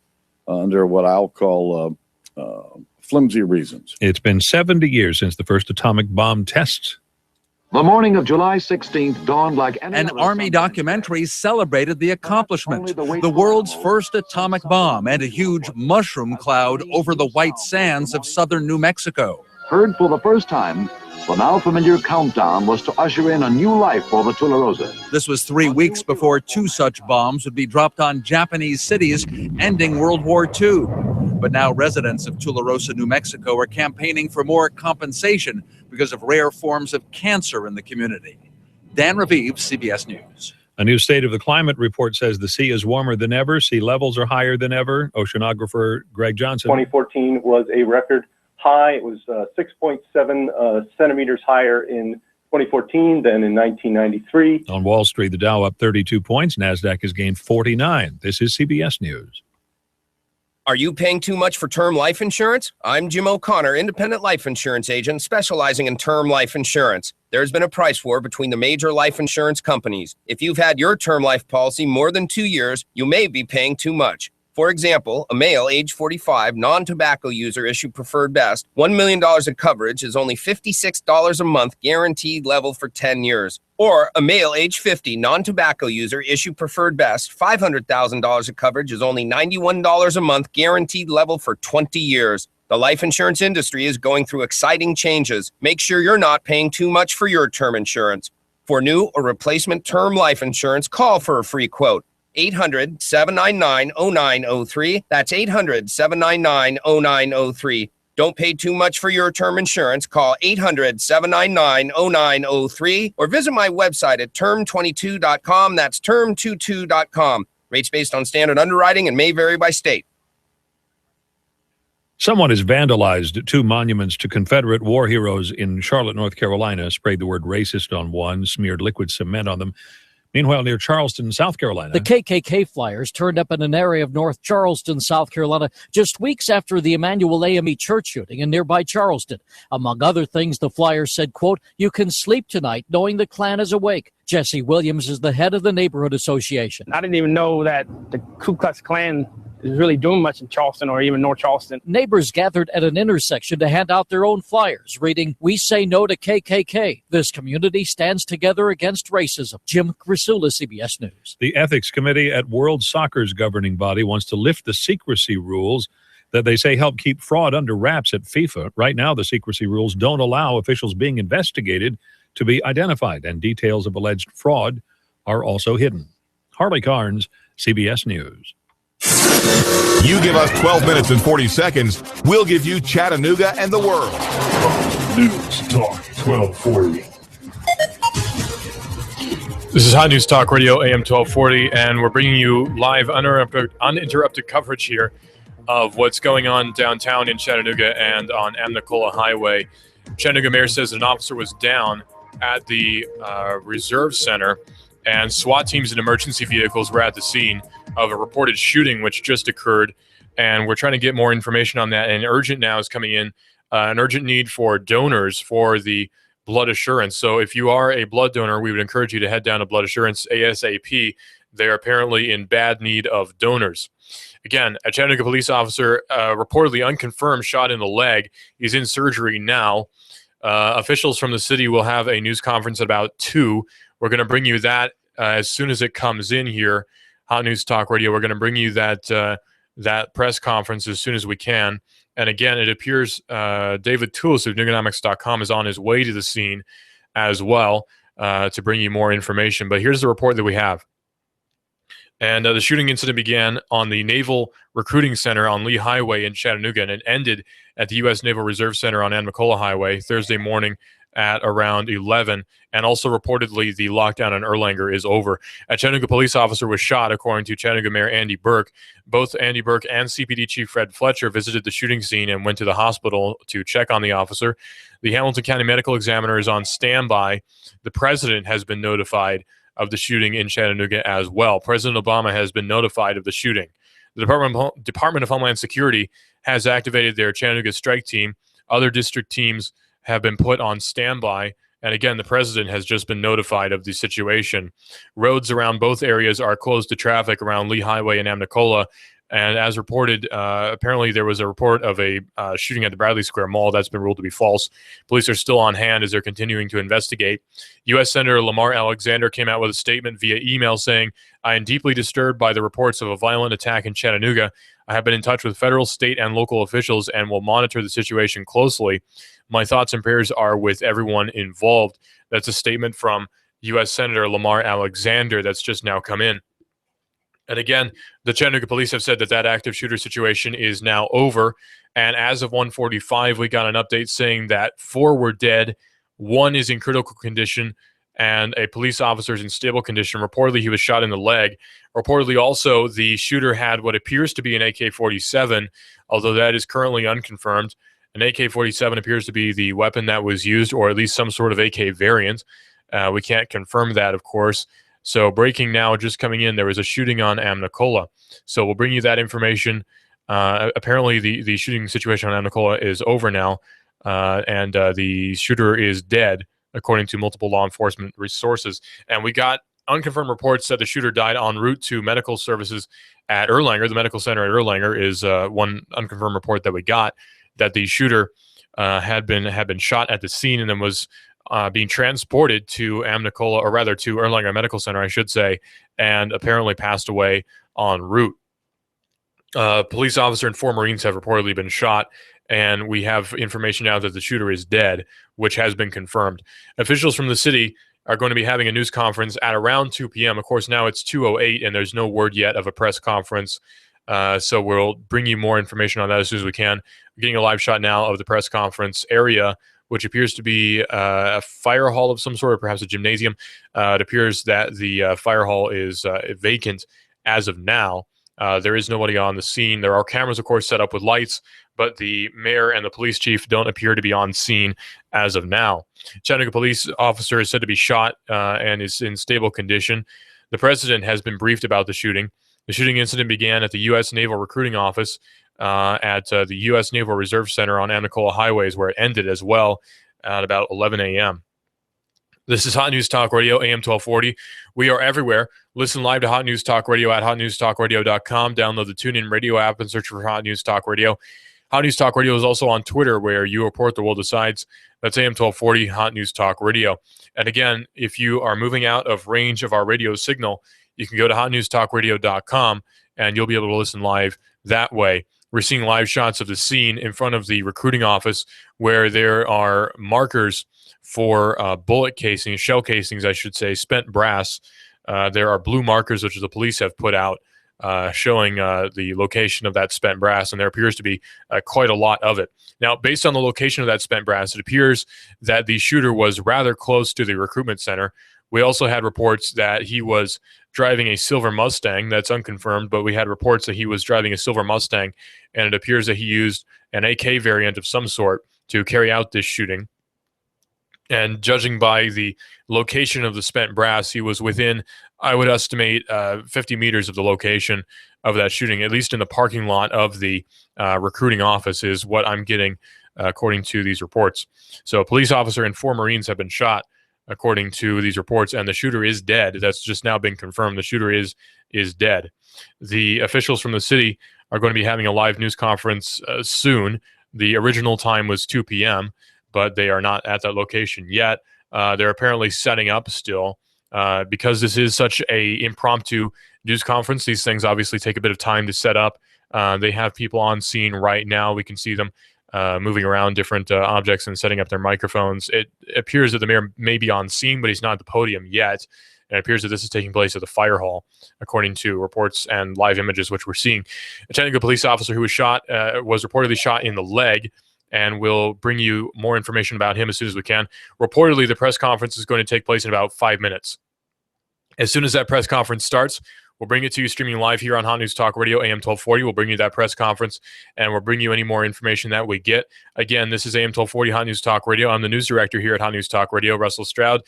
under what I'll call flimsy reasons. It's been 70 years since the first atomic bomb test. The morning of July 16th dawned like an Army documentary celebrated the accomplishment, the world's first atomic bomb and a huge mushroom cloud over the white sands of southern New Mexico. Heard for the first time, the now familiar countdown was to usher in a new life for the Tularosa. This was 3 weeks before 2 such bombs would be dropped on Japanese cities, ending World War II. But now residents of Tularosa, New Mexico are campaigning for more compensation because of rare forms of cancer in the community. Dan Raviv, CBS News. A new State of the Climate report says the sea is warmer than ever, sea levels are higher than ever. Oceanographer Greg Johnson. 2014 was a record high. It was 6.7 centimeters higher in 2014 than in 1993. On Wall Street, the Dow up 32 points. NASDAQ has gained 49. This is CBS News. Are you paying too much for term life insurance? I'm Jim O'Connor, independent life insurance agent specializing in term life insurance. There's been a price war between the major life insurance companies. If you've had your term life policy more than 2 years, you may be paying too much. For example, a male age 45 non-tobacco user issued Preferred Best, $1 million of coverage is only $56 a month guaranteed level for 10 years. Or a male age 50 non-tobacco user issued Preferred Best, $500,000 of coverage is only $91 a month guaranteed level for 20 years. The life insurance industry is going through exciting changes. Make sure you're not paying too much for your term insurance. For new or replacement term life insurance, call for a free quote. 800-799-0903. That's 800-799-0903. Don't pay too much for your term insurance. Call 800-799-0903 or visit my website at term22.com. That's term22.com. Rates based on standard underwriting and may vary by state. Someone has vandalized 2 monuments to Confederate war heroes in Charlotte, North Carolina, sprayed the word racist on one, smeared liquid cement on them. Meanwhile, near Charleston, South Carolina, the KKK flyers turned up in an area of North Charleston, South Carolina, just weeks after the Emanuel AME church shooting in nearby Charleston. Among other things, the flyers said, quote, "You can sleep tonight knowing the Klan is awake." Jesse Williams is the head of the neighborhood association. I didn't even know that the Ku Klux Klan is really doing much in Charleston or even North Charleston. Neighbors gathered at an intersection to hand out their own flyers, reading, "We say no to KKK. This community stands together against racism." Jim Grisula, CBS News. The Ethics Committee at World Soccer's governing body wants to lift the secrecy rules that they say help keep fraud under wraps at FIFA. Right now, the secrecy rules don't allow officials being investigated to be identified, and details of alleged fraud are also hidden. Harley Carnes, CBS News. You give us 12 minutes and 40 seconds, we'll give you Chattanooga and the world. News Talk 1240. This is Hot News Talk Radio, AM 1240, and we're bringing you live, uninterrupted coverage here of what's going on downtown in Chattanooga and on Amnicola Highway. Chattanooga mayor says an officer was down at the Reserve Center, and SWAT teams and emergency vehicles were at the scene of a reported shooting which just occurred, and we're trying to get more information on that. And urgent now is coming in, an urgent need for donors for the Blood Assurance. So if you are a blood donor, we would encourage you to head down to Blood Assurance ASAP. They're apparently in bad need of donors. Again, a Chattanooga police officer reportedly unconfirmed shot in the leg. He's in surgery now. Officials from the city will have a news conference at about 2. We're going to bring you that as soon as it comes in here. Hot News Talk Radio. We're going to bring you that that press conference as soon as we can. And again, it appears David Toulis of Nuganomics.com is on his way to the scene as well to bring you more information. But here's the report that we have. And the shooting incident began on the Naval Recruiting Center on Lee Highway in Chattanooga, and it ended at the U.S. Naval Reserve Center on Amnicola Highway Thursday morning at around 11. And also reportedly, the lockdown in Erlanger is over. A Chattanooga police officer was shot, according to Chattanooga Mayor Andy Burke. Both Andy Burke and CPD Chief Fred Fletcher visited the shooting scene and went to the hospital to check on the officer. The Hamilton County Medical Examiner is on standby. The president has been notified of the shooting in Chattanooga as well. President Obama has been notified of the shooting. The Department of Homeland Security has activated their Chattanooga strike team. Other district teams have been put on standby. And again, the president has just been notified of the situation. Roads around both areas are closed to traffic around Lee Highway and Amnicola. And as reported, apparently there was a report of a shooting at the Bradley Square Mall. That's been ruled to be false. Police are still on hand as they're continuing to investigate. U.S. Senator Lamar Alexander came out with a statement via email saying, "I am deeply disturbed by the reports of a violent attack in Chattanooga. I have been in touch with federal, state, and local officials and will monitor the situation closely. My thoughts and prayers are with everyone involved." That's a statement from U.S. Senator Lamar Alexander that's just now come in. And again, the Chattanooga police have said that that active shooter situation is now over. And as of 1:45, we got an update saying that 4 were dead, 1 is in critical condition, and a police officer is in stable condition. Reportedly, he was shot in the leg. Reportedly, also, the shooter had what appears to be an AK-47, although that is currently unconfirmed. An AK-47 appears to be the weapon that was used, or at least some sort of AK variant. We can't confirm that, of course. So breaking now, just coming in, there was a shooting on Amnicola. So we'll bring you that information. Apparently, the shooting situation on Amnicola is over now, and the shooter is dead, according to multiple law enforcement sources. And we got unconfirmed reports that the shooter died en route to medical services at Erlanger. The medical center at Erlanger is one unconfirmed report that we got, that the shooter had been shot at the scene and then was being transported to Amnicola, or rather to Erlanger Medical Center, I should say, and apparently passed away en route. Police officer and 4 Marines have reportedly been shot, and we have information now that the shooter is dead, which has been confirmed. Officials from the city are going to be having a news conference at around 2 p.m. Of course, now it's 2:08, and there's no word yet of a press conference. So we'll bring you more information on that as soon as we can. We're getting a live shot now of the press conference area, which appears to be a fire hall of some sort, or perhaps a gymnasium. It appears that the fire hall is vacant as of now. There is nobody on the scene. There are cameras, of course, set up with lights, but the mayor and the police chief don't appear to be on scene as of now. Chattanooga police officer is said to be shot and is in stable condition. The president has been briefed about the shooting. The shooting incident began at the U.S. Naval Recruiting Office at the U.S. Naval Reserve Center on Amnicola Highways, where it ended as well at about 11 a.m. This is Hot News Talk Radio, AM 1240. We are everywhere. Listen live to Hot News Talk Radio at hotnewstalkradio.com. Download the TuneIn Radio app and search for Hot News Talk Radio. Hot News Talk Radio is also on Twitter, where you report the world decides. That's AM 1240, Hot News Talk Radio. And again, if you are moving out of range of our radio signal, you can go to hotnewstalkradio.com, and you'll be able to listen live that way. We're seeing live shots of the scene in front of the recruiting office, where there are markers for bullet casings, shell casings, I should say, spent brass there are blue markers, which the police have put out, showing the location of that spent brass, and there appears to be quite a lot of it. Now, based on the location of that spent brass, it appears that the shooter was rather close to the recruitment center. We also had reports that he was driving a silver Mustang. That's unconfirmed, but we had reports that he was driving a silver Mustang, and it appears that he used an AK variant of some sort to carry out this shooting. And judging by the location of the spent brass, he was within, I would estimate, 50 meters of the location of that shooting, at least in the parking lot of the recruiting office, is what I'm getting according to these reports. So a police officer and 4 Marines have been shot, according to these reports, and the shooter is dead. That's just now been confirmed. The shooter is dead. The officials from the city are going to be having a live news conference soon. The original time was 2 p.m., but they are not at that location yet. They're apparently setting up still. Because this is such a impromptu news conference, these things obviously take a bit of time to set up. They have people on scene right now. We can see them moving around different objects and setting up their microphones. It appears that the mayor may be on scene, but he's not at the podium yet. And it appears that this is taking place at the fire hall, according to reports and live images which we're seeing. A Chattanooga police officer who was shot was reportedly shot in the leg, and we'll bring you more information about him as soon as we can. Reportedly, the press conference is going to take place in about 5 minutes. As soon as that press conference starts, we'll bring it to you streaming live here on Hot News Talk Radio, AM 1240. We'll bring you that press conference, and we'll bring you any more information that we get. Again, this is AM 1240 Hot News Talk Radio. I'm the news director here at Hot News Talk Radio, Russell Stroud.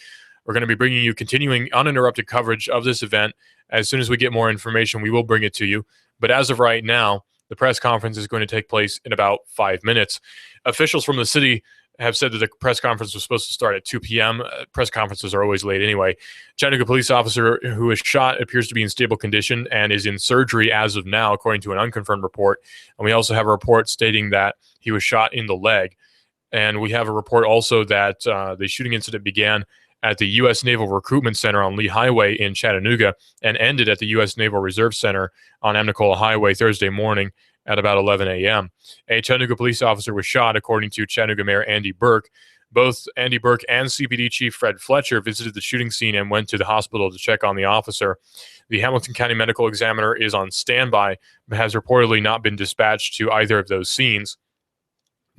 We're going to be bringing you continuing uninterrupted coverage of this event. As soon as we get more information, we will bring it to you. But as of right now, the press conference is going to take place in about 5 minutes. Officials from the city have said that the press conference was supposed to start at 2 p.m. Press conferences are always late anyway. Chattanooga police officer who was shot appears to be in stable condition and is in surgery as of now, according to an unconfirmed report. And we also have a report stating that he was shot in the leg. And we have a report also that the shooting incident began at the U.S. Naval Recruitment Center on Lee Highway in Chattanooga and ended at the U.S. Naval Reserve Center on Amnicola Highway Thursday morning at about 11 a.m. A Chattanooga police officer was shot, according to Chattanooga Mayor Andy Burke. Both Andy Burke and CPD Chief Fred Fletcher visited the shooting scene and went to the hospital to check on the officer. The Hamilton County Medical Examiner is on standby, but has reportedly not been dispatched to either of those scenes.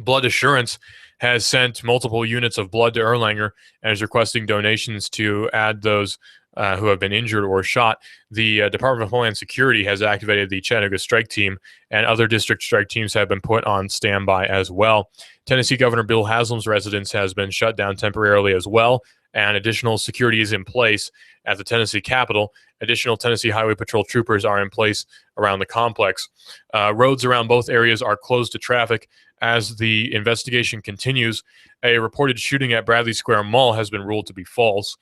Blood Assurance has sent multiple units of blood to Erlanger and is requesting donations to add those who have been injured or shot. The Department of Homeland Security has activated the Chattanooga Strike Team, and other district strike teams have been put on standby as well. Tennessee Governor Bill Haslam's residence has been shut down temporarily as well, and additional security is in place at the Tennessee Capitol. Additional Tennessee Highway Patrol troopers are in place around the complex. Roads around both areas are closed to traffic as the investigation continues. A reported shooting at Bradley Square Mall has been ruled to be false.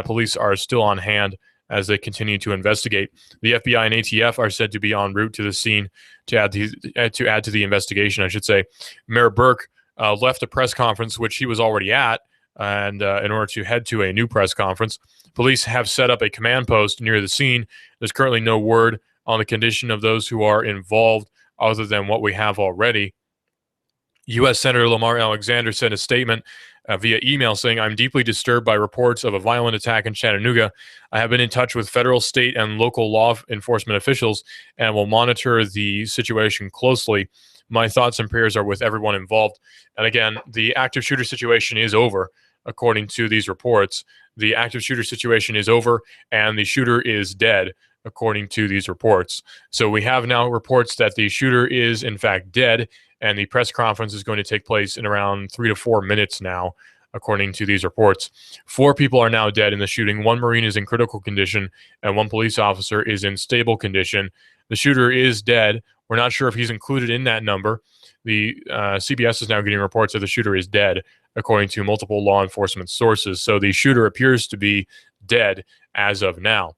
Police are still on hand as they continue to investigate. The FBI and ATF are said to be en route to the scene to add to the investigation, I should say. Mayor Burke left a press conference, which he was already at, and in order to head to a new press conference. Police have set up a command post near the scene. There's currently no word on the condition of those who are involved other than what we have already. U.S. Senator Lamar Alexander sent a statement via email saying, "I'm deeply disturbed by reports of a violent attack in Chattanooga. I have been in touch with federal, state, and local law enforcement officials and will monitor the situation closely. My thoughts and prayers are with everyone involved." And again, the active shooter situation is over, according to these reports. The active shooter situation is over, and the shooter is dead, according to these reports. So we have now reports that the shooter is, in fact, dead, and the press conference is going to take place in around 3 to 4 minutes now, according to these reports. 4 people are now dead in the shooting. 1 Marine is in critical condition, and 1 police officer is in stable condition. The shooter is dead. We're not sure if he's included in that number. The CBS is now getting reports that the shooter is dead, according to multiple law enforcement sources. So the shooter appears to be dead as of now.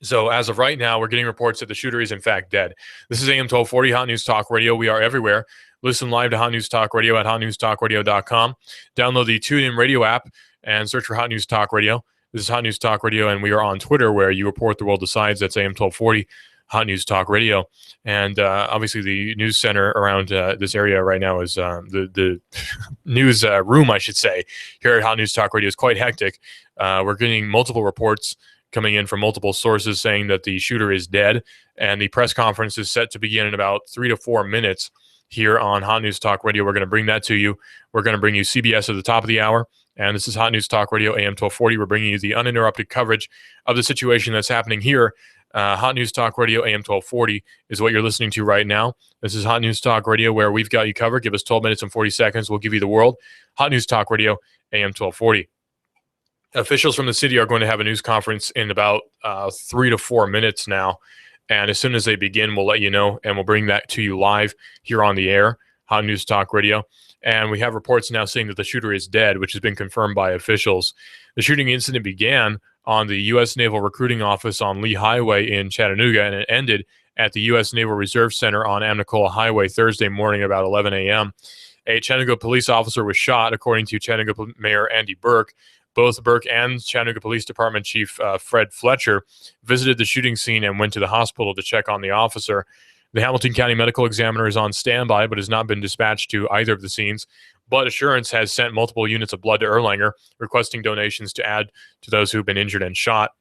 So as of right now, we're getting reports that the shooter is in fact dead. This is AM 1240 Hot News Talk Radio. We are everywhere. Listen live to Hot News Talk Radio at hotnewstalkradio.com. Download the TuneIn Radio app and search for Hot News Talk Radio. This is Hot News Talk Radio, and we are on Twitter, where you report the world decides. That's AM 1240 Hot News Talk Radio. And obviously the news center around this area right now is the news room, I should say, here at Hot News Talk Radio is quite hectic. We're getting multiple reports coming in from multiple sources saying that the shooter is dead, and the press conference is set to begin in about 3 to 4 minutes here on Hot News Talk Radio. We're going to bring that to you. We're going to bring you CBS at the top of the hour, and this is Hot News Talk Radio, AM 1240. We're bringing you the uninterrupted coverage of the situation that's happening here. Hot News Talk Radio, AM 1240 is what you're listening to right now. This is Hot News Talk Radio, where we've got you covered. Give us 12 minutes and 40 seconds. We'll give you the world. Hot News Talk Radio, AM 1240. Officials from the city are going to have a news conference in about 3 to 4 minutes now. And as soon as they begin, we'll let you know, and we'll bring that to you live here on the air, Hot News Talk Radio. And we have reports now saying that the shooter is dead, which has been confirmed by officials. The shooting incident began on the U.S. Naval Recruiting Office on Lee Highway in Chattanooga, and it ended at the U.S. Naval Reserve Center on Amnicola Highway Thursday morning about 11 a.m. A Chattanooga police officer was shot, according to Chattanooga Mayor Andy Burke. Both Burke and Chattanooga Police Department Chief Fred Fletcher visited the shooting scene and went to the hospital to check on the officer. The Hamilton County Medical Examiner is on standby but has not been dispatched to either of the scenes. Blood Assurance has sent multiple units of blood to Erlanger, requesting donations to add to those who've been injured and shot.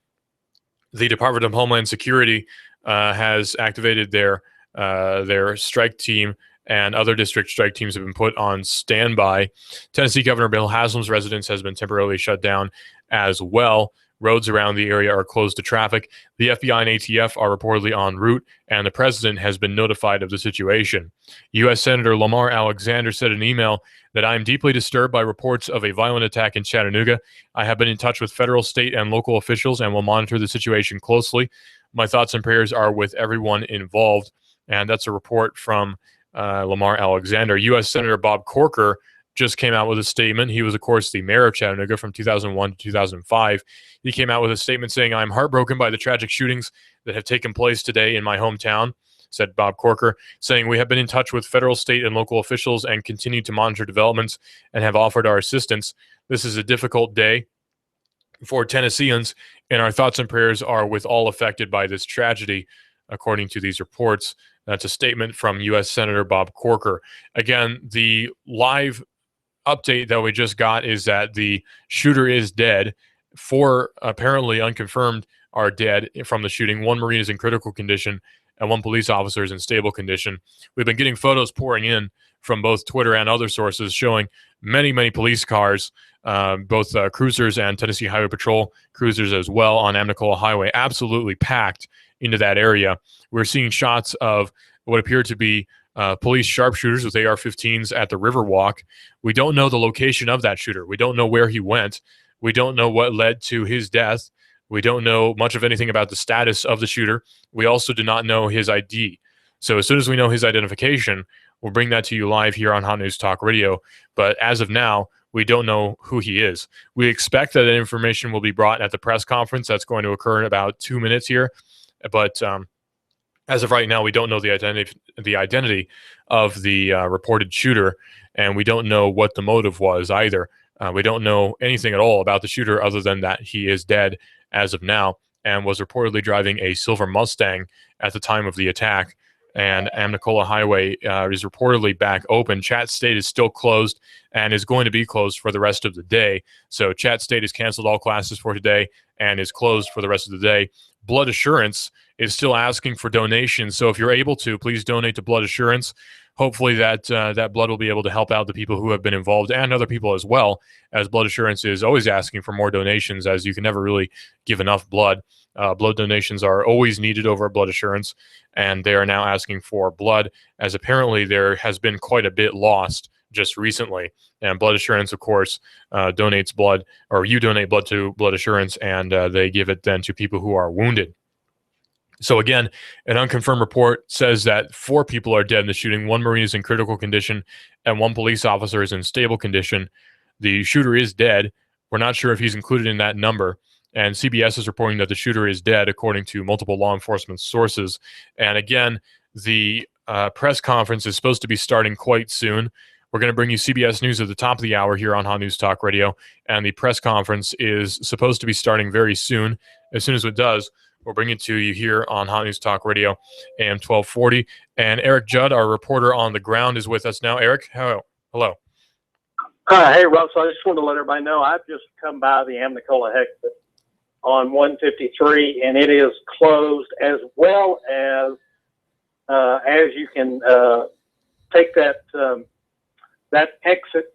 The Department of Homeland Security has activated their strike team, and other district strike teams have been put on standby. Tennessee Governor Bill Haslam's residence has been temporarily shut down as well. Roads around the area are closed to traffic. The FBI and ATF are reportedly en route, and the president has been notified of the situation. U.S. Senator Lamar Alexander said in an email that I am deeply disturbed by reports of a violent attack in Chattanooga. I have been in touch with federal, state, and local officials and will monitor the situation closely. My thoughts and prayers are with everyone involved. And that's a report from Lamar Alexander. U.S. Senator Bob Corker just came out with a statement. He was, of course, the mayor of Chattanooga from 2001 to 2005. He came out with a statement saying, I'm heartbroken by the tragic shootings that have taken place today in my hometown, said Bob Corker, saying, we have been in touch with federal, state, and local officials and continue to monitor developments and have offered our assistance. This is a difficult day for Tennesseans, and our thoughts and prayers are with all affected by this tragedy, according to these reports. That's a statement from U.S. Senator Bob Corker. Again, the live update that we just got is that the shooter is dead. 4 apparently unconfirmed are dead from the shooting. 1 Marine is in critical condition, and 1 police officer is in stable condition. We've been getting photos pouring in from both Twitter and other sources showing many, many police cars, both cruisers and Tennessee Highway Patrol cruisers as well on Amnicola Highway, absolutely packed into that area. We're seeing shots of what appear to be police sharpshooters with AR-15s at the Riverwalk. We don't know the location of that shooter. We don't know where he went. We don't know what led to his death. We don't know much of anything about the status of the shooter. We also do not know his ID. So as soon as we know his identification, we'll bring that to you live here on Hot News Talk Radio. But as of now, we don't know who he is. We expect that information will be brought at the press conference that's going to occur in about 2 minutes here. But as of right now, we don't know the identity of the reported shooter, and we don't know what the motive was either. We don't know anything at all about the shooter other than that he is dead as of now and was reportedly driving a silver Mustang at the time of the attack. And Amnicola Highway is reportedly back open. Chat State is still closed and is going to be closed for the rest of the day. So Chat State has canceled all classes for today and is closed for the rest of the day. Blood Assurance is still asking for donations. So if you're able to, please donate to Blood Assurance. Hopefully that blood will be able to help out the people who have been involved and other people as well, as Blood Assurance is always asking for more donations, as you can never really give enough blood. Blood donations are always needed over at Blood Assurance, and they are now asking for blood, as apparently there has been quite a bit lost just recently. And Blood Assurance, of course, donates blood, or you donate blood to Blood Assurance, and they give it then to people who are wounded. So again, an unconfirmed report says that 4 people are dead in the shooting. 1 Marine is in critical condition, and 1 police officer is in stable condition. The shooter is dead. We're not sure if he's included in that number. And CBS is reporting that the shooter is dead, according to multiple law enforcement sources. And again, the press conference is supposed to be starting quite soon. We're going to bring you CBS News at the top of the hour here on Hot News Talk Radio. And the press conference is supposed to be starting very soon. As soon as it does, we'll bring it to you here on Hot News Talk Radio, AM 1240. And Eric Judd, our reporter on the ground, is with us now. Eric, hello. Hey, Russell, I just wanted to let everybody know I've just come by the Amnicola exit on 153, and it is closed, as well as you can take that exit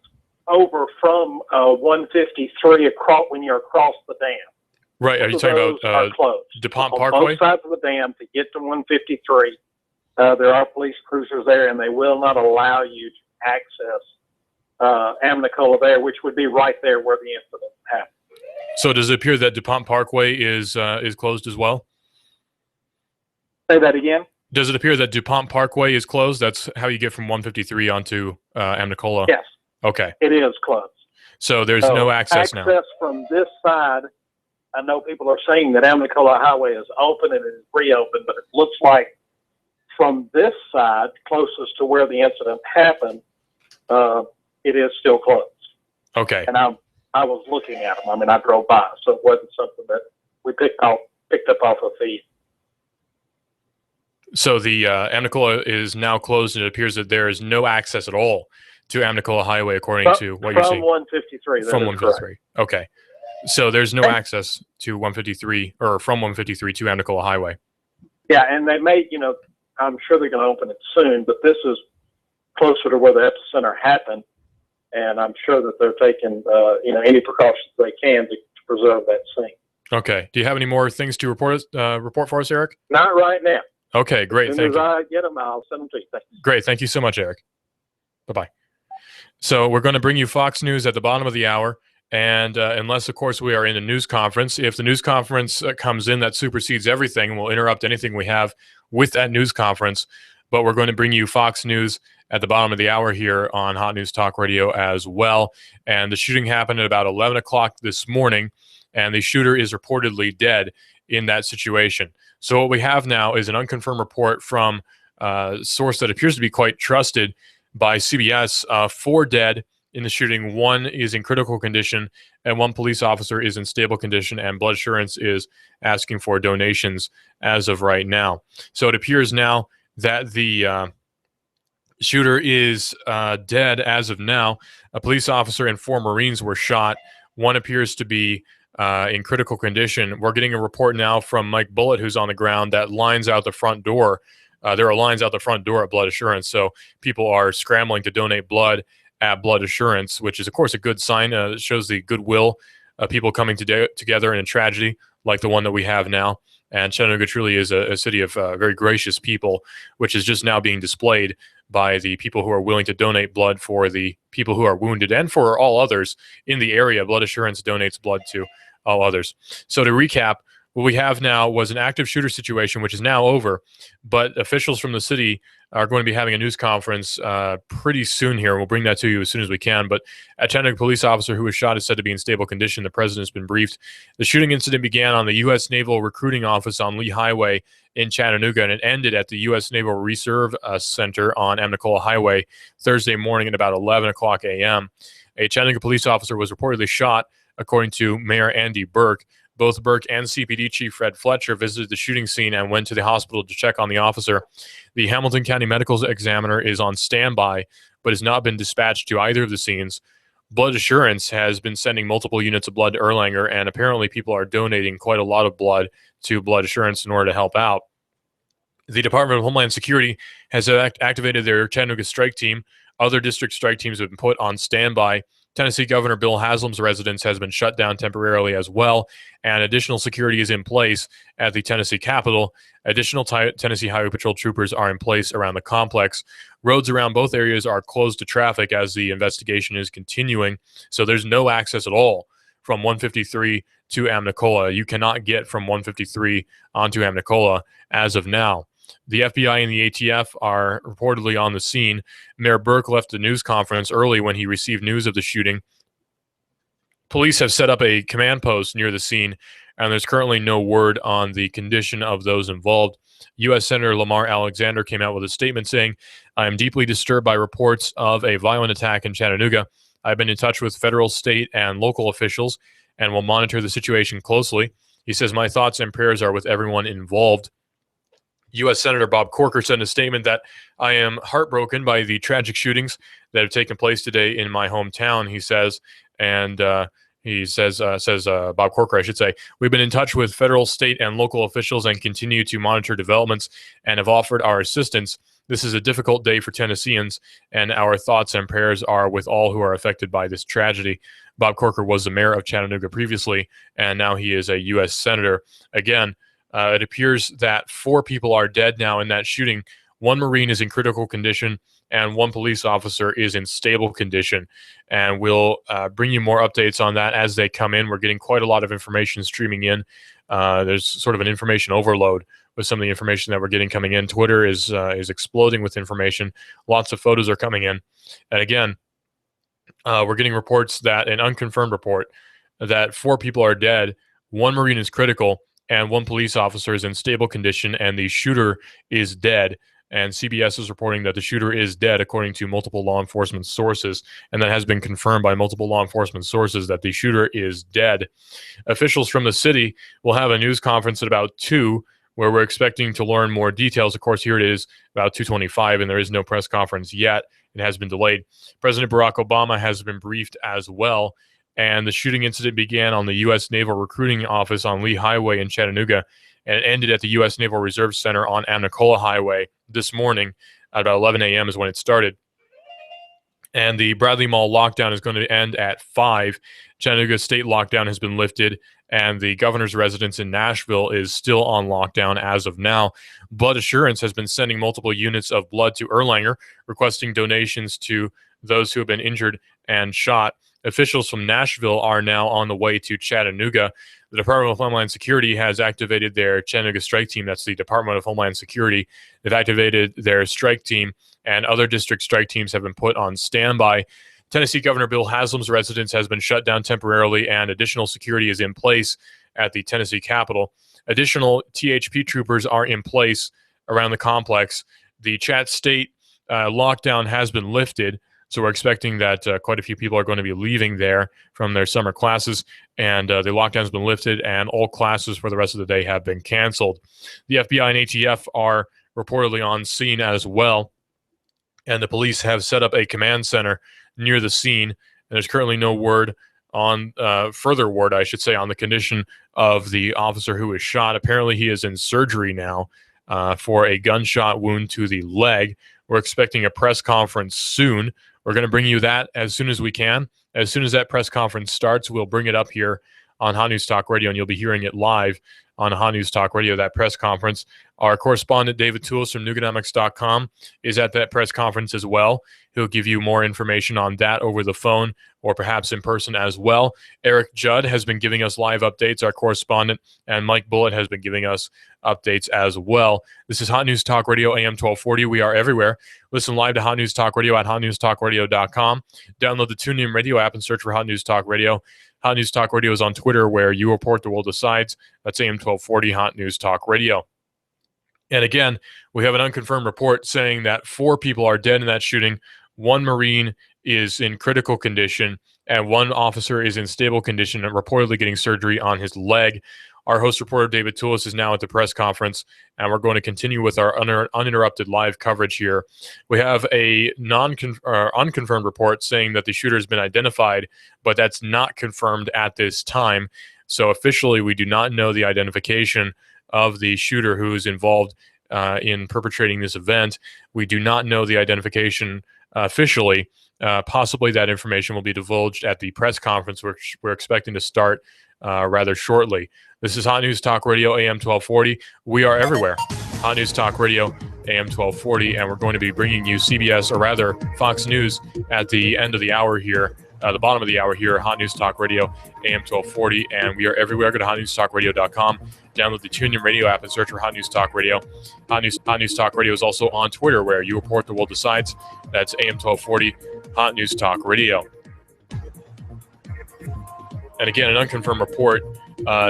over from 153 across when you're across the dam. Right. Are you talking about DuPont Parkway? On both sides of the dam to get to 153. There are police cruisers there, and they will not allow you to access Amnicola there, which would be right there where the incident happened. So does it appear that DuPont Parkway is closed as well? Say that again? Does it appear that DuPont Parkway is closed? That's how you get from 153 onto Amnicola? Yes. Okay. It is closed. So there's no access now? Access from this side, I know people are saying that Amnicola Highway is open and it is reopened, but it looks like from this side, closest to where the incident happened, it is still closed. Okay. And I was looking at them. I mean, I drove by, so it wasn't something that we picked up off a feed. So the Amnicola is now closed, and it appears that there is no access at all to Amnicola Highway, according to what you're seeing. From 153. From 153. Okay. So there's no access to 153, or from 153 to Amnicola Highway. Yeah, and they may, I'm sure they're going to open it soon, but this is closer to where the epicenter happened, and I'm sure that they're taking, any precautions they can to preserve that scene. Okay. Do you have any more things to report for us, Eric? Not right now. Okay, great. As soon Thank as you. I get them, I'll send them to you. Thanks. Great. Thank you so much, Eric. Bye-bye. So we're going to bring you Fox News at the bottom of the hour. And unless, of course, we are in a news conference, if the news conference comes in, that supersedes everything. We'll interrupt anything we have with that news conference. But we're going to bring you Fox News at the bottom of the hour here on Hot News Talk Radio as well. And the shooting happened at about 11 o'clock this morning, and the shooter is reportedly dead in that situation. So what we have now is an unconfirmed report from a source that appears to be quite trusted by CBS. 4 dead in the shooting. 1 is in critical condition, and 1 police officer is in stable condition, and Blood Assurance is asking for donations as of right now. So it appears now that the shooter is dead as of now. A police officer and 4 Marines were shot. 1 appears to be in critical condition. We're getting a report now from Mike Bullitt, who's on the ground, that lines out the front door. There are lines out the front door at Blood Assurance, so people are scrambling to donate blood at Blood Assurance, which is, of course, a good sign. It shows the goodwill of people coming together in a tragedy like the one that we have now. And Chattanooga truly is a city of very gracious people, which is just now being displayed by the people who are willing to donate blood for the people who are wounded and for all others in the area. Blood Assurance donates blood to all others. So to recap, what we have now was an active shooter situation, which is now over, but officials from the city are going to be having a news conference pretty soon here. We'll bring that to you as soon as we can. But a Chattanooga police officer who was shot is said to be in stable condition. The president has been briefed. The shooting incident began on the U.S. Naval Recruiting Office on Lee Highway in Chattanooga, and it ended at the U.S. Naval Reserve Center on Amnicola Highway Thursday morning at about 11 o'clock a.m. A Chattanooga police officer was reportedly shot, according to Mayor Andy Burke. Both Burke and CPD Chief Fred Fletcher visited the shooting scene and went to the hospital to check on the officer. The Hamilton County Medical Examiner is on standby, but has not been dispatched to either of the scenes. Blood Assurance has been sending multiple units of blood to Erlanger, and apparently people are donating quite a lot of blood to Blood Assurance in order to help out. The Department of Homeland Security has activated their Chattanooga strike team. Other district strike teams have been put on standby. Tennessee Governor Bill Haslam's residence has been shut down temporarily as well, and additional security is in place at the Tennessee Capitol. Additional Tennessee Highway Patrol troopers are in place around the complex. Roads around both areas are closed to traffic as the investigation is continuing, so there's no access at all from 153 to Amnicola. You cannot get from 153 onto Amnicola as of now. The FBI and the ATF are reportedly on the scene. Mayor Burke left the news conference early when he received news of the shooting. Police have set up a command post near the scene, and there's currently no word on the condition of those involved. U.S. Senator Lamar Alexander came out with a statement saying, "I am deeply disturbed by reports of a violent attack in Chattanooga. I've been in touch with federal, state, and local officials and will monitor the situation closely." He says, "My thoughts and prayers are with everyone involved." U.S. Senator Bob Corker said in a statement that I am heartbroken by the tragic shootings that have taken place today in my hometown, he says, and He says Bob Corker, I should say, we've been in touch with federal, state, and local officials and continue to monitor developments and have offered our assistance. This is a difficult day for Tennesseans, and our thoughts and prayers are with all who are affected by this tragedy. Bob Corker was the mayor of Chattanooga previously, and now he is a U.S. senator. Again, it appears that 4 people are dead now in that shooting. 1 Marine is in critical condition, and 1 police officer is in stable condition. And we'll bring you more updates on that as they come in. We're getting quite a lot of information streaming in. There's sort of an information overload with some of the information that we're getting coming in. Twitter is exploding with information. Lots of photos are coming in. And again, we're getting reports that, an unconfirmed report, that 4 people are dead, 1 Marine is critical, and 1 police officer is in stable condition, and the shooter is dead. And CBS is reporting that the shooter is dead, according to multiple law enforcement sources, and that has been confirmed by multiple law enforcement sources that the shooter is dead. Officials from the city will have a news conference at about 2, where we're expecting to learn more details. Of course, here it is about 2:25, and there is no press conference yet. It has been delayed. President Barack Obama has been briefed as well, and the shooting incident began on the U.S. Naval Recruiting Office on Lee Highway in Chattanooga, and it ended at the U.S. Naval Reserve Center on Amnicola Highway this morning at about 11 a.m. is when it started. And the Bradley Mall lockdown is going to end at 5. Chattanooga state lockdown has been lifted, and the governor's residence in Nashville is still on lockdown as of now. Blood Assurance has been sending multiple units of blood to Erlanger, requesting donations to those who have been injured and shot. Officials from Nashville are now on the way to Chattanooga. The Department of Homeland Security has activated their Chattanooga Strike Team. That's the Department of Homeland Security. They've activated their strike team, and other district strike teams have been put on standby. Tennessee Governor Bill Haslam's residence has been shut down temporarily, and additional security is in place at the Tennessee Capitol. Additional THP troopers are in place around the complex. The Chat State lockdown has been lifted, so we're expecting that quite a few people are going to be leaving there from their summer classes, and the lockdown has been lifted, and all classes for the rest of the day have been canceled. The FBI and ATF are reportedly on scene as well, and the police have set up a command center near the scene, and there's currently no word on, further word, I should say, on the condition of the officer who was shot. Apparently he is in surgery now for a gunshot wound to the leg. We're expecting a press conference soon. We're going to bring you that as soon as we can. As soon as that press conference starts, we'll bring it up here on Hot News Talk Radio, and you'll be hearing it live on Hot News Talk Radio, that press conference. Our correspondent, David Toulis from Nuganomics.com, is at that press conference as well. He'll give you more information on that over the phone or perhaps in person as well. Eric Judd has been giving us live updates, our correspondent, and Mike Bullitt has been giving us updates as well. This is Hot News Talk Radio, AM 1240. We are everywhere. Listen live to Hot News Talk Radio at hotnewstalkradio.com. Download the TuneIn Radio app and search for Hot News Talk Radio. Hot News Talk Radio is on Twitter, where you report, the world decides. That's AM 1240, Hot News Talk Radio. And again, we have an unconfirmed report saying that 4 people are dead in that shooting. 1 Marine is in critical condition, and 1 officer is in stable condition and reportedly getting surgery on his leg. Our host reporter, David Toulis, is now at the press conference, and we're going to continue with our uninterrupted live coverage here. We have a unconfirmed report saying that the shooter has been identified, but that's not confirmed at this time. So officially, we do not know the identification of the shooter who is involved in perpetrating this event. We do not know the identification officially. Possibly that information will be divulged at the press conference, which we're expecting to start rather shortly. This is Hot News Talk Radio, AM 1240. We are everywhere. Hot News Talk Radio, AM 1240, and we're going to be bringing you CBS, or rather Fox News, at the end of the hour here, the bottom of the hour here, Hot News Talk Radio, AM 1240, and we are everywhere. Go to hotnewstalkradio.com, download the TuneIn Radio app, and search for Hot News Talk Radio. Hot News Talk Radio is also on Twitter, where you report, the world decides. That's AM 1240, Hot News Talk Radio. And again, an unconfirmed report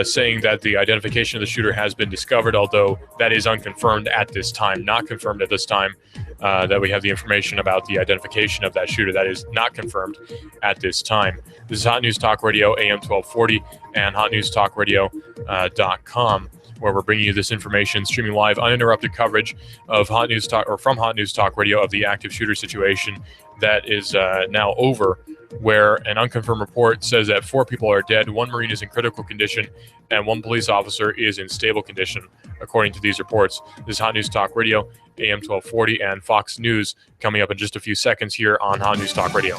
saying that the identification of the shooter has been discovered, although that is unconfirmed at this time, not confirmed at this time, that we have the information about the identification of that shooter. That is not confirmed at this time. This is Hot News Talk Radio, AM 1240, and hotnewstalkradio.com, where we're bringing you this information, streaming live, uninterrupted coverage of Hot News Talk, or from Hot News Talk Radio, of the active shooter situation that is now over where an unconfirmed report says that 4 people are dead, 1 Marine is in critical condition, and 1 police officer is in stable condition, according to these reports. This is Hot News Talk Radio, AM 1240, and Fox News coming up in just a few seconds here on Hot News Talk Radio.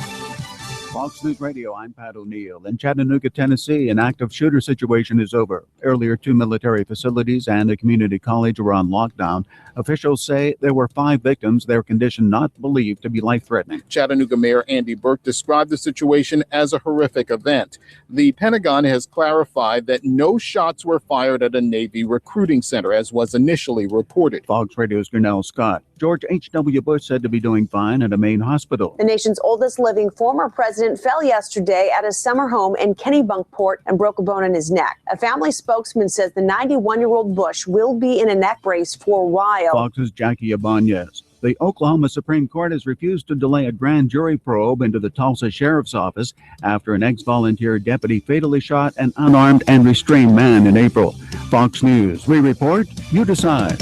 Fox News Radio, I'm Pat O'Neill. In Chattanooga, Tennessee, an active shooter situation is over. Earlier, 2 military facilities and a community college were on lockdown. Officials say there were 5 victims, their condition not believed to be life-threatening. Chattanooga Mayor Andy Burke described the situation as a horrific event. The Pentagon has clarified that no shots were fired at a Navy recruiting center, as was initially reported. Fox Radio's Grinnell Scott. George H.W. Bush said to be doing fine at a Maine hospital. The nation's oldest living former president fell yesterday at his summer home in Kennebunkport and broke a bone in his neck. A family spokesman says the 91-year-old Bush will be in a neck brace for a while. Fox's Jackie Ibanez. The Oklahoma Supreme Court has refused to delay a grand jury probe into the Tulsa Sheriff's Office after an ex-volunteer deputy fatally shot an unarmed and restrained man in April. Fox News. We report, you decide.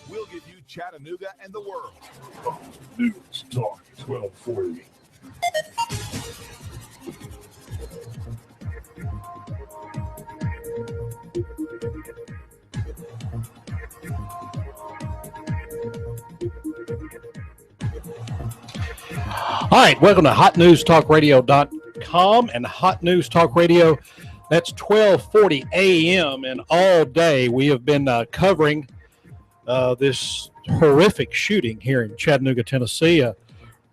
We'll give you Chattanooga and the world. News Talk 1240. All right, welcome to HotNewsTalkRadio.com and Hot News Talk Radio. That's 1240 a.m. and all day we have been covering this horrific shooting here in Chattanooga, Tennessee.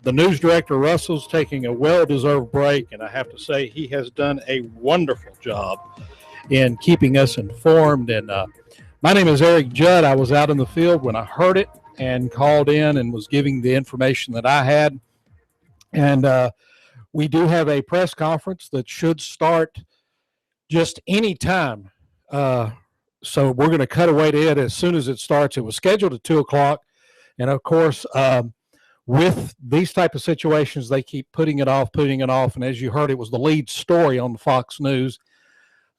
The news director, Russell's taking a well-deserved break, and I have to say he has done a wonderful job in keeping us informed. And my name is Eric Judd. I was out in the field when I heard it and called in and was giving the information that I had. And we do have a press conference that should start just any time. So we're going to cut away to it as soon as it starts. It was scheduled at 2 o'clock. And of course, with these type of situations, they keep putting it off. And as you heard, it was the lead story on Fox News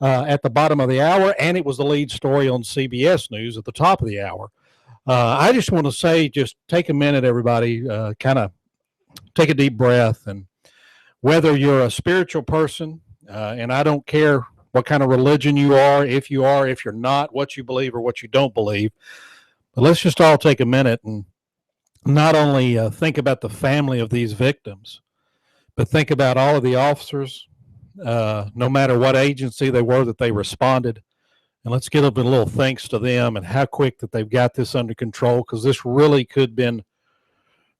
at the bottom of the hour. And it was the lead story on CBS News at the top of the hour. I just want to say, just take a minute, everybody, kind of take a deep breath. And whether you're a spiritual person, and I don't care what kind of religion you are, if you're not, what you believe or what you don't believe, but let's just all take a minute and not only think about the family of these victims, but think about all of the officers, no matter what agency they were, that they responded. And let's give a little thanks to them and how quick that they've got this under control, because this really could have been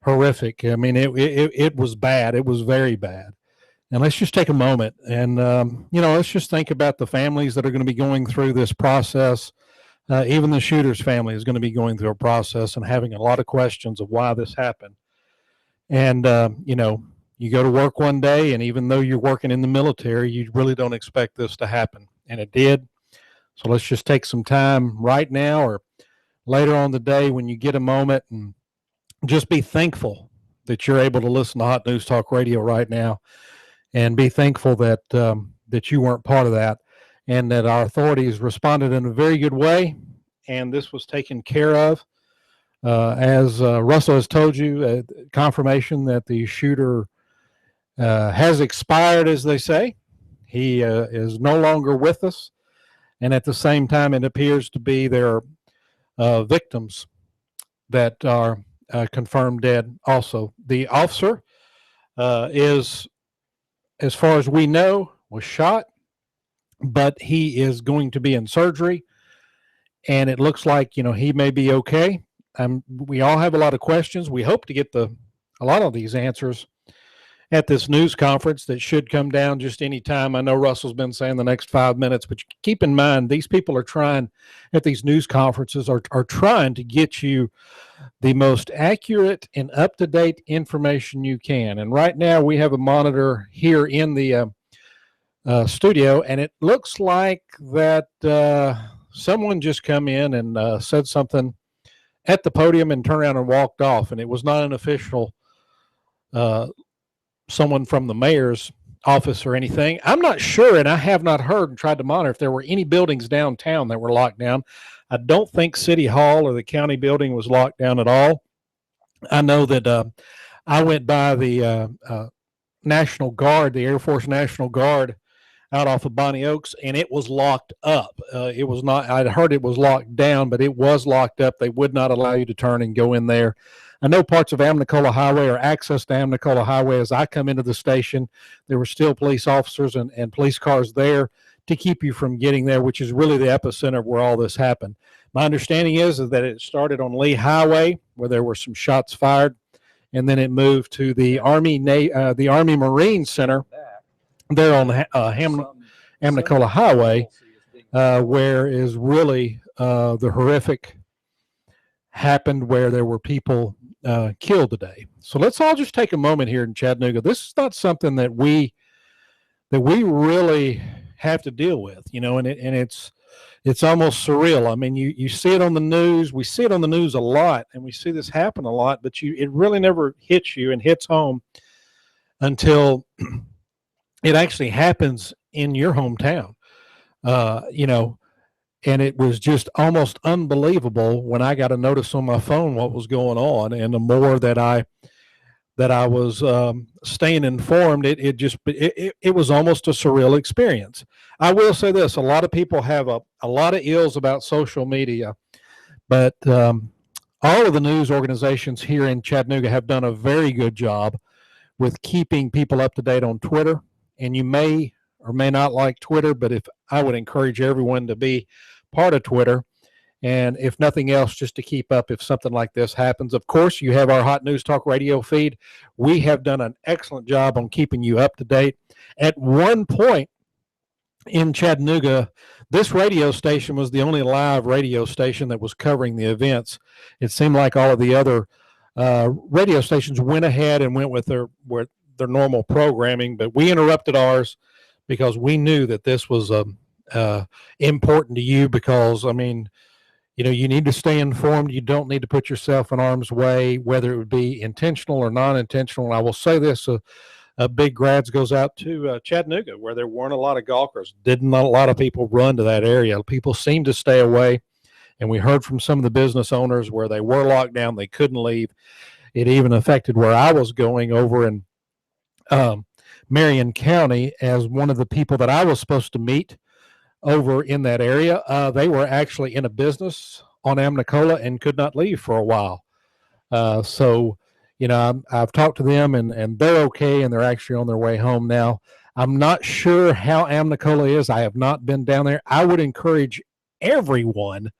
horrific. I mean, it was bad. It was very bad. And let's just take a moment and, let's just think about the families that are going to be going through this process. Even the shooter's family is going to be going through a process and having a lot of questions of why this happened. And, you go to work one day, and even though you're working in the military, you really don't expect this to happen. And it did. So let's just take some time right now or later on the day when you get a moment and just be thankful that you're able to listen to Hot News Talk Radio right now, and be thankful that that you weren't part of that, and that our authorities responded in a very good way, and this was taken care of. As Russell has told you, confirmation that the shooter has expired, as they say. He is no longer with us, and at the same time, it appears to be their victims that are confirmed dead also. The officer is, as far as we know, was shot, but he is going to be in surgery, and it looks like, he may be okay. We all have a lot of questions. We hope to get a lot of these answers at this news conference that should come down just any time. I know Russell's been saying the next 5 minutes, but keep in mind, these people are trying, at these news conferences, are trying to get you the most accurate and up-to-date information you can. And right now we have a monitor here in the studio, and it looks like that someone just come in and said something at the podium and turned around and walked off, and it was not an official someone from the mayor's office or anything. I'm not sure, and I have not heard and tried to monitor if there were any buildings downtown that were locked down. I don't think City Hall or the county building was locked down at all. I know that I went by the National Guard, the Air Force National Guard, out off of Bonnie Oaks, and it was locked up. It was not, I'd heard it was locked down, but it was locked up. They would not allow you to turn and go in there. I know parts of Amnicola Highway or access to Amnicola Highway, as I come into the station, there were still police officers and police cars there to keep you from getting there, which is really the epicenter of where all this happened. My understanding is that it started on Lee Highway, where there were some shots fired, and then it moved to the Army Marine Center there on Amnicola Highway, where is really the horrific happened, where there were people killed today. So let's all just take a moment here in Chattanooga. This is not something that we really have to deal with, you know, and it's almost surreal. I mean, you see it on the news. We see it on the news a lot, and we see this happen a lot, but it really never hits you and hits home until it actually happens in your hometown, you know. And it was just almost unbelievable when I got a notice on my phone what was going on, and the more that I was staying informed, it was almost a surreal experience. I will say this: a lot of people have a lot of ills about social media, but all of the news organizations here in Chattanooga have done a very good job with keeping people up to date on Twitter. And you may or may not like Twitter, but I would encourage everyone to be part of Twitter, and if nothing else, just to keep up if something like this happens. Of course, you have our Hot News Talk radio feed. We have done an excellent job on keeping you up to date. At one point in Chattanooga, this radio station was the only live radio station that was covering the events. It seemed like all of the other radio stations went ahead and went with their normal programming, but we interrupted ours because we knew that this was important to you, because I mean, you know, you need to stay informed. You don't need to put yourself in harm's way, whether it would be intentional or non-intentional. And I will say this, a big grads goes out to Chattanooga, where there weren't a lot of gawkers. Didn't a lot of people run to that area. People seemed to stay away, and we heard from some of the business owners where they were locked down, they couldn't leave. It even affected where I was going over in Marion County, as one of the people that I was supposed to meet over in that area. They were actually in a business on Amnicola and could not leave for a while. So, you know, I've talked to them, and they're okay, and they're actually on their way home now. I'm not sure how Amnicola is. I have not been down there. I would encourage everyone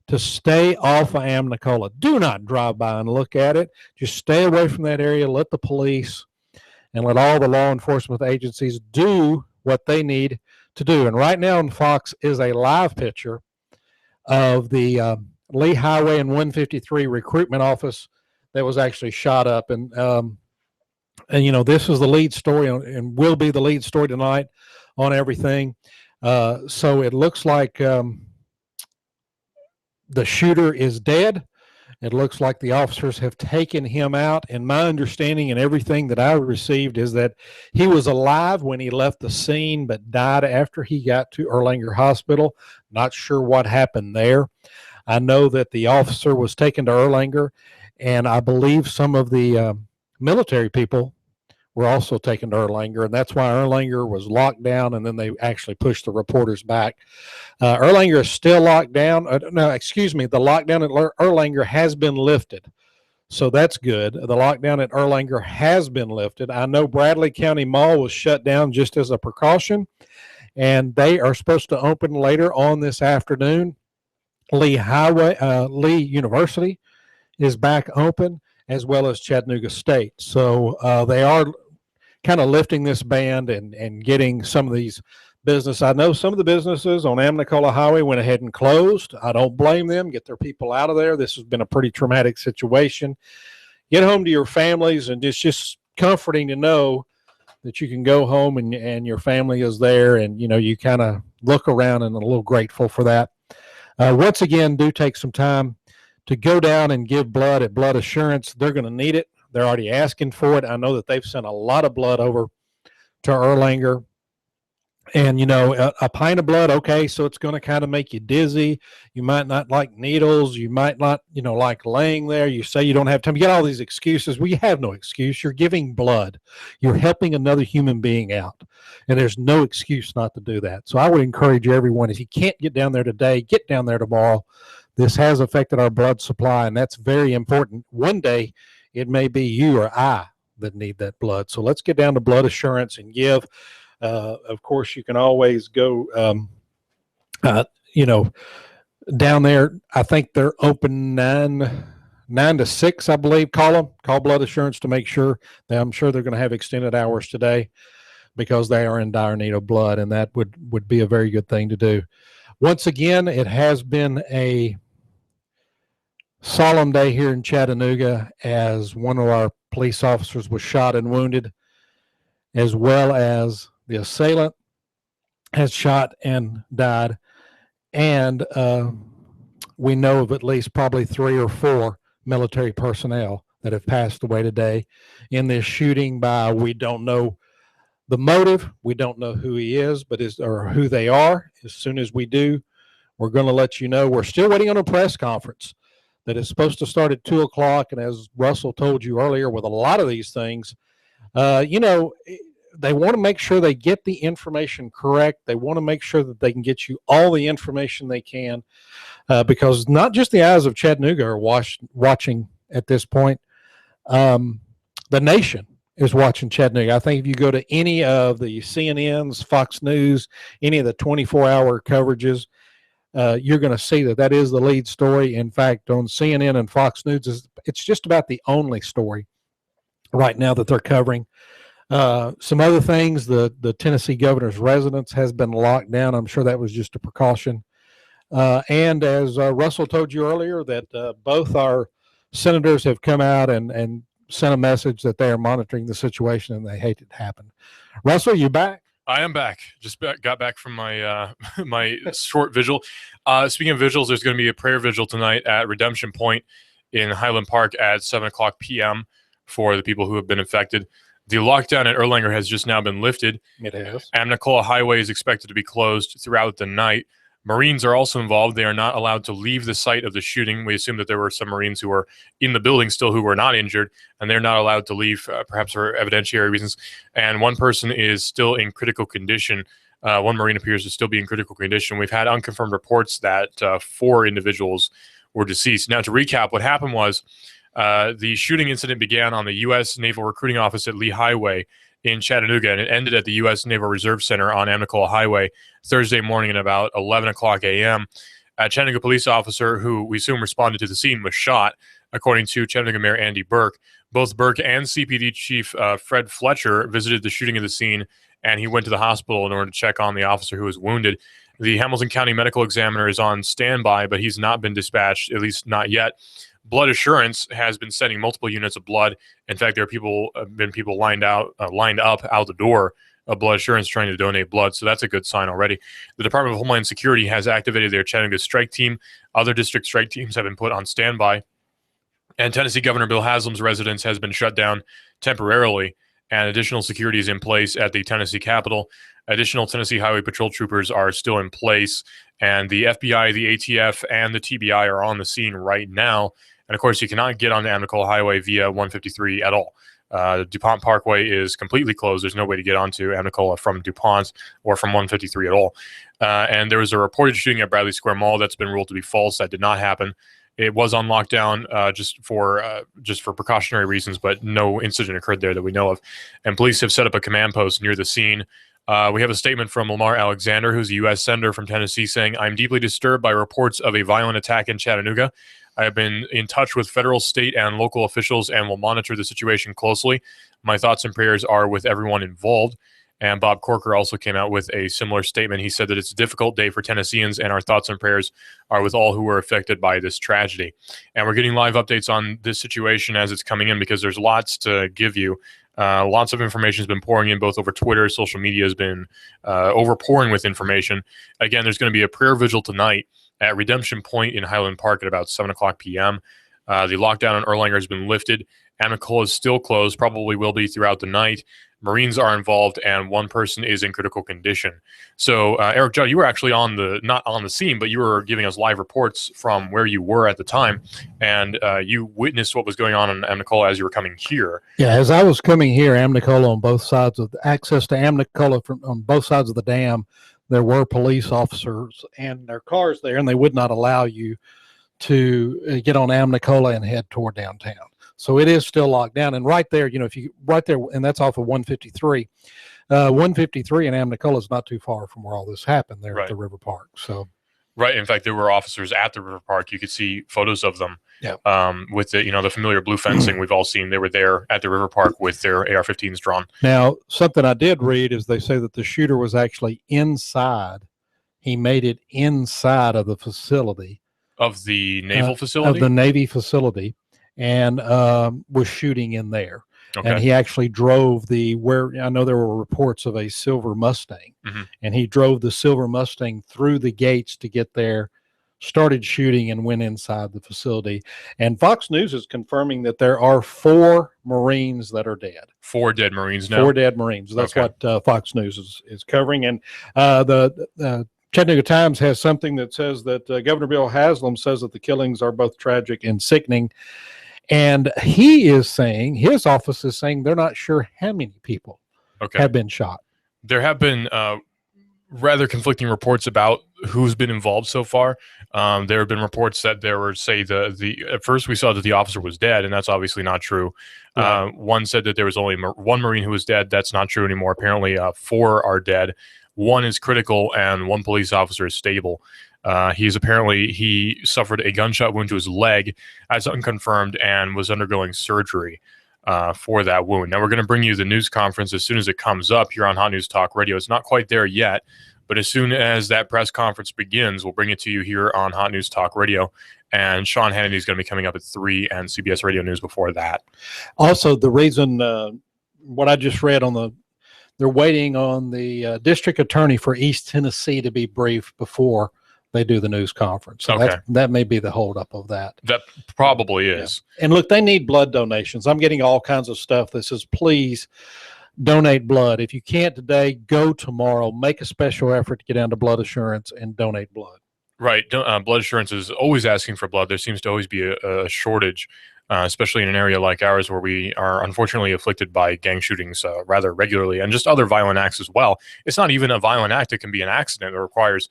to stay off of Amnicola. Do not drive by and look at it. Just stay away from that area. Let the police and let all the law enforcement agencies do what they need to do. And right now on Fox is a live picture of the Lee Highway and 153 recruitment office that was actually shot up. And you know, this is the lead story and will be the lead story tonight on everything. So it looks like the shooter is dead. It looks like the officers have taken him out, and my understanding and everything that I received is that he was alive when he left the scene, but died after he got to Erlanger Hospital. Not sure what happened there. I know that the officer was taken to Erlanger, and I believe some of the military people were also taken to Erlanger, and that's why Erlanger was locked down, and then they actually pushed the reporters back. Erlanger is still locked down. No, excuse me, the lockdown at Erlanger has been lifted, so that's good. The lockdown at Erlanger has been lifted. I know Bradley County Mall was shut down just as a precaution, and they are supposed to open later on this afternoon. Lee University is back open, as well as Chattanooga State. So they are kind of lifting this ban and getting some of these business. I know some of the businesses on Amnicola Highway went ahead and closed. I don't blame them. Get their people out of there. This has been a pretty traumatic situation. Get home to your families, and it's just comforting to know that you can go home and your family is there, and you know, you kind of look around and a little grateful for that. Once again, do take some time to go down and give blood at Blood Assurance. They're going to need it. They're already asking for it. I know that they've sent a lot of blood over to Erlanger. And, you know, a pint of blood, okay, so it's going to kind of make you dizzy. You might not like needles. You might not, you know, like laying there. You say you don't have time. You get all these excuses. Well, you have no excuse. You're giving blood. You're helping another human being out. And there's no excuse not to do that. So I would encourage everyone, if you can't get down there today, get down there tomorrow. This has affected our blood supply, and that's very important. One day, it may be you or I that need that blood. So let's get down to Blood Assurance and give. Of course, you can always go, you know, down there. I think they're open 9 to 6, I believe. Call Blood Assurance to make sure. I'm sure they're going to have extended hours today because they are in dire need of blood, and that would be a very good thing to do. Once again, it has been a solemn day here in Chattanooga as one of our police officers was shot and wounded, as well as the assailant has shot and died. And we know of at least probably 3 or 4 military personnel that have passed away today in this shooting by, we don't know the motive. We don't know who he is, or who they are. As soon as we do, we're going to let you know. We're still waiting on a press conference that is supposed to start at 2 o'clock. And as Russell told you earlier, with a lot of these things, you know, they want to make sure they get the information correct. They want to make sure that they can get you all the information they can, because not just the eyes of Chattanooga are watching at this point. The nation is watching Chattanooga. I think if you go to any of the CNNs, Fox News, any of the 24-hour coverages, you're going to see that is the lead story. In fact, on CNN and Fox News, it's just about the only story right now that they're covering. Some other things, the Tennessee governor's residence has been locked down. I'm sure that was just a precaution. And as Russell told you earlier, that both our senators have come out and sent a message that they are monitoring the situation and they hate it to happen. Russell, you back? I am back. Just got back from my my short vigil. Speaking of vigils, there's going to be a prayer vigil tonight at Redemption Point in Highland Park at 7 o'clock p.m. for the people who have been infected. The lockdown at Erlanger has just now been lifted. It has. Amnicola Highway is expected to be closed throughout the night. Marines are also involved. They are not allowed to leave the site of the shooting. We assume that there were some Marines who were in the building still who were not injured, and they're not allowed to leave, perhaps for evidentiary reasons. And one person is still in critical condition. One Marine appears to still be in critical condition. We've had unconfirmed reports that 4 individuals were deceased. Now, to recap, what happened was the shooting incident began on the U.S. Naval Recruiting Office at Lee Highway in Chattanooga, and it ended at the U.S. Naval Reserve Center on Amnicola Highway Thursday morning at about 11 o'clock a.m. A Chattanooga police officer who we assume responded to the scene was shot, according to Chattanooga Mayor Andy Burke. Both Burke and CPD Chief Fred Fletcher visited the shooting of the scene, and he went to the hospital in order to check on the officer who was wounded. The Hamilton County Medical Examiner is on standby, but he's not been dispatched, at least not yet. Blood Assurance has been sending multiple units of blood. In fact, there have been people lined up out the door of Blood Assurance trying to donate blood. So that's a good sign already. The Department of Homeland Security has activated their Chattanooga strike team. Other district strike teams have been put on standby. And Tennessee Governor Bill Haslam's residence has been shut down temporarily, and additional security is in place at the Tennessee Capitol. Additional Tennessee Highway Patrol troopers are still in place, and the FBI, the ATF, and the TBI are on the scene right now. And of course, you cannot get onto Amnicola Highway via 153 at all. DuPont Parkway is completely closed. There's no way to get onto Amnicola from DuPont or from 153 at all. And there was a reported shooting at Bradley Square Mall that's been ruled to be false. That did not happen. It was on lockdown just for precautionary reasons, but no incident occurred there that we know of. And police have set up a command post near the scene. We have a statement from Lamar Alexander, who's a U.S. Senator from Tennessee, saying, "I'm deeply disturbed by reports of a violent attack in Chattanooga. I have been in touch with federal, state, and local officials and will monitor the situation closely. My thoughts and prayers are with everyone involved." And Bob Corker also came out with a similar statement. He said that it's a difficult day for Tennesseans, and our thoughts and prayers are with all who were affected by this tragedy. And we're getting live updates on this situation as it's coming in, because there's lots to give you. Lots of information has been pouring in both over Twitter. Social media has been overpouring with information. Again, there's going to be a prayer vigil tonight at Redemption Point in Highland Park at about 7 o'clock p.m. The lockdown on Erlanger has been lifted. Amnicola is still closed, probably will be throughout the night. Marines are involved, and one person is in critical condition. So, Eric Judd, you were actually not on the scene, but you were giving us live reports from where you were at the time, and you witnessed what was going on in Amnicola as you were coming here. Yeah, as I was coming here, Amnicola on both sides of the access to Amnicola on both sides of the dam, there were police officers and their cars there, and they would not allow you to get on Amnicola and head toward downtown. So it is still locked down. And right there, if you right there, and that's off of 153. 153 in Amnicola is not too far from where all this happened there at the River Park. So, right. In fact, there were officers at the River Park. You could see photos of them. Yeah. With the familiar blue fencing we've all seen. They were there at the River Park with their AR-15s drawn. Now, something I did read is they say that the shooter was actually inside. He made it inside of the facility. Of the naval facility? Of the Navy facility, and was shooting in there. Okay. And he actually drove I know there were reports of a silver Mustang, and he drove the silver Mustang through the gates to get there, started shooting, and went inside the facility. And Fox News is confirming that there are 4 Marines that are dead. 4 dead Marines now? 4 dead Marines. That's what Fox News is covering. And the Chattanooga Times has something that says that Governor Bill Haslam says that the killings are both tragic and sickening. And he is saying, his office is saying, they're not sure how many people have been shot. There have been rather conflicting reports about who's been involved so far. There have been reports that there were, say, at first we saw that the officer was dead, and that's obviously not true. Right. One said that there was only one Marine who was dead. That's not true anymore. Apparently 4 are dead. 1 is critical, and 1 police officer is stable. He suffered a gunshot wound to his leg, as unconfirmed, and was undergoing surgery for that wound. Now, we're going to bring you the news conference as soon as it comes up here on Hot News Talk Radio. It's not quite there yet, but as soon as that press conference begins, we'll bring it to you here on Hot News Talk Radio. And Sean Hannity is going to be coming up at 3, and CBS Radio News before that. Also, the reason, what I just read they're waiting on the district attorney for East Tennessee to be briefed before they do the news conference. So that may be the holdup of that. That probably is. And look, they need blood donations. I'm getting all kinds of stuff that says, please donate blood. If you can't today, go tomorrow. Make a special effort to get down to Blood Assurance and donate blood. Right. Blood Assurance is always asking for blood. There seems to always be a shortage, especially in an area like ours where we are unfortunately afflicted by gang shootings rather regularly, and just other violent acts as well. It's not even a violent act. It can be an accident that requires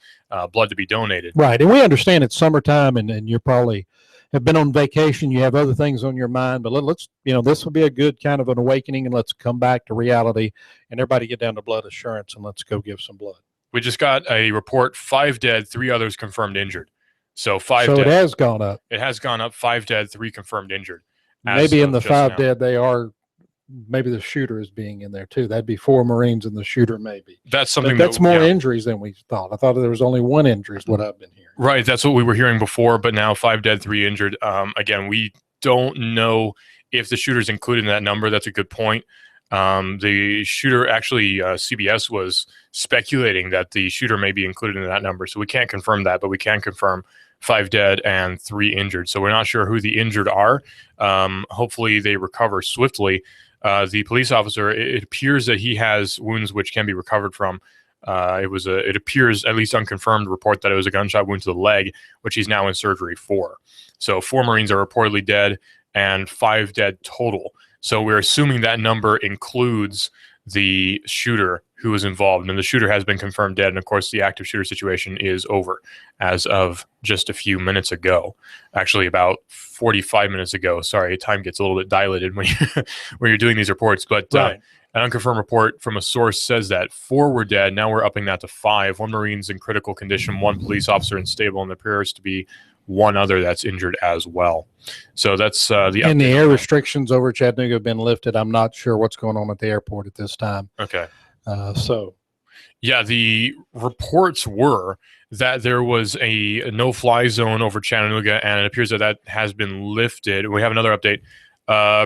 blood to be donated. Right. And we understand it's summertime, and you probably have been on vacation. You have other things on your mind, but let's, this will be a good kind of an awakening, and let's come back to reality, and everybody get down to Blood Assurance, and let's go give some blood. We just got a report, 5 dead, 3 others confirmed injured. So 5 dead. So it has gone up. It has gone up, 5 dead, 3 confirmed injured. Maybe in the 5 dead, maybe the shooter is being in there too. That'd be 4 Marines and the shooter maybe. That's something that's more injuries than we thought. I thought there was only 1 injury is what I've been hearing. Right, that's what we were hearing before, but now 5 dead, 3 injured. Again, we don't know if the shooter's included in that number. That's a good point. The shooter, actually, CBS was speculating that the shooter may be included in that number. So we can't confirm that, but we can confirm 5 dead and 3 injured. So we're not sure who the injured are. Hopefully they recover swiftly. The police officer, it appears that he has wounds which can be recovered from. It appears, at least unconfirmed report, that it was a gunshot wound to the leg, which he's now in surgery for. So 4 Marines are reportedly dead and 5 dead total. So we're assuming that number includes the shooter who was involved, and the shooter has been confirmed dead. And of course, the active shooter situation is over as of just a few minutes ago. Actually, about 45 minutes ago. Sorry, time gets a little bit dilated when you're doing these reports. But right. An unconfirmed report from a source says that 4 were dead. Now we're upping that to 5. 1 Marine's in critical condition, 1 police officer unstable, and there appears to be 1 other that's injured as well. So that's the update. And the air restrictions over Chattanooga have been lifted. I'm not sure what's going on at the airport at this time. Okay. Yeah, the reports were that there was a no-fly zone over Chattanooga, and it appears that has been lifted. We have another update.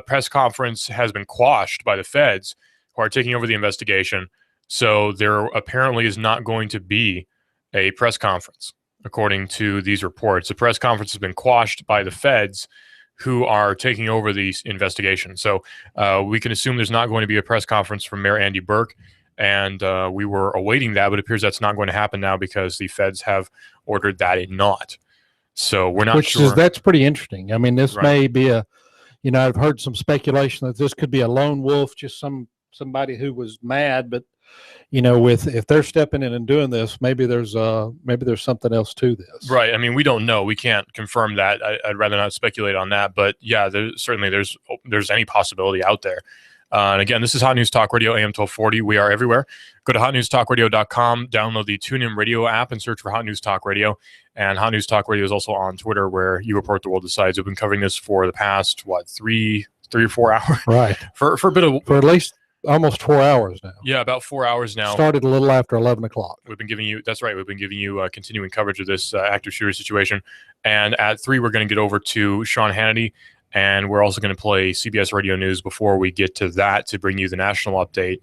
Press conference has been quashed by the feds, who are taking over the investigation. So there apparently is not going to be a press conference, according to these reports. The press conference has been quashed by the feds, who are taking over the investigation. So we can assume there's not going to be a press conference from Mayor Andy Burke, and we were awaiting that, but it appears that's not going to happen now because the feds have ordered that it not. So we're not sure. That's pretty interesting. I mean, this Right. may be I've heard some speculation that this could be a lone wolf, just somebody who was mad, but if they're stepping in and doing this, maybe there's something else to this. Right. I mean, we don't know. We can't confirm that. I'd rather not speculate on that. But yeah, there's any possibility out there. And again, this is Hot News Talk Radio, AM 1240. We are everywhere. Go to hotnewstalkradio.com, download the TuneIn Radio app, and search for Hot News Talk Radio. And Hot News Talk Radio is also on Twitter, where you report the world decides. We've been covering this for the past, 3 or 4 hours? Right. For a bit of... For at least almost 4 hours now. Yeah, about 4 hours now. Started a little after 11 o'clock. We've been giving you continuing coverage of this active shooter situation. And at 3, we're going to get over to Sean Hannity. And we're also going to play CBS Radio News before we get to that to bring you the national update.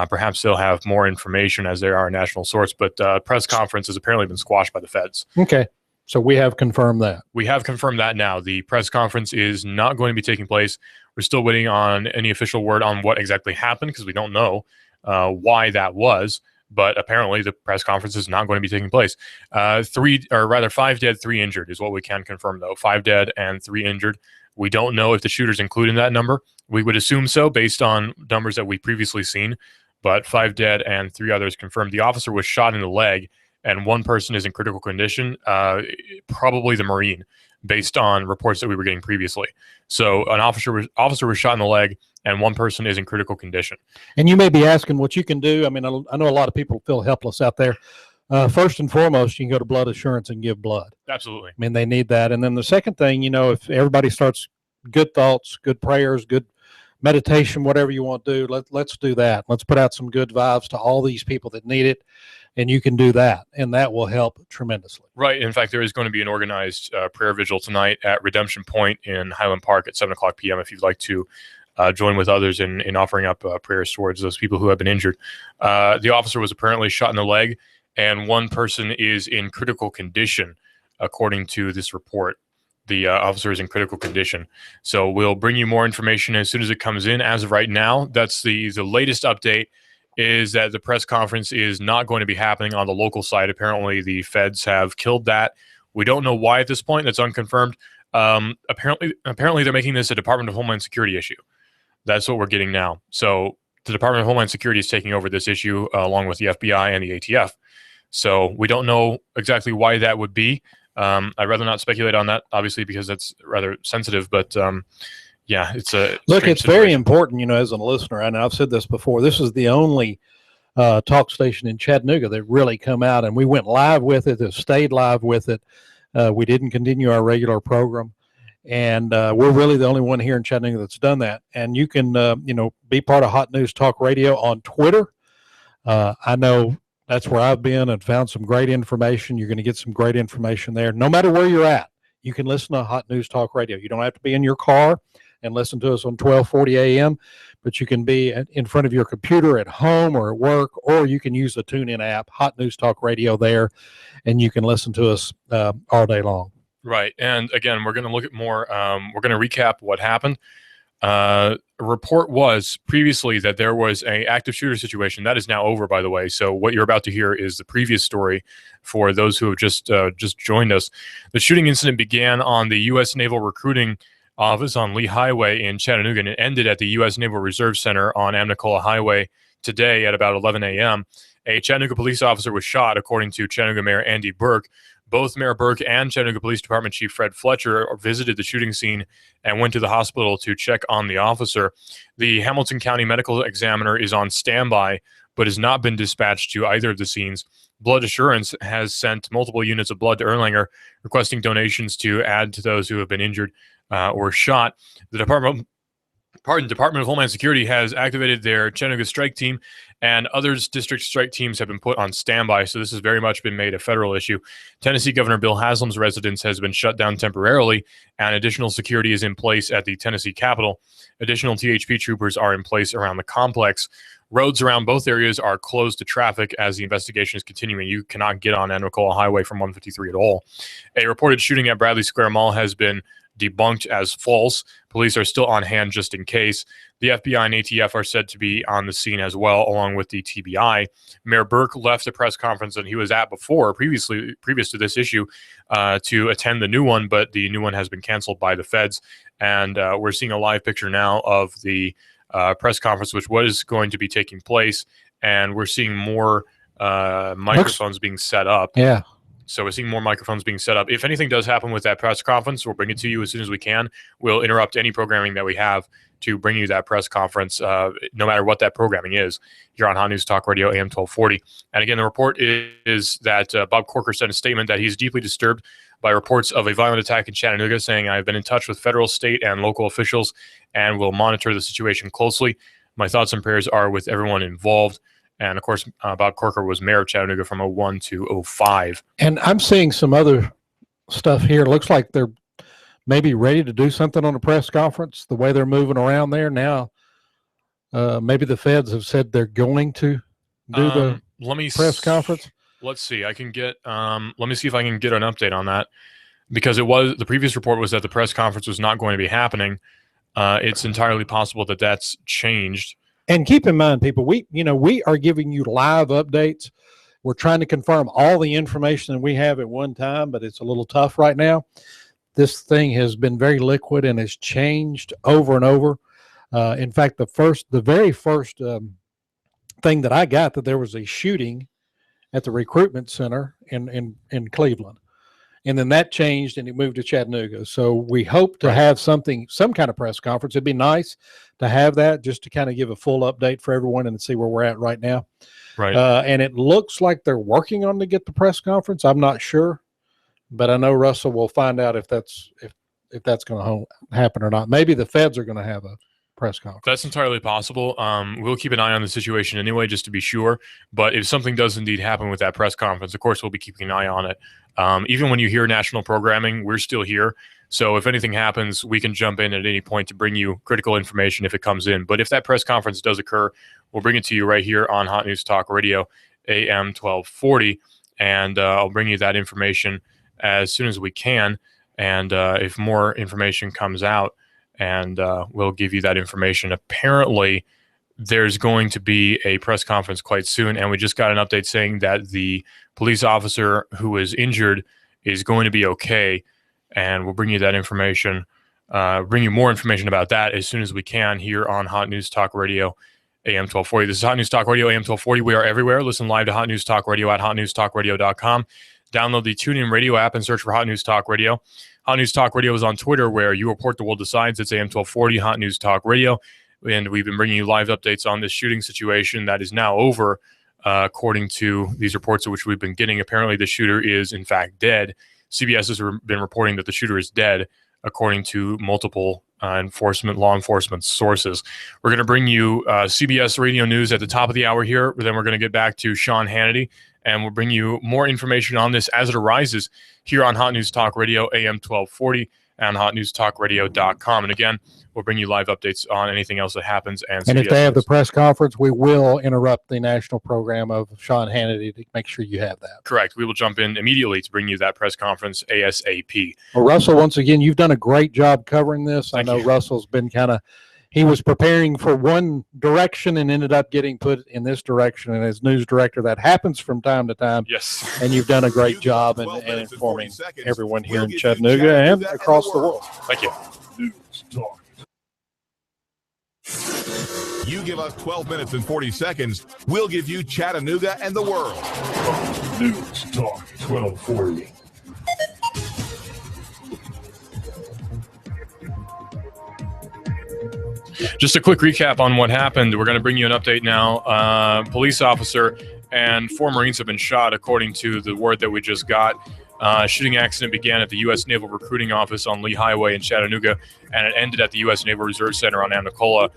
Perhaps they'll have more information as they are a national source, but press conference has apparently been squashed by the feds. Okay. So we have confirmed that. We have confirmed that now. The press conference is not going to be taking place. We're still waiting on any official word on what exactly happened because we don't know why that was. But apparently the press conference is not going to be taking place. 5 dead, 3 injured is what we can confirm, though. 5 dead and 3 injured. We don't know if the shooter's included in that number. We would assume so based on numbers that we previously seen, but 5 dead and 3 others confirmed. The officer was shot in the leg, and 1 person is in critical condition, probably the Marine, based on reports that we were getting previously. So an officer was shot in the leg, and 1 person is in critical condition. And you may be asking what you can do. I mean, I know a lot of people feel helpless out there. First and foremost, you can go to Blood Assurance and give blood. Absolutely. I mean, they need that. And then the second thing, if everybody starts good thoughts, good prayers, good meditation, whatever you want to do, let's do that. Let's put out some good vibes to all these people that need it. And you can do that. And that will help tremendously. Right. In fact, there is going to be an organized prayer vigil tonight at Redemption Point in Highland Park at 7 o'clock p.m. if you'd like to join with others in offering up prayers towards those people who have been injured. The officer was apparently shot in the leg, and 1 person is in critical condition, according to this report. The officer is in critical condition. So we'll bring you more information as soon as it comes in. As of right now, that's the latest update, is that the press conference is not going to be happening on the local side. Apparently, the feds have killed that. We don't know why at this point. That's unconfirmed. Apparently, they're making this a Department of Homeland Security issue. That's what we're getting now. So the Department of Homeland Security is taking over this issue along with the FBI and the ATF. So we don't know exactly why that would be. I'd rather not speculate on that, obviously, because that's rather sensitive. But yeah, it's a look. It's situation. very important, as a listener, and I've said this before. This is the only talk station in Chattanooga that really come out, and we went live with it. It stayed live with it. We didn't continue our regular program, and we're really the only one here in Chattanooga that's done that. And you can, be part of Hot News Talk Radio on Twitter. I know. That's where I've been and found some great information. You're going to get some great information there. No matter where you're at, you can listen to Hot News Talk Radio. You don't have to be in your car and listen to us on 1240 AM, but you can be in front of your computer at home or at work, or you can use the TuneIn app, Hot News Talk Radio there, and you can listen to us all day long. Right. And again, we're going to look at more. We're going to recap what happened. A report was previously that there was an active shooter situation. That is now over, by the way. So what you're about to hear is the previous story for those who have just joined us. The shooting incident began on the U.S. Naval Recruiting Office on Lee Highway in Chattanooga, and it ended at the U.S. Naval Reserve Center on Amnicola Highway today at about 11 a.m. A Chattanooga police officer was shot, according to Chattanooga Mayor Andy Burke. Both Mayor Burke and Chattanooga Police Department Chief Fred Fletcher visited the shooting scene and went to the hospital to check on the officer. The Hamilton County Medical Examiner is on standby, but has not been dispatched to either of the scenes. Blood Assurance has sent multiple units of blood to Erlanger, requesting donations to add to those who have been injured or shot. The Department of Homeland Security has activated their Chattanooga strike team, and others district strike teams have been put on standby. So this has very much been made a federal issue. Tennessee Governor Bill Haslam's residence has been shut down temporarily, and additional security is in place at the Tennessee Capitol. Additional THP troopers are in place around the complex. Roads around both areas are closed to traffic as the investigation is continuing. You cannot get on Amnicola Highway from 153 at all. A reported shooting at Bradley Square Mall has been debunked as false. Police are still on hand just in case. The FBI and ATF are said to be on the scene as well, along with the TBI. Mayor Burke left a press conference that he was at previous to this issue, to attend the new one, but the new one has been canceled by the feds. And we're seeing a live picture now of the press conference, which was going to be taking place. And we're seeing more microphones being set up. Yeah. So we're seeing more microphones being set up. If anything does happen with that press conference, we'll bring it to you as soon as we can. We'll interrupt any programming that we have to bring you that press conference, no matter what that programming is, here on Hot News Talk Radio, AM 1240. And again, the report is that Bob Corker sent a statement that he's deeply disturbed by reports of a violent attack in Chattanooga, saying, "I've been in touch with federal, state, and local officials and will monitor the situation closely. My thoughts and prayers are with everyone involved." And, of course, Bob Corker was mayor of Chattanooga from 2001 to 2005. And I'm seeing some other stuff here. It looks like they're maybe ready to do something on a press conference, the way they're moving around there now. Maybe the feds have said they're going to do the press conference. Let's see. I can get. Let me see if I can get an update on that, because the previous report was that the press conference was not going to be happening. It's entirely possible that that's changed. And keep in mind, people, we are giving you live updates. We're trying to confirm all the information that we have at one time, but it's a little tough right now. This thing has been very liquid and has changed over and over. In fact, the very first thing that I got, that there was a shooting at the recruitment center in Cleveland. And then that changed and it moved to Chattanooga. So we hope to have some kind of press conference. It'd be nice to have that, just to kind of give a full update for everyone and see where we're at right now. Right. And it looks like they're working on to get the press conference. I'm not sure, but I know Russell will find out if that's going to happen or not. Maybe the feds are going to have a press conference. That's entirely possible. We'll keep an eye on the situation anyway, just to be sure. But if something does indeed happen with that press conference, of course, we'll be keeping an eye on it. Even when you hear national programming, we're still here. So if anything happens, we can jump in at any point to bring you critical information if it comes in. But if that press conference does occur, we'll bring it to you right here on Hot News Talk Radio, AM 1240. And I'll bring you that information as soon as we can. And if more information comes out, and we'll give you that information. Apparently, there's going to be a press conference quite soon, and we just got an update saying that the police officer who was injured is going to be okay, and we'll bring you that information, bring you more information about that as soon as we can here on Hot News Talk Radio, AM 1240. This is Hot News Talk Radio, AM 1240. We are everywhere. Listen live to Hot News Talk Radio at hotnewstalkradio.com. Download the TuneIn Radio app and search for Hot News Talk Radio. Hot News Talk Radio is on Twitter, where you report the world decides. It's AM 1240, Hot News Talk Radio. And we've been bringing you live updates on this shooting situation that is now over, according to these reports which we've been getting. Apparently, the shooter is, in fact, dead. CBS has been reporting that the shooter is dead, according to multiple law enforcement sources. We're going to bring you CBS Radio News at the top of the hour here. Then we're going to get back to Sean Hannity, and we'll bring you more information on this as it arises here on Hot News Talk Radio, AM 1240, and hotnewstalkradio.com. And again, we'll bring you live updates on anything else that happens. And if they have the press conference, we will interrupt the national program of Sean Hannity to make sure you have that. Correct. We will jump in immediately to bring you that press conference ASAP. Well, Russell, once again, you've done a great job covering this. I know Russell's been he was preparing for one direction and ended up getting put in this direction. And as news director, that happens from time to time. Yes. And you've done a great job in informing everyone here in Chattanooga and across the world. Thank you. News Talk. You give us 12 minutes and 40 seconds, we'll give you Chattanooga and the world. News Talk 1240. Just a quick recap on what happened. We're going to bring you an update now. Police officer and 4 Marines have been shot, according to the word that we just got. Shooting accident began at the U.S. Naval Recruiting Office on Lee Highway in Chattanooga, and it ended at the U.S. Naval Reserve Center on Anacola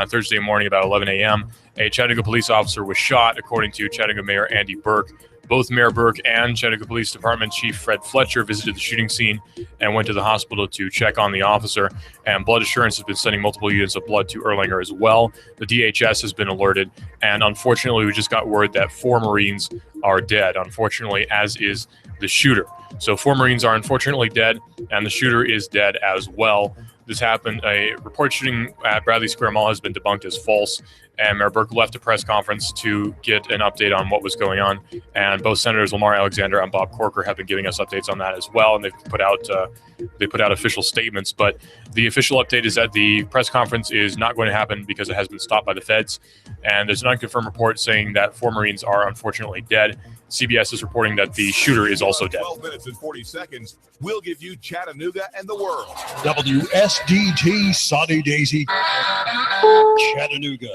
Thursday morning about 11 a.m. A Chattanooga police officer was shot, according to Chattanooga Mayor Andy Burke. Both Mayor Burke and Chattanooga Police Department Chief Fred Fletcher visited the shooting scene and went to the hospital to check on the officer. And Blood Assurance has been sending multiple units of blood to Erlanger as well. The DHS has been alerted. And unfortunately, we just got word that 4 Marines are dead, unfortunately, as is the shooter. So 4 Marines are unfortunately dead, and the shooter is dead as well. This happened. A reported shooting at Bradley Square Mall has been debunked as false, and Mayor Burke left a press conference to get an update on what was going on. And both Senators Lamar Alexander and Bob Corker have been giving us updates on that as well, and they've put out official statements. But the official update is that the press conference is not going to happen because it has been stopped by the feds, and there's an unconfirmed report saying that 4 Marines are unfortunately dead. CBS is reporting that the shooter is also dead. 12 minutes and 40 seconds. We'll give you Chattanooga and the world. WSDT Sunny Daisy, Chattanooga.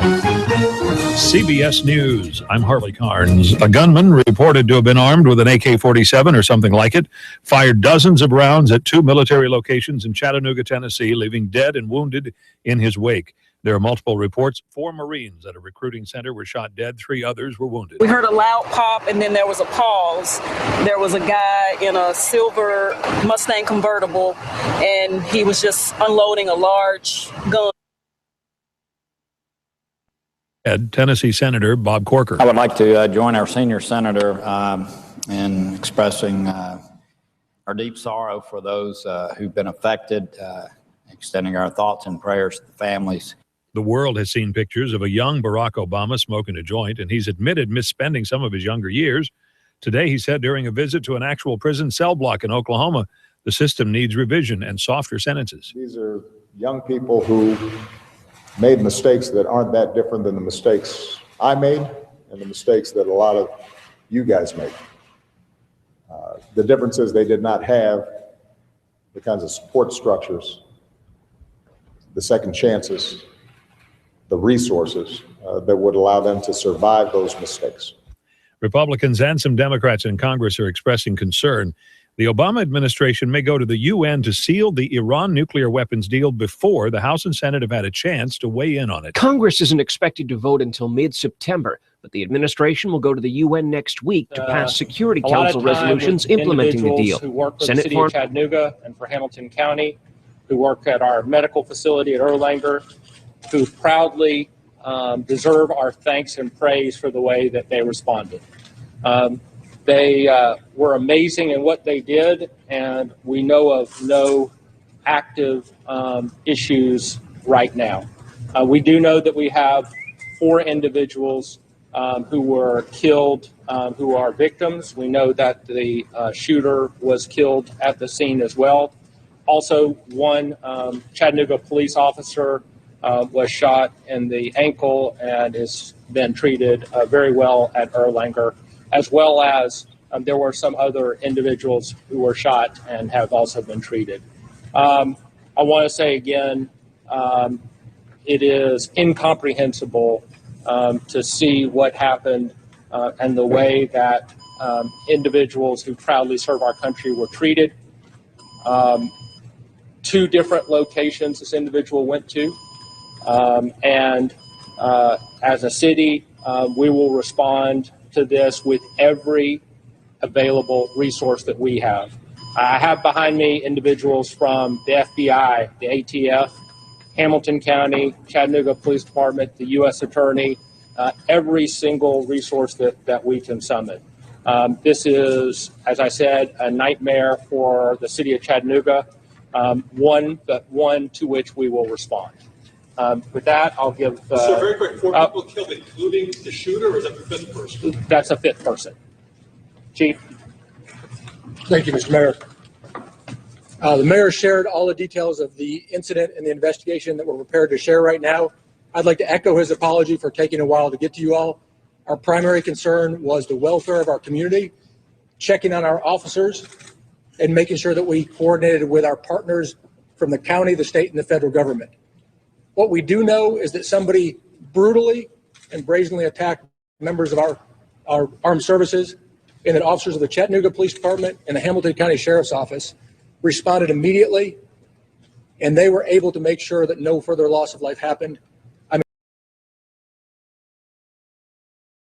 CBS News. I'm Harley Carnes. A gunman reported to have been armed with an AK-47 or something like it, fired dozens of rounds at 2 military locations in Chattanooga, Tennessee, leaving dead and wounded in his wake. There are multiple reports. 4 Marines at a recruiting center were shot dead. 3 others were wounded. We heard a loud pop, and then there was a pause. There was a guy in a silver Mustang convertible, and he was just unloading a large gun. Tennessee Senator Bob Corker. I would like to join our senior senator in expressing our deep sorrow for those who've been affected, extending our thoughts and prayers to the families. The world has seen pictures of a young Barack Obama smoking a joint, and he's admitted misspending some of his younger years. Today, he said during a visit to an actual prison cell block in Oklahoma, the system needs revision and softer sentences. These are young people who made mistakes that aren't that different than the mistakes I made and the mistakes that a lot of you guys made. The difference is they did not have the kinds of support structures, the second chances, the resources that would allow them to survive those mistakes. Republicans and some Democrats in Congress are expressing concern. The Obama administration may go to the UN to seal the Iran nuclear weapons deal before the House and Senate have had a chance to weigh in on it. Congress isn't expected to vote until mid-September, but the administration will go to the UN next week to pass Security Council resolutions implementing the deal. Who work for the city of Chattanooga and for Hamilton County, who work at our medical facility at Erlanger, who proudly deserve our thanks and praise for the way that they responded. They were amazing in what they did, and we know of no active issues right now. We do know that we have 4 individuals who were killed, who are victims. We know that the shooter was killed at the scene as well. Also, 1 Chattanooga police officer was shot in the ankle and has been treated very well at Erlanger, as well as there were some other individuals who were shot and have also been treated. I want to say again, it is incomprehensible to see what happened and the way that individuals who proudly serve our country were treated. 2 different locations this individual went to. And as a city, we will respond to this with every available resource that we have. I have behind me individuals from the FBI, the ATF, Hamilton County, Chattanooga Police Department, the U.S. Attorney, every single resource that we can summon. This is, as I said, a nightmare for the city of Chattanooga, one to which we will respond. With that, I'll give... so very quick, 4 people killed, including the shooter, or is that the 5th person? That's a 5th person. Chief. Thank you, Mr. Mayor. The mayor shared all the details of the incident and the investigation that we're prepared to share right now. I'd like to echo his apology for taking a while to get to you all. Our primary concern was the welfare of our community, checking on our officers, and making sure that we coordinated with our partners from the county, the state, and the federal government. What we do know is that somebody brutally and brazenly attacked members of our armed services, and that officers of the Chattanooga Police Department and the Hamilton County Sheriff's Office responded immediately, and they were able to make sure that no further loss of life happened.